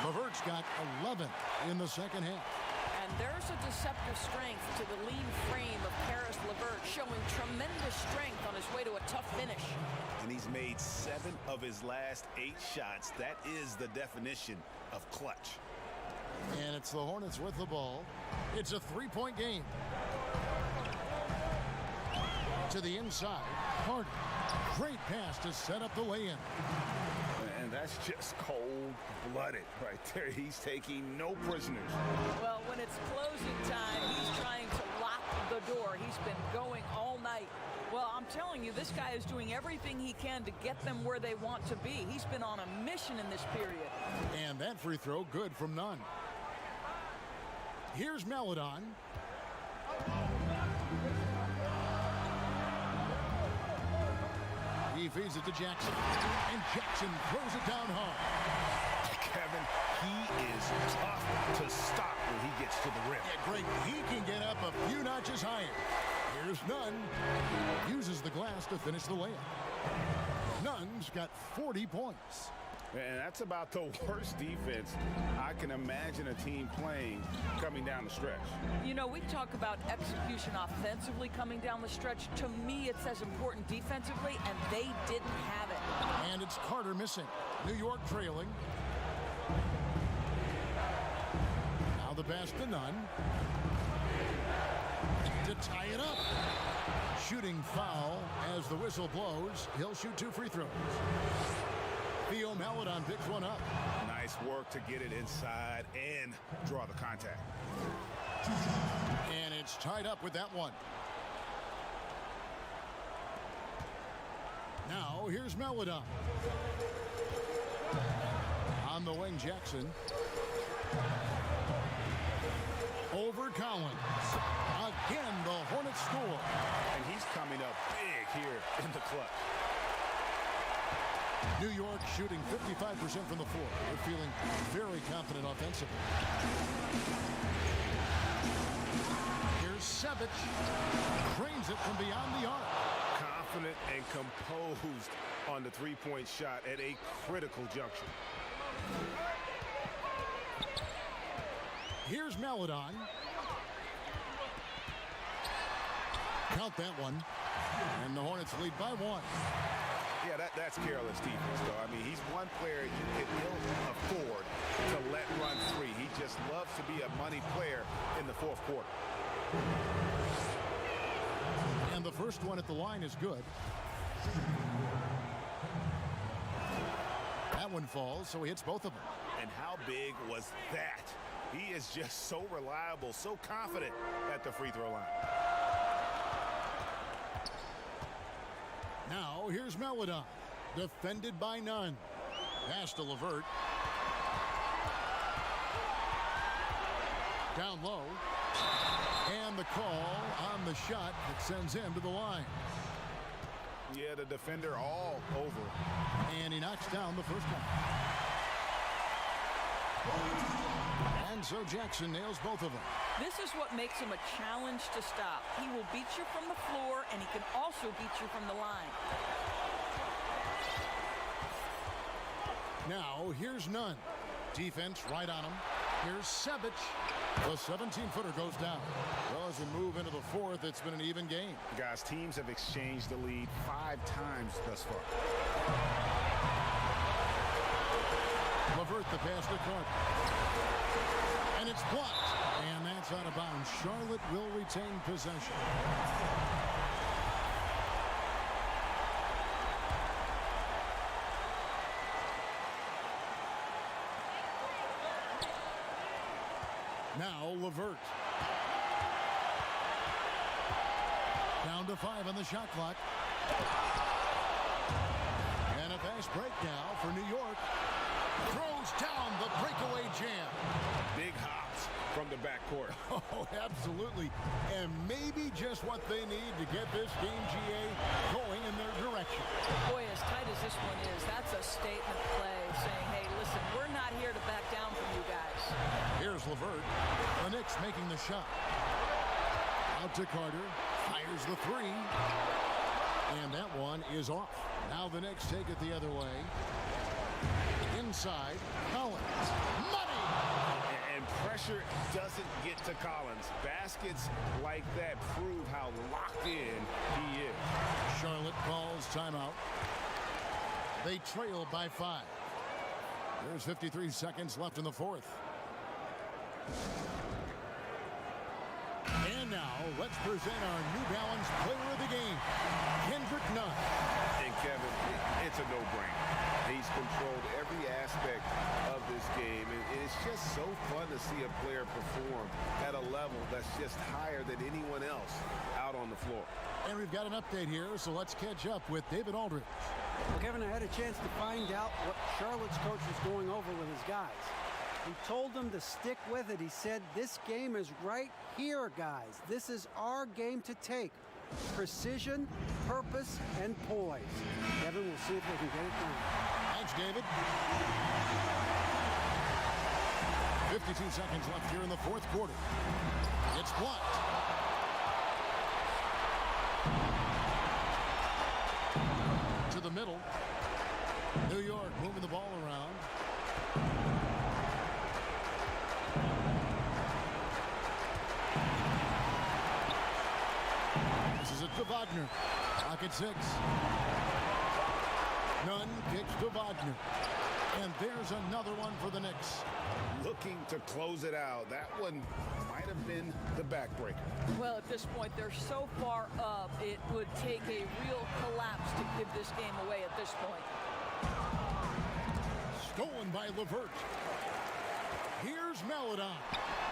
LeVert's got 11 in the second half. And there's a deceptive strength to the lean frame of Caris LeVert, showing tremendous strength on his way to a tough finish. And he's made 7 of his last 8 shots. That is the definition of clutch. And it's the Hornets with the ball. It's a 3-point game. To the inside, Carter. Great pass to set up the lay-in. And that's just cold-blooded right there. He's taking no prisoners. Well, when it's closing time, he's trying to lock the door. He's been going all night. Well, I'm telling you, this guy is doing everything he can to get them where they want to be. He's been on a mission in this period. And that free throw good from Nunn. Here's Maledon. He feeds it to Jackson. And Jackson throws it down hard. Kevin, he is tough to stop when he gets to the rim. Yeah, Greg, he can get up a few notches higher. Here's Nunn. Uses the glass to finish the layup. Nunn's got 40 points. And that's about the worst defense I can imagine a team playing coming down the stretch. You know, we talk about execution offensively coming down the stretch. To me, it's as important defensively, and they didn't have it. And it's Carter missing. New York trailing. Now the pass to Nunn. To tie it up. Shooting foul as the whistle blows. He'll shoot 2 free throws. Theo Maledon picks one up. Nice work to get it inside and draw the contact. And it's tied up with that one. Now here's Maledon. On the wing, Jackson. Over Collins. Again, the Hornets score. And he's coming up big here in the clutch. New York shooting 55% from the floor. They're feeling very confident offensively. Here's Sevic. Drains it from beyond the arc. Confident and composed on the three-point shot at a critical juncture. Here's Maledon. Count that one. And the Hornets lead by 1. Yeah, that's careless defense, though. I mean, he's one player you can ill afford to let run free. He just loves to be a money player in the fourth quarter. And the first one at the line is good. That one falls, so he hits both of them. And how big was that? He is just so reliable, so confident at the free throw line. Now, here's Maledon. Defended by Nunn. Pass to LeVert. Down low. And the call on the shot that sends him to the line. Yeah, the defender all over. And he knocks down the first one. And so Jackson nails both of them. This is what makes him a challenge to stop. He will beat you from the floor, and he can also beat you from the line. Now, here's Nunn. Defense right on him. Here's Sevic. The 17-footer goes down. Well, as we move into the fourth, it's been an even game. Guys, teams have exchanged the lead 5 times thus far. LeVert the pass to Carter. And it's blocked. And that's out of bounds. Charlotte will retain possession. Now LeVert. Down to 5 on the shot clock. And a fast break now for New York. Throws down the breakaway jam. Big hops from the backcourt. Oh, absolutely. And maybe just what they need to get this game, GA, going in their direction. Boy, as tight as this one is, that's a statement play saying, hey, listen, we're not here to back down from you guys. Here's LeVert. The Knicks making the shot. Out to Carter. Fires the 3. And that one is off. Now the Knicks take it the other way. Inside, Collins. Money! And and pressure doesn't get to Collins. Baskets like that prove how locked in he is. Charlotte calls timeout. They trail by 5. There's 53 seconds left in the fourth. And now, let's present our New Balance Player of the Game, Kendrick Nunn. And Kevin, it's a no-brainer. He's controlled every aspect of this game, and it's just so fun to see a player perform at a level that's just higher than anyone else out on the floor. And we've got an update here, so let's catch up with David Aldridge. Well, Kevin, I had a chance to find out what Charlotte's coach was going over with his guys. He told them to stick with it. He said, this game is right here, guys. This is our game to take. Precision, purpose, and poise. Kevin, we'll see if they can get it done. Thanks, David. 52 seconds left here in the fourth quarter. It's blocked. To the middle. New York moving the ball around. This is it to Wagner. Clock at 6. Nunn kicks to Wagner. And there's another one for the Knicks. Looking to close it out. That one might have been the backbreaker. Well, at this point, they're so far up, it would take a real collapse to give this game away at this point. Stolen by LeVert. Here's Maledon.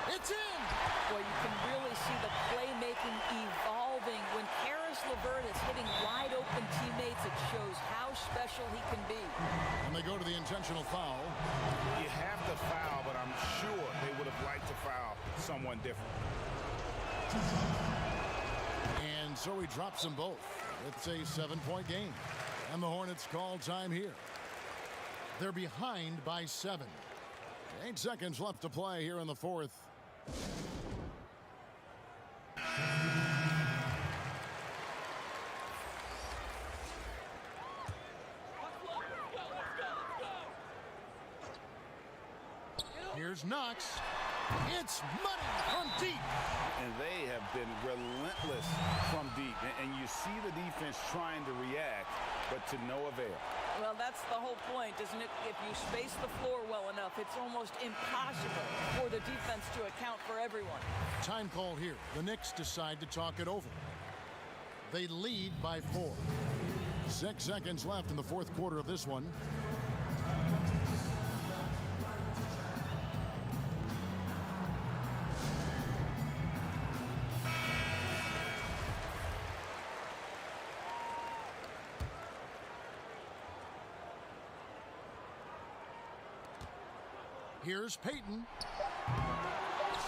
It's in! Boy, you can really see the playmaking evolving. When Karis LeVert is hitting wide-open teammates, it shows how special he can be. And they go to the intentional foul. You have to foul, but I'm sure they would have liked to foul someone different. And so he drops them both. It's a 7-point game. And the Hornets call time here. They're behind by 7. 8 seconds left to play here in the fourth. Here's Knox. It's money from deep. And they have been relentless from deep. And you see the defense trying to react, but to no avail. Well, that's the whole point, isn't it? If you space the floor well enough, it's almost impossible for the defense to account for everyone. Time call here. The Knicks decide to talk it over. They lead by 4. 6 seconds left in the fourth quarter of this one. Here's Payton.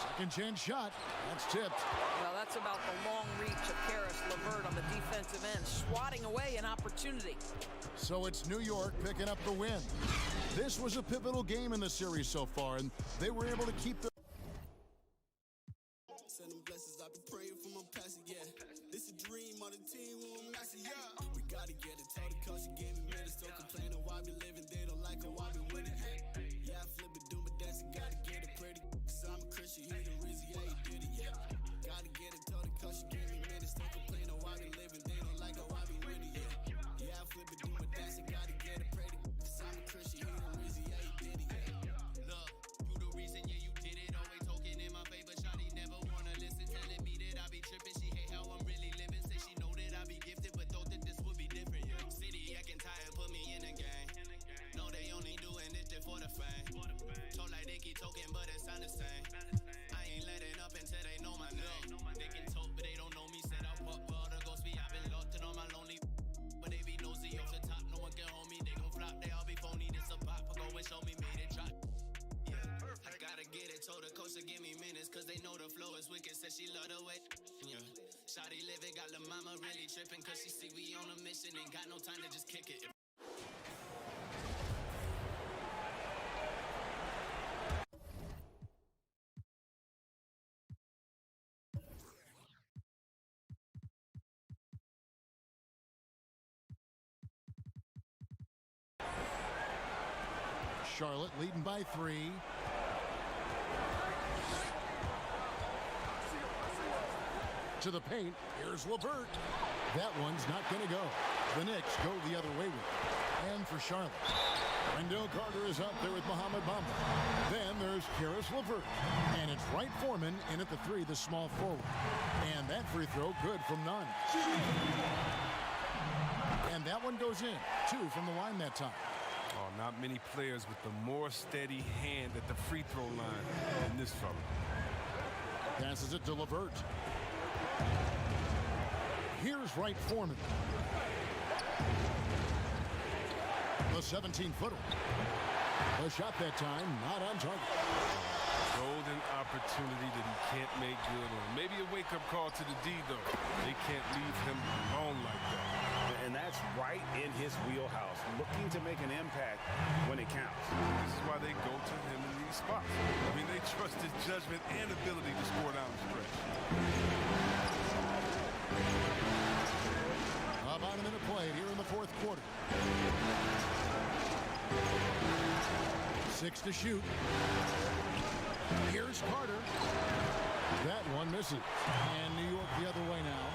Second chance shot. That's tipped. Well, that's about the long reach of Karis LeVert on the defensive end, swatting away an opportunity. So it's New York picking up the win. This was a pivotal game in the series so far, and they were able to keep the... Send them blessings, I've been praying for my pastor, yeah. This a dream on the team, we will master, yeah. We gotta get it, tell the coach, she gave me minutes, don't complain on why we living, they don't like how I be winning. Yeah, I flip it, doom it, dancing, gotta get it pretty. Cause I'm a Christian, he the reason, yeah, he did it, yeah. Gotta get it, tell the coach, she gave me minutes, don't complain on why we living, they don't like how I be winning, yeah. Yeah, I flip it, doom it, dancing, gotta get it pretty. Cause I'm a Christian, he the reason, yeah, he did it, yeah. Look, you the reason, yeah, you did it, always talking in my favor, shawty never wanna listen, telling me that I be tripping, she hate how I'm really living, say she know that I be gifted, but thought that this would be different, yeah. City acting tired, put me in the game. No, they only doing this just for the fame. Talk like they keep talking, but it sound the same. I ain't letting up until they know my name. They can talk, but they don't know me. Said I walk for all the ghosts, I've been locked in on my lonely. But they be nosy off the top, no one can hold me. They gon' flop, they all be phony. This a pop, go and show me, made it drop. Yeah, I gotta get it, told the coach to give me minutes, cause they know the flow is wicked. Said she love the way, yeah. Shawty living, got the mama really tripping, cause she see we on a mission. Ain't got no time to just kick it. Charlotte leading by 3. to the paint. Here's LeVert. That one's not going to go. The Knicks go the other way with it. And for Charlotte, Wendell Carter is up there with Mohamed Bamba. Then there's Karis LeVert. And it's Wright Foreman in at the three, the small forward. And that free throw good from none. And that one goes in. 2 from the line that time. Oh, not many players with the more steady hand at the free throw line than this fella. Passes it to LeVert. Here's Wright Foreman. The 17-footer. The shot that time, not on target. Golden opportunity that he can't make good on. Maybe a wake-up call to the D, though. They can't leave him alone like that. And that's right in his wheelhouse, looking to make an impact when it counts. This is why they go to him in these spots. I mean, they trust his judgment and ability to score down the stretch. About a minute played here in the fourth quarter. 6 to shoot. Here's Carter. That one misses. And New York the other way now.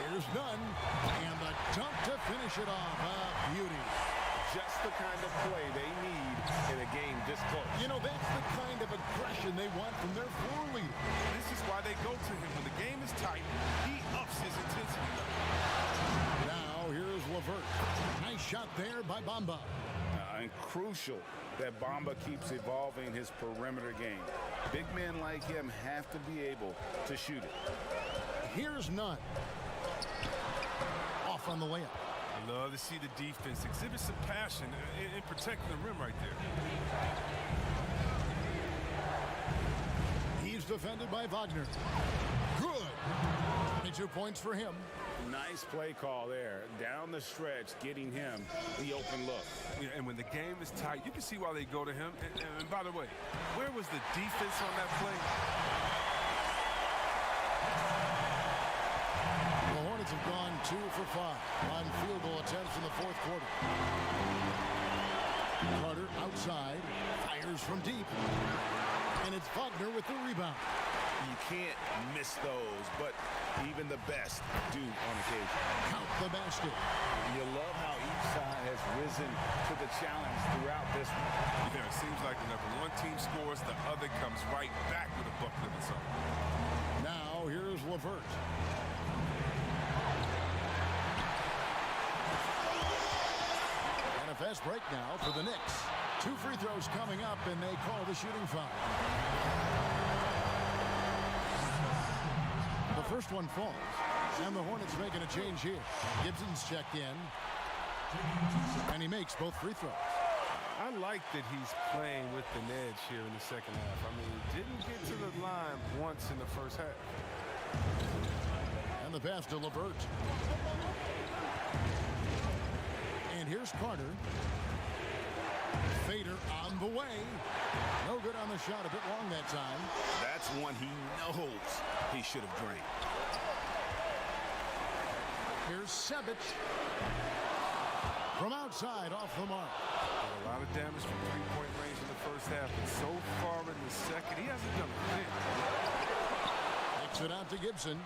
Here's Nunn. And the dunk to finish it off. A beauty. Just the kind of play they need in a game this close. You know, that's the kind of aggression they want from their floor leader. This is why they go to him. When the game is tight, he ups his intensity. Now, here's LeVert. Nice shot there by Bamba. And crucial that Bamba keeps evolving his perimeter game. Big men like him have to be able to shoot it. Here's Nunn. Off on the layup. I love to see the defense exhibit some passion in protecting the rim right there. He's defended by Wagner. Good. 22 points for him. Nice play call there. Down the stretch, getting him the open look. Yeah, and when the game is tight, you can see why they go to him. And by the way, where was the defense on that play? The Hornets have gone 2 for 5 on field goal attempts in the fourth quarter. Carter outside, fires from deep. And it's Wagner with the rebound. You can't miss those, but even the best do on occasion. Count the basket. You love how each side has risen to the challenge throughout this one. Yeah, it seems like whenever one team scores, the other comes right back with a bucket of its own. Now, here's LeVert. And a fast break now for the Knicks. 2 free throws coming up, and they call the shooting foul. The first one falls, and the Hornets making a change here. Gibson's checked in, and he makes both free throws. I like that he's playing with an edge here in the second half. I mean, he didn't get to the line once in the first half. And the pass to LeVert. And here's Carter. Fader on the way. No good on the shot, a bit long that time. That's one he knows he should have drained. Here's Sevic. From outside, off the mark. A lot of damage from three-point range in the first half, but so far in the second, he hasn't done a thing. Kicks it out to Gibson.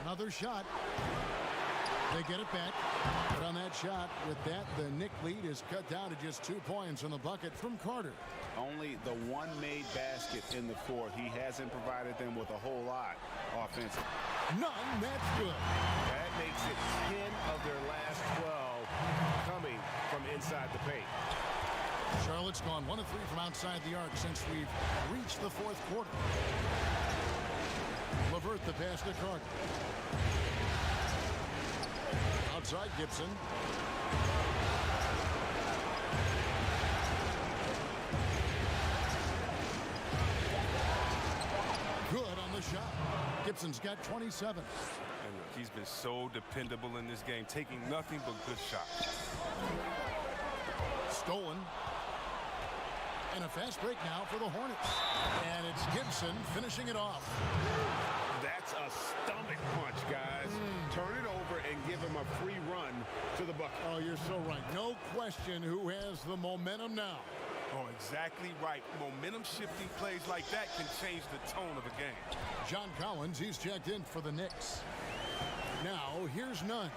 Another shot. They get it back. But on that shot, with that, the Knick lead is cut down to just 2 points on the bucket from Carter. Only the one made basket in the fourth. He hasn't provided them with a whole lot offensively. None, that's good. That makes it 10 of their last 12 coming from inside the paint. Charlotte's gone 1 of 3 from outside the arc since we've reached the fourth quarter. LeVert the pass to Carter. Outside Gibson. Good on the shot. Gibson's got 27. And look, he's been so dependable in this game, taking nothing but good shots. Stolen. And a fast break now for the Hornets. And it's Gibson finishing it off. That's a stomach punch, guys. Turn it over and give him a free run to the bucket. Oh, you're so right. No question who has the momentum now. Oh, exactly right. Momentum-shifting plays like that can change the tone of a game. John Collins, he's checked in for the Knicks. Now, here's Nunn.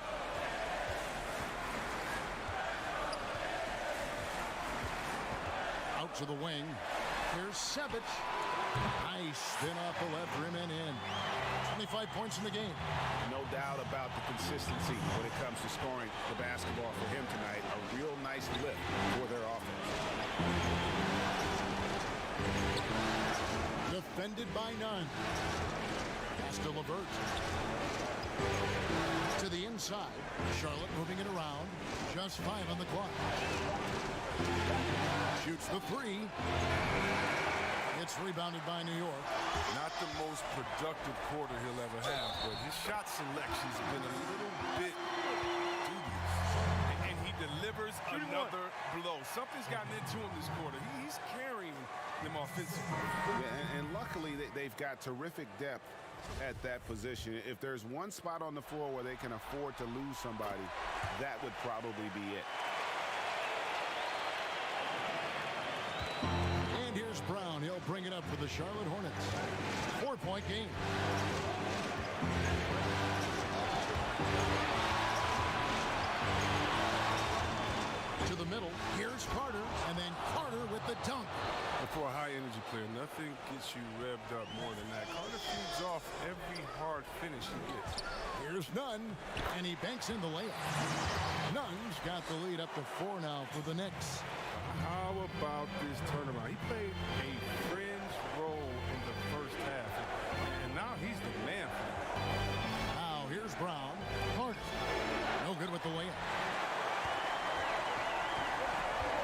Out to the wing. Here's Sevic. Nice spin off the left rim and in. 25 points in the game. No doubt about the consistency when it comes to scoring the basketball for him tonight. A real nice lift for their offense. Defended by Nunn. Pass to LeVert. To the inside. Charlotte moving it around. Just 5 on the clock. Shoots the 3. It's rebounded by New York. Not the most productive quarter he'll ever have, but his shot selection's been a little bit dubious. And he delivers another blow. Something's gotten into him this quarter. He's carrying them offensively. Yeah, and luckily they've got terrific depth at that position. If there's one spot on the floor where they can afford to lose somebody, that would probably be it. And here's Brown. He'll bring it up for the Charlotte Hornets. 4-point game. To the middle. Here's Carter. And then Carter with the dunk. For a high-energy player, nothing gets you revved up more than that. Carter feeds off every hard finish he gets. Here's Nunn, and he banks in the layup. Nunn's got the lead up to 4 now for the Knicks. How about this turnaround? He played a fringe role in the first half, and now he's the man for it. Now here's Brown. Carter. No good with the layup.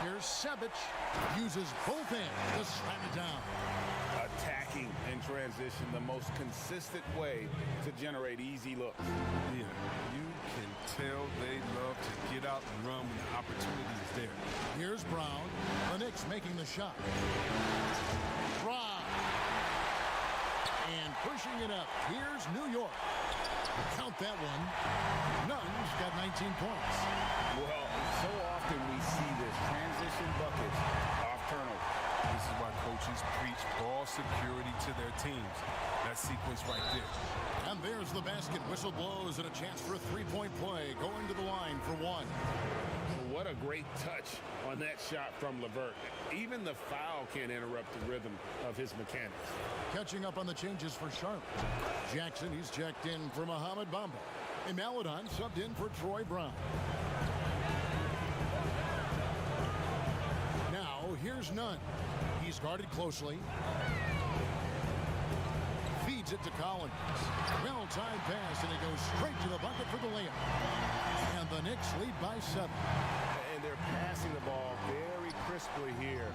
Here's Sevic. Uses both hands to slam it down. Attacking in transition, the most consistent way to generate easy looks. Yeah, you can tell they love to get out and run when the opportunity is there. Here's Brown. The Knicks making the shot. Brown. And pushing it up. Here's New York. Count that one. Nunn's got 19 points. Well, so often we see this. Transition buckets off turnover. This is why coaches preach ball security to their teams. That sequence right there. And there's the basket. Whistle blows and a chance for a 3-point play. Going to the line for 1. What a great touch on that shot from LeVert. Even the foul can't interrupt the rhythm of his mechanics. Catching up on the changes for Charlotte. Jackson, he's checked in for Mohamed Bamba. And Maladon subbed in for Troy Brown. Now, here's Nunn. He's guarded closely. Feeds it to Collins. Well-timed pass, and it goes straight to the bucket for the layup. And the Knicks lead by 7. And they're passing the ball very crisply here.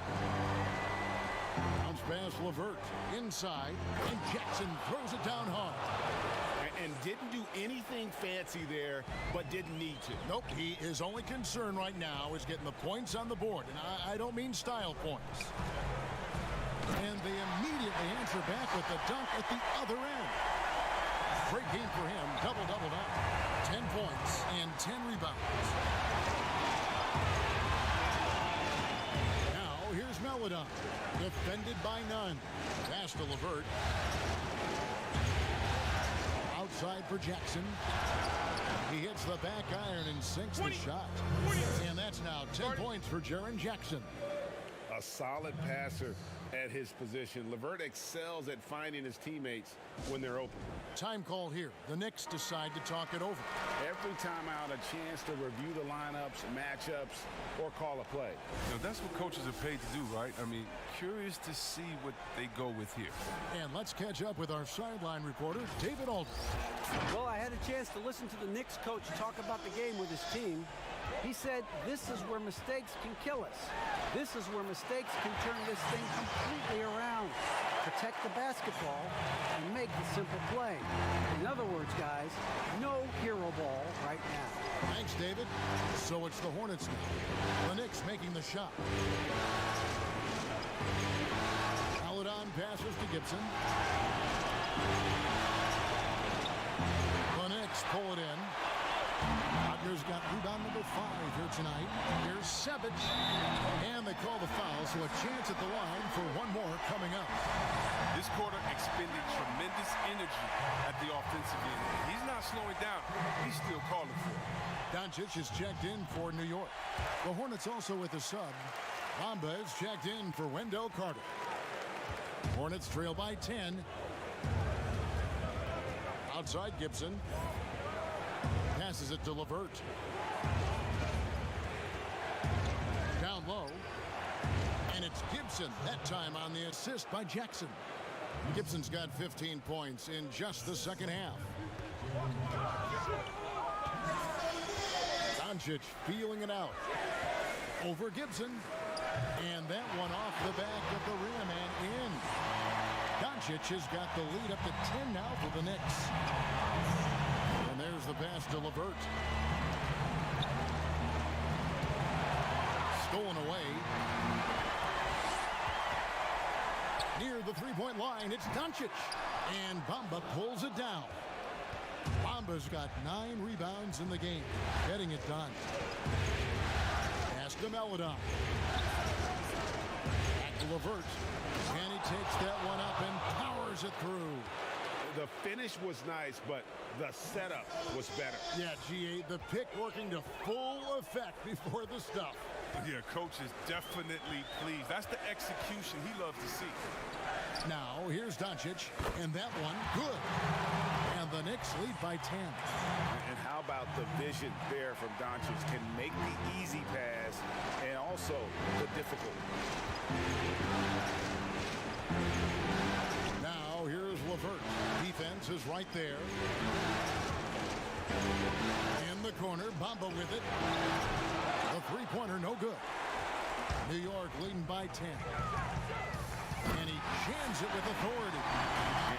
Bounce pass LeVert. Inside. And Jackson throws it down hard. And didn't do anything fancy there, but didn't need to. Nope, his only concern right now is getting the points on the board. And I don't mean style points. And they immediately answer back with the dunk at the other end. Great game for him. Double-double now. 10 points and 10 rebounds. Now, here's Maladon. Defended by Nunn. Pass to LeVert. Outside for Jackson. He hits the back iron and sinks the shot. And that's now 10 points for Jaren Jackson. A solid passer at his position. LeVert excels at finding his teammates when they're open. Time call here. The Knicks decide to talk it over. Every time out, a chance to review the lineups, matchups, or call a play. You know, that's what coaches are paid to do, right? I mean, curious to see what they go with here. And let's catch up with our sideline reporter, David Aldridge. Well, I had a chance to listen to the Knicks coach talk about the game with his team. He said, this is where mistakes can kill us. This is where mistakes can turn this thing completely around. Protect the basketball and make the simple play. In other words, guys, no hero ball right now. Thanks, David. So it's the Hornets now. The Knicks making the shot. Maladon passes to Gibson. The Knicks pull it in. Wagner's got rebound number 5 here tonight. Here's Sevic. And they they call the foul, so a chance at the line for one more coming up. This quarter expended tremendous energy at the offensive end. He's not slowing down. He's still calling for it. Doncic is checked in for New York. The Hornets also with a sub. Bamba is checked in for Wendell Carter. Hornets trail by 10. Outside Gibson. Passes it to LeVert. Down low. And it's Gibson, that time on the assist by Jackson. Gibson's got 15 points in just the second half. Doncic feeling it out. Over Gibson. And that one off the back of the rim and in. Doncic has got the lead up to 10 now for the Knicks. And there's the pass to LeVert. Stolen away. Near the three-point line, it's Doncic. And Bamba pulls it down. Bamba's got 9 rebounds in the game, getting it done. Pass to Melodon. Back to LeVert. And he takes that one up and powers it through. The finish was nice, but the setup was better. Yeah, G.A., the pick working to full effect before the stuff. Yeah, coach is definitely pleased. That's the execution he loves to see. Now, here's Doncic, and that one, good. And the Knicks lead by 10. And how about the vision there from Doncic? Can make the easy pass and also the difficult. Now, here's LeVert. Defense is right there. In the corner, Bamba with it. The three-pointer, no good. New York leading by 10. And he jams it with authority.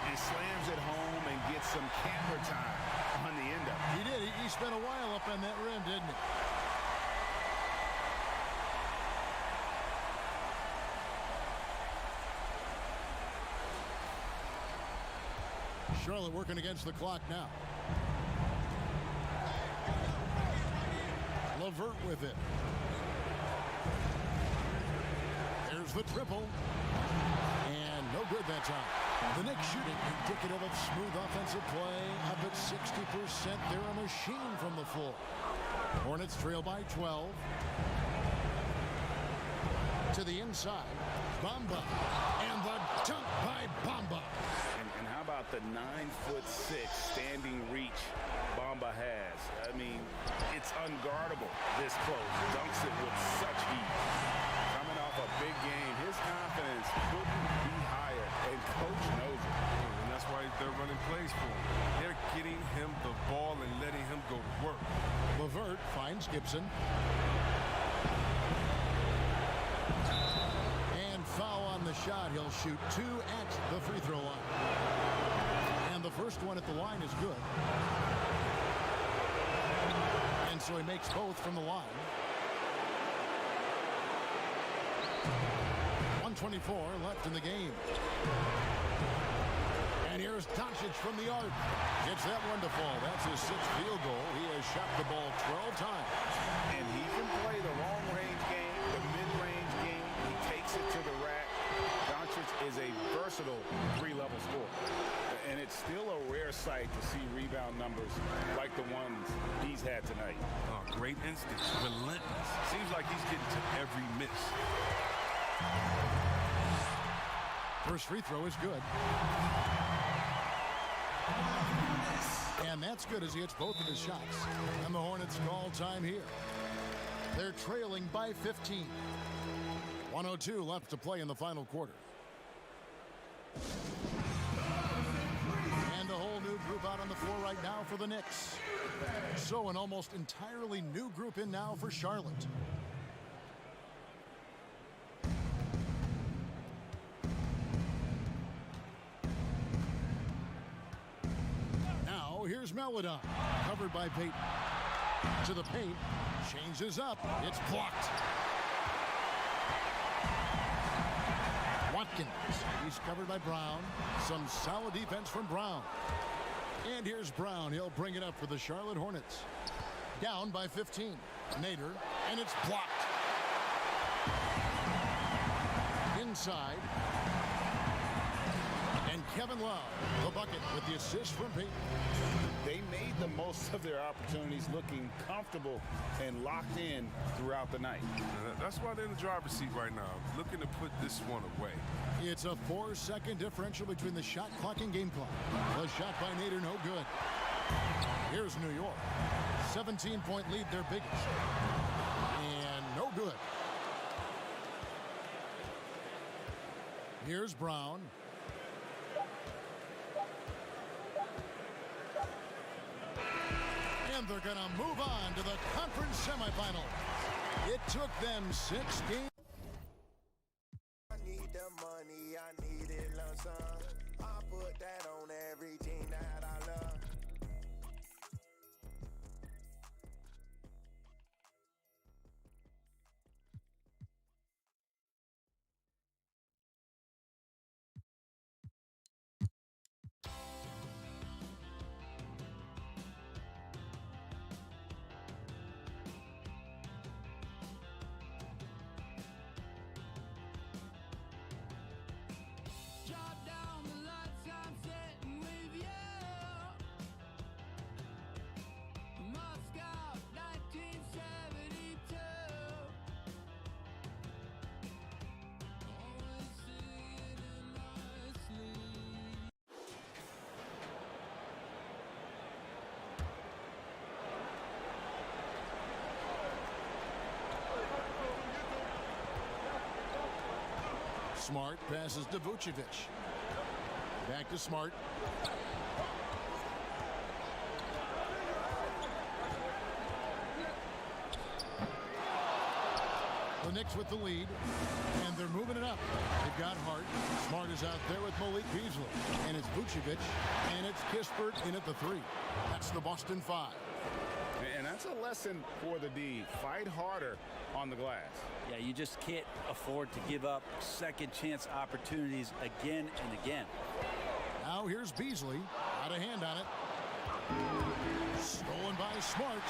And slams it home and gets some camera time on the end of it. He did. He spent a while up on that rim, didn't he? Charlotte working against the clock now. LeVert with it. There's the triple. And no good that time. The Knicks shooting indicative of smooth offensive play. Up at 60%. They're a machine from the floor. Hornets trail by 12. To the inside. Bamba. And the dunk by Bamba. And how about the 9'6" standing reach Bamba has? I mean, it's unguardable this close. Dunks it with such ease. Coming off a big game, his confidence couldn't be higher, and coach knows it. And that's why they're running plays for him. They're getting him the ball and letting him go to work. LeVert finds Gibson. And foul on the shot. He'll shoot 2 at the free throw line. And the first one at the line is good. And so he makes both from the line. 1:24 left in the game. And here's Doncic from the arc. Gets that one to fall. That's his 6th field goal. He has shot the ball 12 times. And he can play the long-range game, the mid-range game. He takes it to the rack. Doncic is a versatile 3-level scorer. And it's still a rare sight to see rebound numbers like the ones he's had tonight. Oh, great instincts, relentless. Seems like he's getting to every miss. First free throw is good. And that's good as he hits both of his shots. And the Hornets call time here. They're trailing by 15. 1:02 left to play in the final quarter. And a whole new group out on the floor right now for the Knicks. So an almost entirely new group in now for Charlotte. Here's Melodon, covered by Payton. To the paint, changes up. It's blocked. Watkins, he's covered by Brown. Some solid defense from Brown. And here's Brown. He'll bring it up for the Charlotte Hornets. Down by 15. Nader, and it's blocked. inside. And Kevin Love, the bucket with the assist from Peyton. They made the most of their opportunities, looking comfortable and locked in throughout the night. That's why they're in the driver's seat right now, looking to put this one away. It's a 4-second differential between the shot clock and game clock. The shot by Nader, no good. Here's New York. 17-point lead, their biggest. And no good. Here's Brown. And they're going to move on to the conference semifinals. It took them 6 games. I need the money, I need it lump sum. I put that on everything that I love. Drop down the lights, I'm sitting with you. Moscow, 1972. Always singing in my sleep. Smart passes to Vucevic. Back to Smart. The Knicks with the lead, and they're moving it up. They've got Hart. Smart is out there with Malik Beasley, and it's Vucevic, and it's Kispert in at the 3. That's the Boston 5. And that's a lesson for the D. Fight harder on the glass. Yeah, you just can't afford to give up second chance opportunities again and again. Now here's Beasley. Got a hand on it. Stolen by Smart.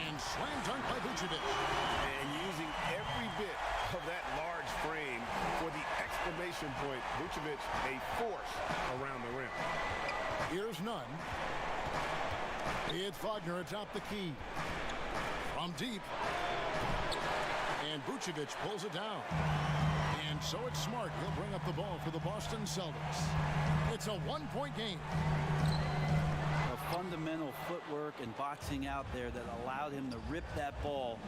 And slam dunk by Vucevic. And using every bit of that large frame for the exclamation point. Vucevic, a force around the rim. Here's Nunn. It's Wagner atop the key. From deep. And Vucevic pulls it down. And so it's Smart. He'll bring up the ball for the Boston Celtics. It's a 1-point game. A fundamental footwork and boxing out there that allowed him to rip that ball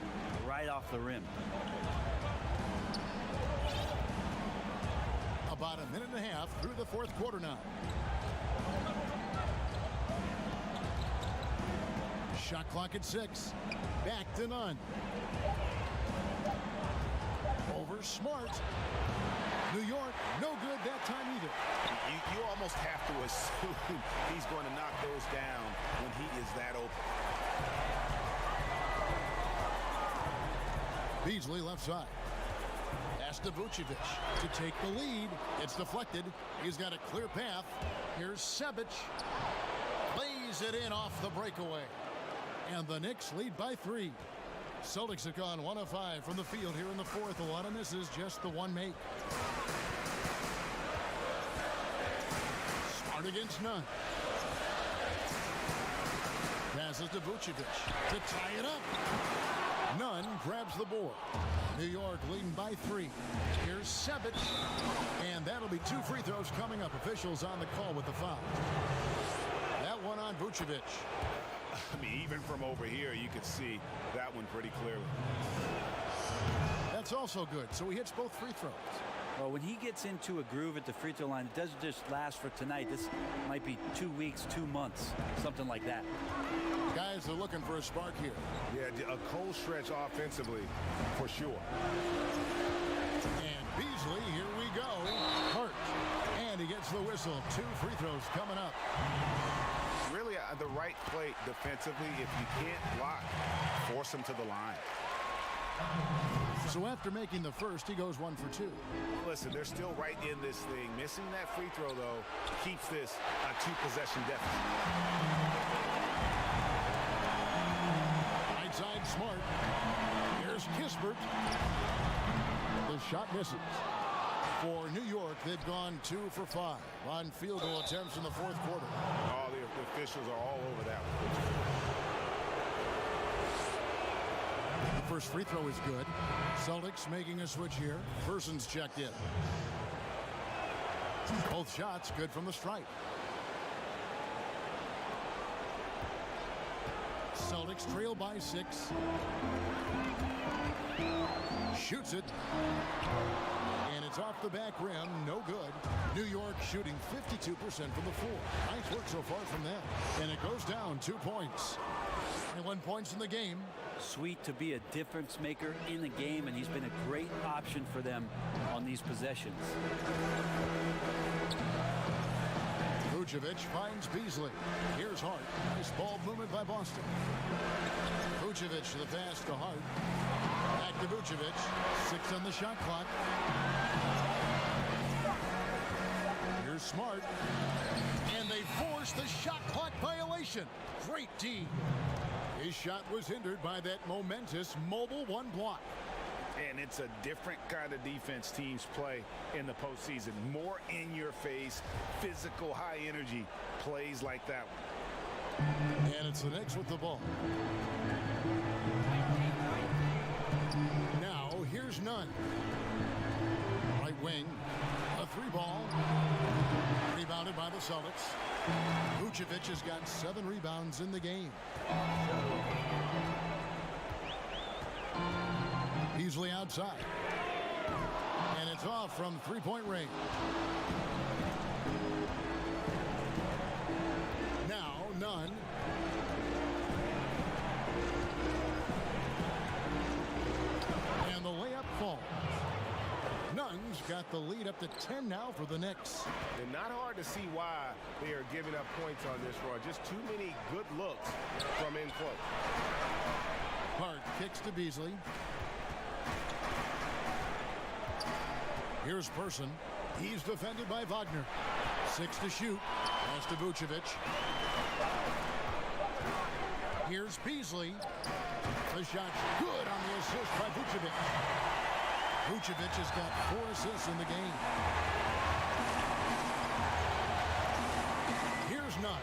right off the rim. About a minute and a half through the fourth quarter now. Shot clock at 6. Back to Nunn. Over Smart. New York, no good that time either. You almost have to assume he's going to knock those down when he is that open. Beasley left side. Pass to Vucevic to take the lead. It's deflected. He's got a clear path. Here's Sebic. Lays it in off the breakaway. And the Knicks lead by 3. Celtics have gone 1 of 5 from the field here in the fourth. A lot of misses, just the one make. Smart against Nunn. Passes to Vucevic to tie it up. Nunn grabs the board. New York leading by 3. Here's Sebic. And that'll be 2 free throws coming up. Officials on the call with the foul. That one on Vucevic. I mean, even from over here, you could see that one pretty clearly. That's also good. So he hits both free throws. Well, when he gets into a groove at the free throw line, it doesn't just last for tonight. This might be 2 weeks, 2 months, something like that. Guys are looking for a spark here. Yeah, a cold stretch offensively, for sure. And Beasley, here we go. Hurt. And he gets the whistle. 2 free throws coming up. Really, the right play defensively. If you can't block, force him to the line. So after making the first, he goes 1 for 2. Listen, they're still right in this thing. Missing that free throw, though, keeps this a 2-possession deficit. Right side Smart. Here's Kispert. The shot misses. For New York, they've gone 2 for 5 on field goal attempts in the fourth quarter. All the officials are all over that one. The first free throw is good. Celtics making a switch here. Person's checked in. Both shots good from the stripe. Celtics trail by 6. Shoots it. And it's off the back rim. No good. New York shooting 52% from the floor. Nice work so far from them. And it goes down 2 points. 21 points in the game. Sweet to be a difference maker in the game, and he's been a great option for them on these possessions. Vucevic finds Beasley. Here's Hart. Nice ball movement by Boston. Vucevic to the pass to Hart. Back to Vucevic. 6 on the shot clock. Here's Smart. And they force the shot clock violation. Great D. His shot was hindered by that momentous mobile 1 block. And it's a different kind of defense teams play in the postseason. More in your face, physical, high energy plays like that one. And it's the Knicks with the ball. Now here's Nunn. Right wing. A 3-ball. Rebounded by the Celtics. Vucevic has got 7 rebounds in the game. Beasley outside. And it's off from 3-point range. Now Nunn. And the layup falls. Nunn's got the lead up to 10 now for the Knicks. And not hard to see why they are giving up points on this run. Just too many good looks from in close. Hart kicks to Beasley. Here's Person. He's defended by Wagner. 6 to shoot. Pass to Vucevic. Here's Beasley. The shot's good on the assist by Vucevic. Vucevic has got 4 assists in the game. Here's Nunn.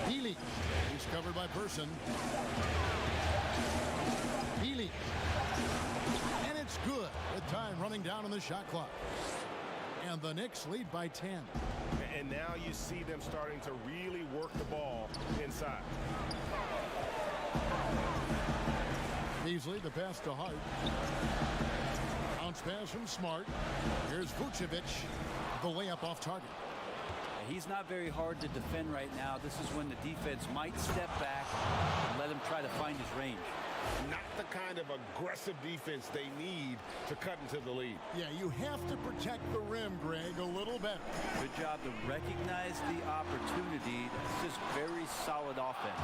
Healy. He's covered by Person. Healy. And it's good with time running down on the shot clock. And the Knicks lead by 10. And now you see them starting to really work the ball inside. Beasley, the pass to Hart. Bounce pass from Smart. Here's Vucevic. The layup off target. He's not very hard to defend right now. This is when the defense might step back and let him try to find his range. Not the kind of aggressive defense they need to cut into the lead. Yeah, you have to protect the rim, Greg, a little better. Good job to recognize the opportunity. It's just very solid offense.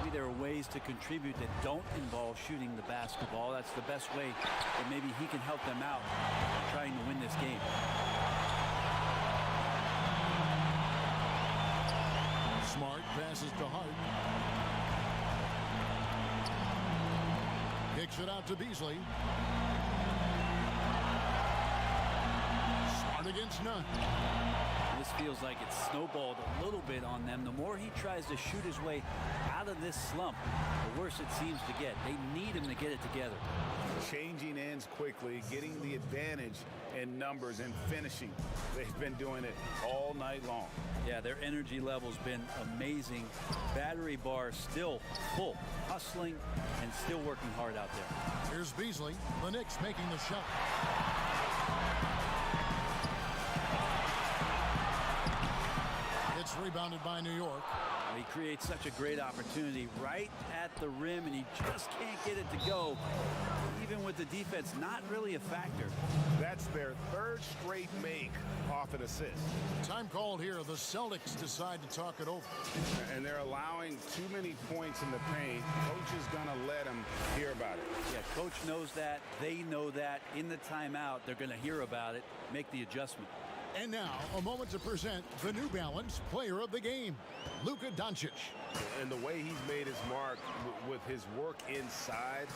Maybe there are ways to contribute that don't involve shooting the basketball. That's the best way that maybe he can help them out trying to win this game. Smart passes to Hart. Kicks it out to Beasley. Smart against Nunn. This feels like it's snowballed a little bit on them. The more he tries to shoot his way out of this slump, the worse it seems to get. They need him to get it together. Changing ends quickly, getting the advantage in numbers and finishing. They've been doing it all night long. Yeah, their energy level's been amazing. Battery bar still full, hustling and still working hard out there. Here's Beasley, the Knicks making the shot. It's rebounded by New York. He creates such a great opportunity right at the rim, and he just can't get it to go. Even with the defense not really a factor. That's their 3rd straight make off an assist. Time called here. The Celtics decide to talk it over. And they're allowing too many points in the paint. Coach is going to let them hear about it. Yeah, coach knows that. They know that. In the timeout, they're going to hear about it, make the adjustment. And now, a moment to present the New Balance Player of the Game, Luka Doncic. And the way he's made his mark with his work inside,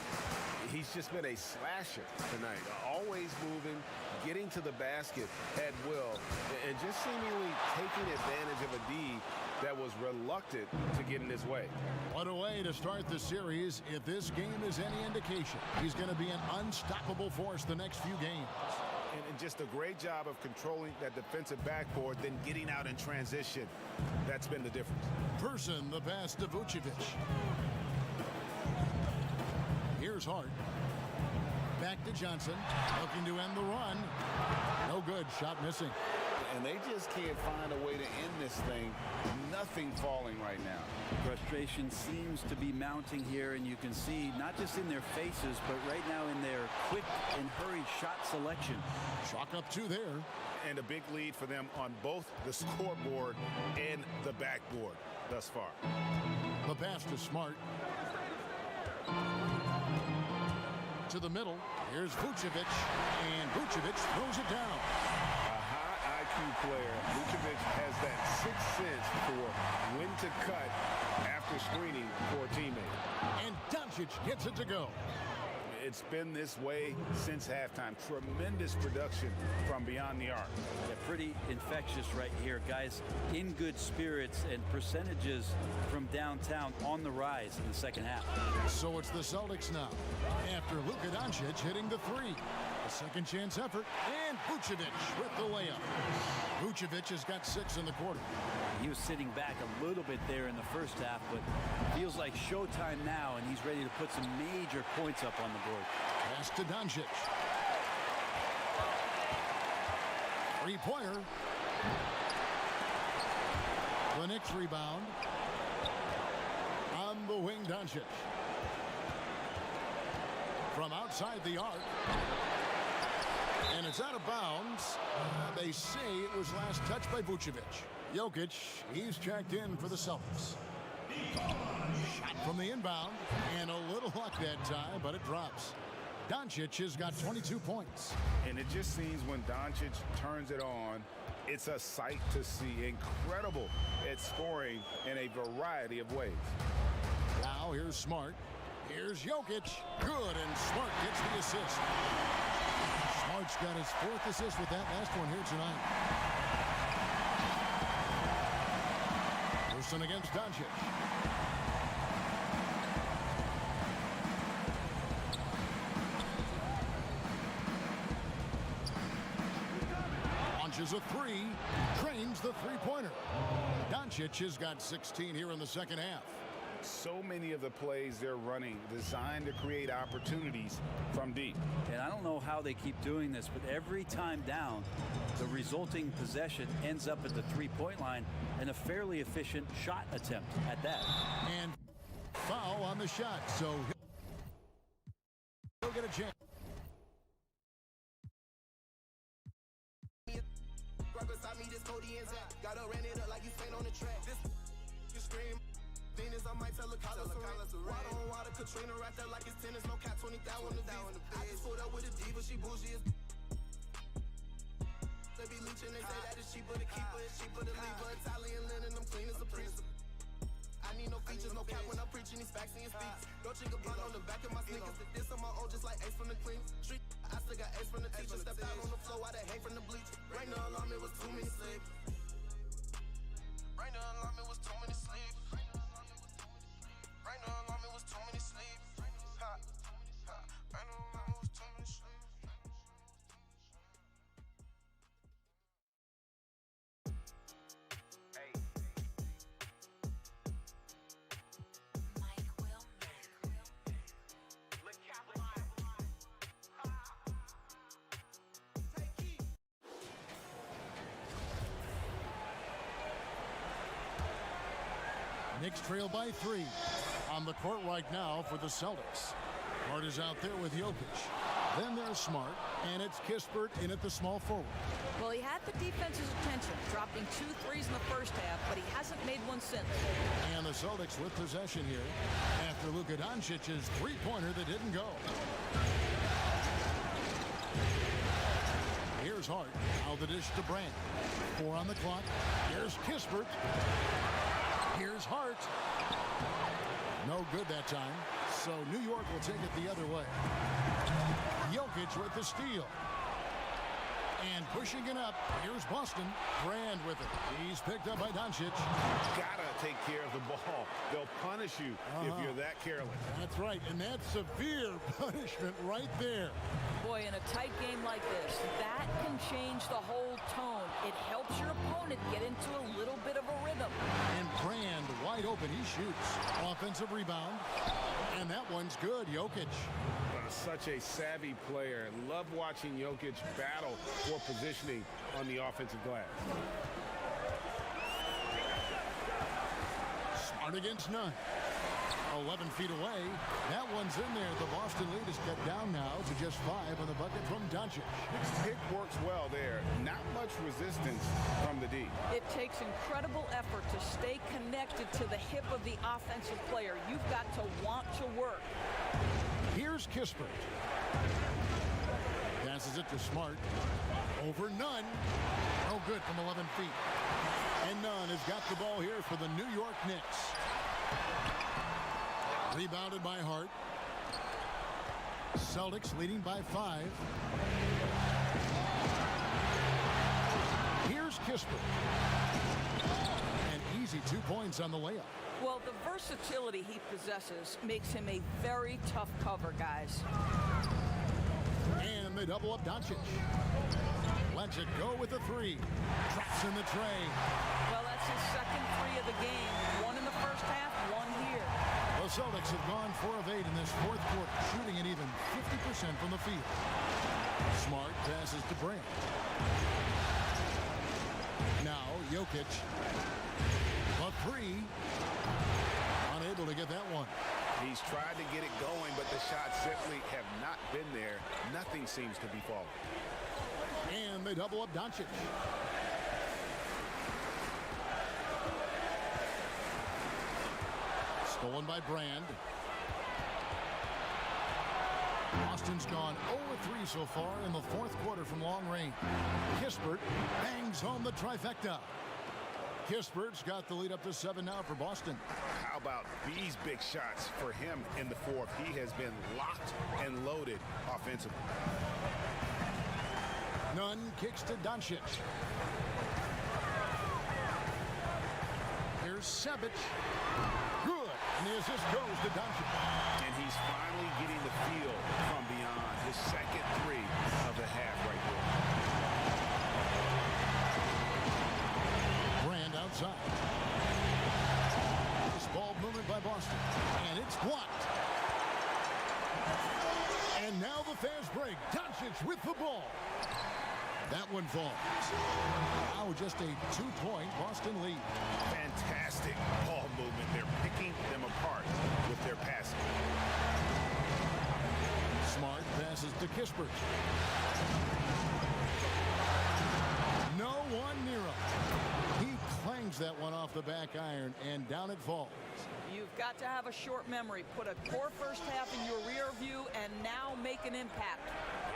he's just been a slasher tonight. Always moving, getting to the basket at will, and just seemingly taking advantage of a D that was reluctant to get in his way. What a way to start the series. If this game is any indication, he's going to be an unstoppable force the next few games. And just a great job of controlling that defensive backboard, then getting out in transition. That's been the difference. Person the pass to Vucevic. Here's Hart. Back to Johnson. Looking to end the run. No good. Shot missing. And they just can't find a way to end this thing. Nothing falling right now. Frustration seems to be mounting here, and you can see not just in their faces, but right now in their quick and hurried shot selection. Chalk up 2 there. And a big lead for them on both the scoreboard and the backboard thus far. The pass to Smart. To the middle. Here's Vucevic. And Vucevic throws it down. Player. Vucevic has that sixth sense for when to cut after screening for a teammate. And Doncic gets it to go. It's been this way since halftime. Tremendous production from beyond the arc. Yeah, pretty infectious right here. Guys in good spirits, and percentages from downtown on the rise in the second half. So it's the Celtics now. After Luka Doncic hitting the 3. A second chance effort, and Vucevic with the layup. Vucevic has got 6 in the quarter. He was sitting back a little bit there in the first half, but feels like showtime now, and he's ready to put some major points up on the board. Pass to Doncic. 3-pointer. The Knicks rebound. On the wing, Doncic. From outside the arc. And it's out of bounds. They say it was last touched by Vucevic. Jokic, he's checked in for the Celtics. Shot from the inbound. And a little luck that time, but it drops. Doncic has got 22 points. And it just seems when Doncic turns it on, it's a sight to see. Incredible at scoring in a variety of ways. Now here's Smart. Here's Jokic. Good, and Smart gets the assist. Smart's got his 4th assist with that last one here tonight. Wilson against Doncic. Launches a 3. Trains the 3-pointer. Doncic has got 16 here in the second half. So many of the plays they're running designed to create opportunities from deep. And I don't know how they keep doing this, but every time down, the resulting possession ends up at the 3-point line, and a fairly efficient shot attempt at that. And foul on the shot, so he'll get a chance. Right beside me, this Cody and Zach. Gotta ran it up like you faint on the track. This you scream. Venus, I might tell a collar water on water, Katrina right there like it's tennis, no cap 20,000 on the visa. I just pulled up with a diva, she bougie as they be leeching, they say that it's cheaper to keep her, it's cheaper to leave her. Italian linen, I'm clean as a priest. I need no features, no cap when I'm preaching these facts and speaks. Dolce & Gabbana on the back of my sneakers. This on my own, just like Ace from the clean street. I still got Ace from the teacher. Stepped out on the floor, I done hang from the bleach. Right now, alarm, it was too many sleep. Right now, alarm, it was too many sleep. Right now, alarm, it was too many sleep. Right now, alarm, it was too many sleep. Knicks trail by 3. On the court right now for the Celtics. Hart is out there with Jokic. Then there's Smart, and it's Kispert in at the small forward. Well, he had the defense's attention, dropping 2 threes in the first half, but he hasn't made one since. And the Celtics with possession here after Luka Doncic's 3-pointer that didn't go. Here's Here's Hart. Now the dish to Brand. 4 on the clock. Here's Kispert. Here's Hart. No good that time. So New York will take it the other way. Jokic with the steal. And pushing it up. Here's Boston. Brand with it. He's picked up by Doncic. Gotta take care of the ball. They'll punish you if you're that careless. That's right. And that's severe punishment right there. Boy, in a tight game like this, that can change the whole tone. It helps your opponent get into a little bit of a rhythm. And Brand wide open. He shoots. Offensive rebound. And that one's good. Jokic. Such a savvy player. Love watching Jokic battle for positioning on the offensive glass. Smart against none. 11 feet away. That one's in there. The Boston lead is cut down now to just 5 on the bucket from Doncic. Pick works well there. Not much resistance from the D. It takes incredible effort to stay connected to the hip of the offensive player. You've got to want to work. Here's Kispert. Passes it to Smart. Over Nunn. No good from 11 feet. And Nunn has got the ball here for the New York Knicks. Rebounded by Hart. Celtics leading by 5. Here's Kispert. An easy 2 points on the layup. Well, the versatility he possesses makes him a very tough cover, guys. And they double up Doncic. Lets it go with the 3. Traps in the tray. Well, that's his second 3 of the game. 1 in the first half, 1 here. The Celtics have gone 4 of 8 in this fourth quarter, shooting an even 50% from the field. Smart passes to Brand. Now Jokic. A 3. Unable to get that one. He's tried to get it going, but the shots simply have not been there. Nothing seems to be falling. And they double up Doncic. Stolen by Brand. Boston's gone 0-3 so far in the fourth quarter from long range. Kispert bangs home the trifecta. Kispert's got the lead up to 7 now for Boston. How about these big shots for him in the fourth? He has been locked and loaded offensively. Nunn kicks to Doncic. Here's Sebic. Good. And the assist goes to Doncic. And he's finally getting the feel from beyond. His second 3 of the half right there. Brand outside. This ball movement by Boston. And it's blocked. And now the fast break. Doncic with the ball. That one falls. Now just a 2-point Boston lead. Fantastic ball movement. They're picking them apart with their passing. Smart passes to Kispert. No one near him. He clangs that one off the back iron, and down it falls. You've got to have a short memory. Put a core first half in your rear view and now make an impact.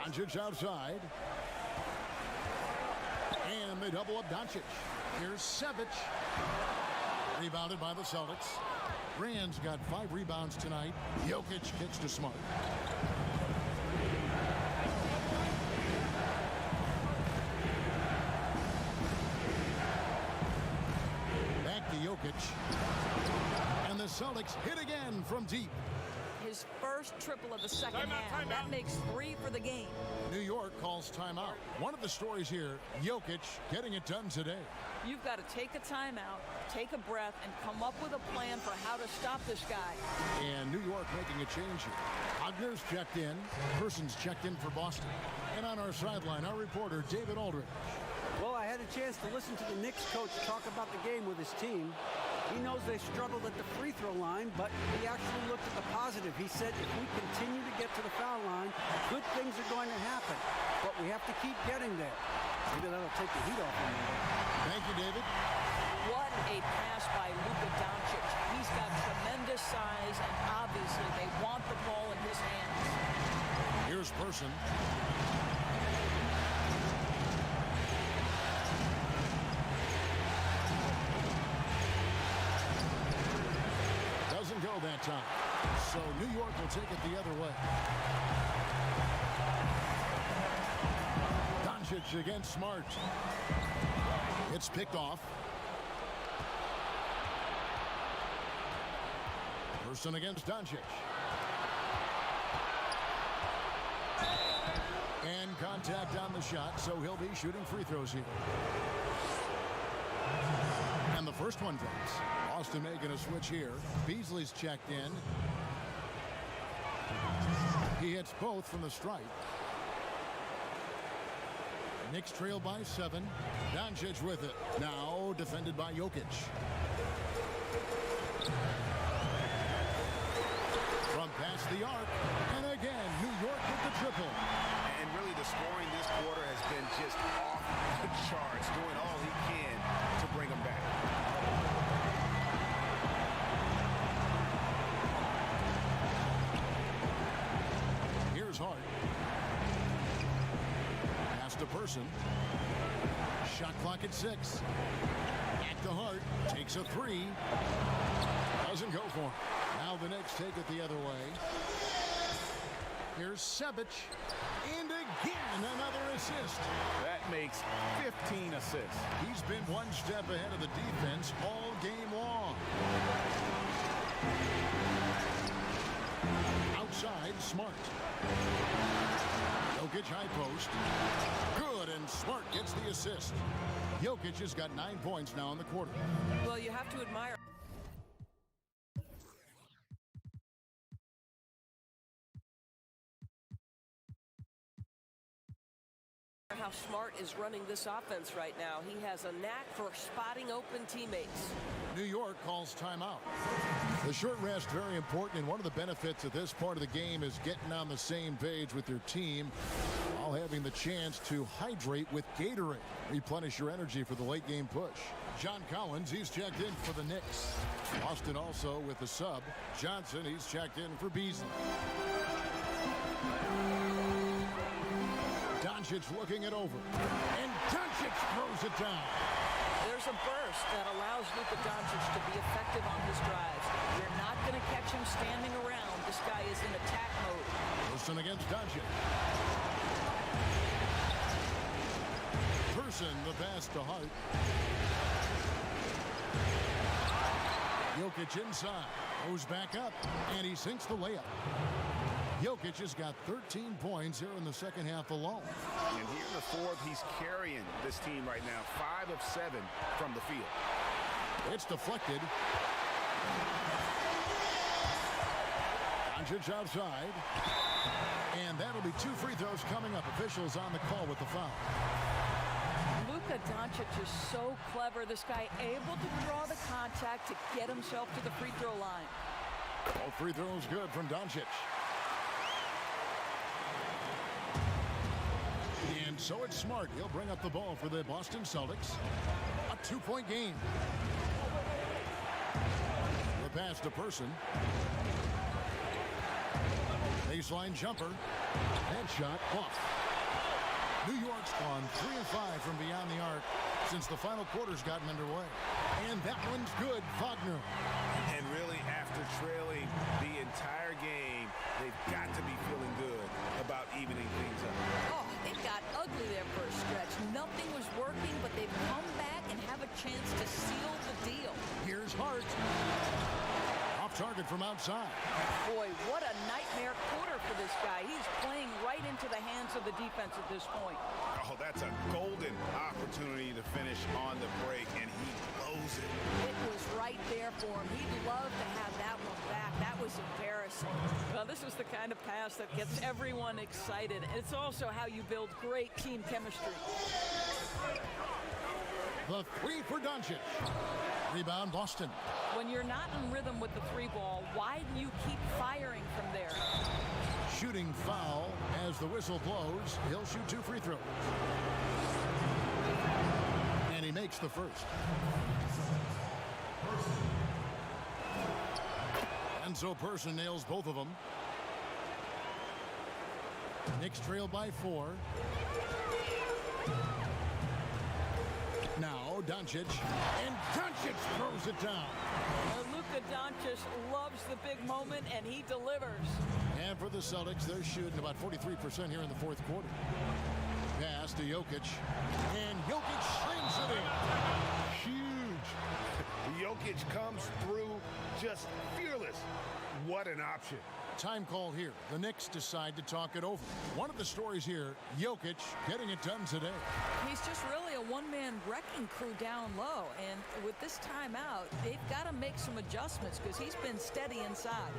Doncic outside. And they double up Doncic. Here's Sebic. Rebounded by the Celtics. Brand's got 5 rebounds tonight. Jokic kicks to Smart. Back to Jokic. And the Celtics hit again from deep. His first triple of the second half. That makes 3 for the game. New York calls timeout. One of the stories here, Jokic getting it done today. You've got to take a timeout, take a breath, and come up with a plan for how to stop this guy. And New York making a change here. Ogner's checked in. Person's checked in for Boston. And on our sideline, our reporter, David Aldridge. Well, I had a chance to listen to the Knicks coach talk about the game with his team. He knows they struggled at the free throw line, but he actually looked at the positive. He said, if we continue to get to the foul line, good things are going to happen. But we have to keep getting there. Maybe that'll take the heat off him. Thank you, David. What a pass by Luka Doncic. He's got tremendous size, and obviously they want the ball in his hands. Here's Person. that time. So New York will take it the other way. Doncic against Smart. It's picked off. Person against Doncic. And contact on the shot, so he'll be shooting free throws here. And the first one drops. Boston making a switch here. Beasley's checked in. He hits both from the stripe. Knicks trail by 7. Doncic with it. Now defended by Jokic. From past the arc. And again, New York with the triple. And really the scoring this quarter has been just off the charts, doing all he can to bring them back. Here's Hart. Pass to Person. Shot clock at 6. Back to Hart. Takes a 3. Doesn't go for him. Now the Knicks take it the other way. Here's Sebic. And again, another assist. That makes 15 assists. He's been one step ahead of the defense all game long. Outside, Smart. Jokic high post. Good, and Smart gets the assist. Jokic has got 9 points now in the quarter. Well, you have to admire how Smart is running this offense right now. He has a knack for spotting open teammates. New York calls timeout. The short rest very important, and one of the benefits of this part of the game is getting on the same page with your team while having the chance to hydrate with Gatorade. Replenish your energy for the late game push. John Collins, he's checked in for the Knicks. Boston also with the sub. Johnson, he's checked in for Beasley. Doncic looking it over. And Doncic throws it down. There's a burst that allows Luka Doncic to be effective on his drives. You're not going to catch him standing around. This guy is in attack mode. Person against Doncic. Person, the pass to Hart. Jokic inside. Goes back up. And he sinks the layup. Jokic has got 13 points here in the second half alone. And here in the fourth, he's carrying this team right now. 5 of 7 from the field. It's deflected. Doncic outside. And that'll be 2 free throws coming up. Officials on the call with the foul. Luka Doncic is so clever. This guy able to draw the contact to get himself to the free throw line. All free throws good from Doncic. And so it's Smart. He'll bring up the ball for the Boston Celtics. A 2-point game. The pass to Person. Baseline jumper. Headshot off. New York's gone 3 of 5 from beyond the arc since the final quarter's gotten underway. And that one's good. Wagner. And really, after trailing the entire game, they've got to be feeling good about evening things up. Oh, it got ugly there for a stretch. Nothing was working, but they've come back and have a chance to seal the deal. Here's Hart. Off target from outside. Boy, what a nightmare quarter for this guy. He's playing right into the hands of the defense at this point. Oh, that's a golden opportunity to finish on the break, and he blows it. It was right there for him. He'd love to have that one back. That was embarrassing. Well, this is the kind of pass that gets everyone excited. It's also how you build great team chemistry. The 3 for Doncic. Rebound, Boston. When you're not in rhythm with the 3 ball, why do you keep firing from there? Shooting foul as the whistle blows. He'll shoot 2 free throws. And he makes the first. And so Person nails both of them. Knicks trail by 4. Now Doncic, and Doncic throws it down. Luka Luka Doncic loves the big moment, and he delivers. And for the Celtics, they're shooting about 43% here in the fourth quarter. Pass to Jokic. And Jokic slings it in. Huge. Jokic comes through just fearless. What an option. Time call here. The Knicks decide to talk it over. One of the stories here, Jokic getting it done today. He's just really a one-man wrecking crew down low. And with this timeout, they've got to make some adjustments because he's been steady inside.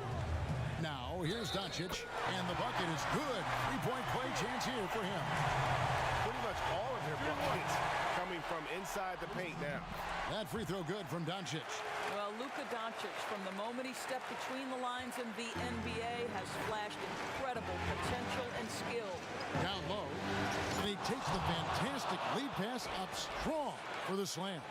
Now, here's Doncic, and the bucket is good. Three-point play chance here for him. Pretty much all of their buckets coming from inside the paint now. That free throw good from Doncic. Well, Luka Doncic, from the moment he stepped between the lines in the NBA, has flashed incredible potential and skill. Down low, and he takes the fantastic lead pass up strong for the slam.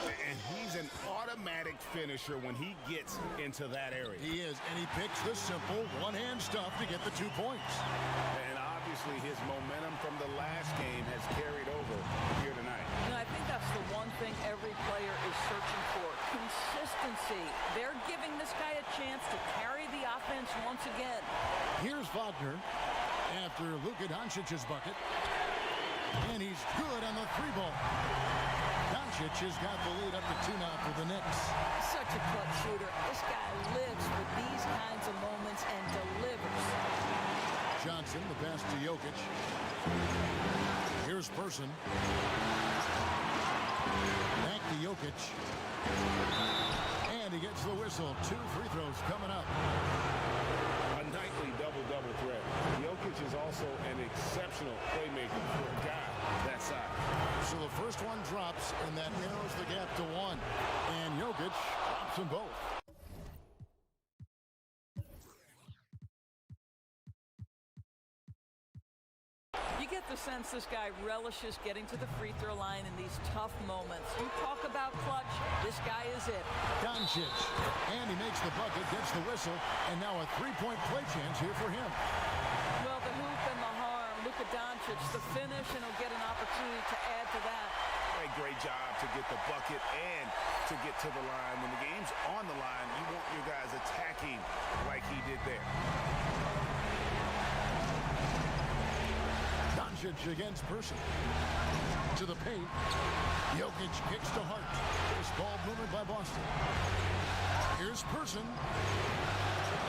And he's an automatic finisher when he gets into that area. He is, and he picks the simple one-hand stuff to get the 2 points. And obviously his momentum from the last game has carried over here tonight. You know, I think that's the one thing every player is searching for. Consistency. They're giving this guy a chance to carry the offense once again. Here's Wagner after Luka Doncic's bucket. And he's good on the 3-ball. Doncic has got the lead up to 2 now for the Knicks. Such a clutch shooter. This guy lives for these kinds of moments and delivers. Johnson, the pass to Jokic. Here's Person. Back to Jokic. And he gets the whistle. 2 free throws coming up. A nightly double-double threat. Jokic is also an exceptional playmaker for a guy that size. So the first one drops, and that narrows the gap to 1. And Jokic drops them both. You get the sense this guy relishes getting to the free throw line in these tough moments. You talk about clutch, this guy is it. Doncic, and he makes the bucket, gets the whistle, and now a 3-point play chance here for him. Well, the hoop and the harm. Luka Doncic, the finish, and he'll get an opportunity to add to that. Great job to get the bucket and to get to the line. When the game's on the line, you want your guys attacking like he did there. Doncic against Person. To the paint. Jokic kicks to Hart. This ball movement by Boston. Here's Person.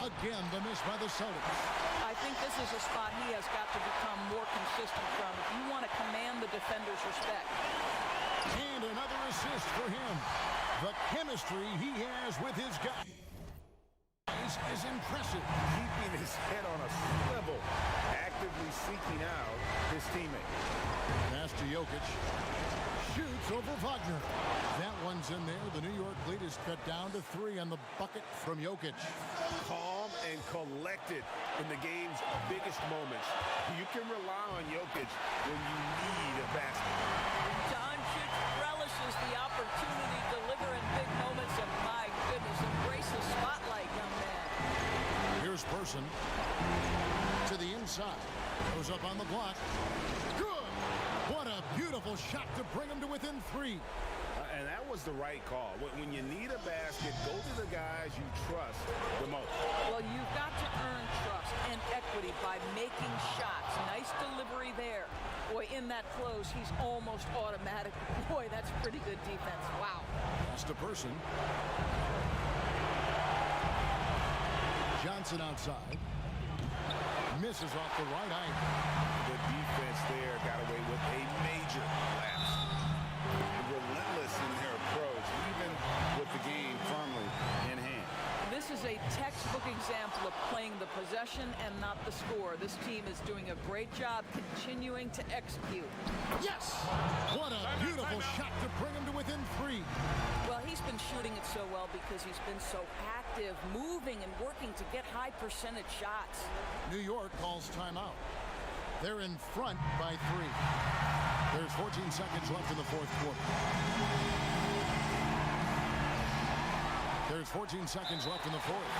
Again, the miss by the Celtics. I think this is a spot he has got to become more consistent from if you want to command the defender's respect. And another assist for him. The chemistry he has with his guys is impressive. Keeping his head on a swivel, actively seeking out his teammate. Pass to Jokic. Shoots over Wagner. That one's in there. The New York lead is cut down to 3 on the bucket from Jokic. Calm and collected in the game's biggest moments. You can rely on Jokic when you need a basket. Doncic relishes the opportunity to deliver in big moments, and my goodness, embrace the spotlight, young man. Here's Person. To the inside. Goes up on the block. Good! What a beautiful shot to bring him to within 3. And that was the right call. When you need a basket, go to the guys you trust the most. Well, you've got to earn trust and equity by making shots. Nice delivery there. Boy, in that close, he's almost automatic. Boy, that's pretty good defense. Wow. Pass to Person. Johnson outside. Misses off the right eye. The defense there got away with a major lapse. Relentless in their approach, even with the game firmly in hand. This is a textbook example of playing the possession and not the score. This team is doing a great job continuing to execute. Yes! What a beautiful shot to bring him to within 3. Well, he's been shooting it so well because he's been so active, moving and working to get high percentage shots. New York calls timeout. They're in front by 3. There's 14 seconds left in the fourth quarter. There's 14 seconds left in the fourth.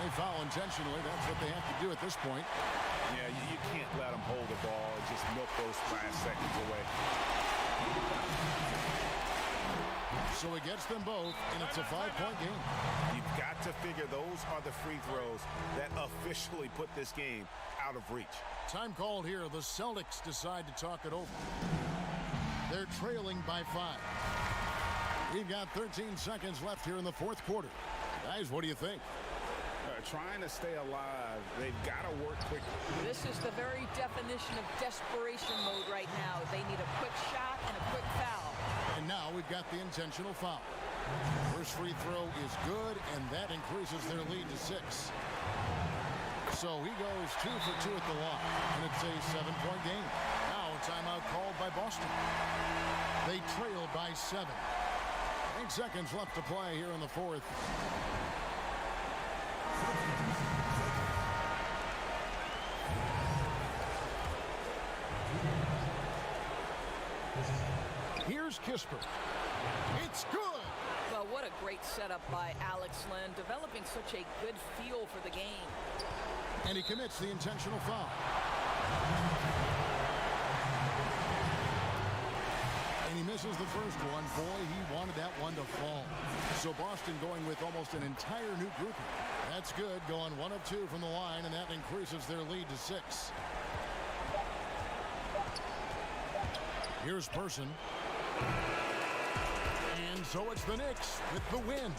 They foul intentionally. That's what they have to do at this point. Yeah, you can't let them hold the ball and just milk those last seconds away. So he gets them both, and it's a 5-point game. You've got to figure those are the free throws that officially put this game out of reach. Time called here. The Celtics decide to talk it over. They're trailing by 5. We've got 13 seconds left here in the fourth quarter. Guys, what do you think? Trying to stay alive, they've got to work quickly. This is the very definition of desperation mode right now. They need a quick shot and a quick foul. And now we've got the intentional foul. First free throw is good, and that increases their lead to 6. So he goes 2 for 2 at the line, and it's a 7-point game. Now a timeout called by Boston. They trail by 7. 8 seconds left to play here in the fourth. Here's Kisper. It's good. Well, what a great setup by Alex Len, developing such a good feel for the game. And he commits the intentional foul. And he misses the first one. Boy, he wanted that one to fall. So Boston going with almost an entire new grouping. That's good, going 1 of 2 from the line, and that increases their lead to 6. Here's Person. And so it's the Knicks with the win.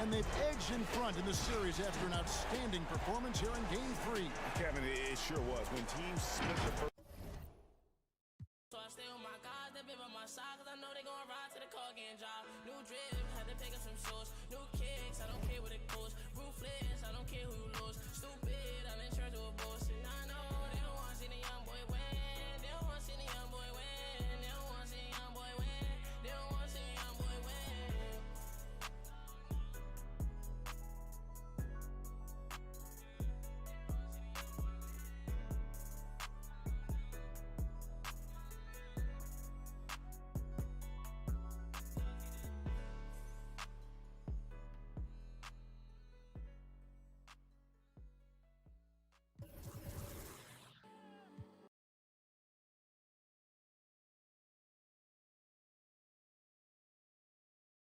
And they've edged in front in the series after an outstanding performance here in Game 3. Kevin, it sure was. When teams split the first... So I stay with my guys, they been by my side, cause I know they gon' ride to the car getting job. New drip, had to pick up some shoes. New kicks, I don't care what it goes. Ruthless, I don't care who you lose. Stupid,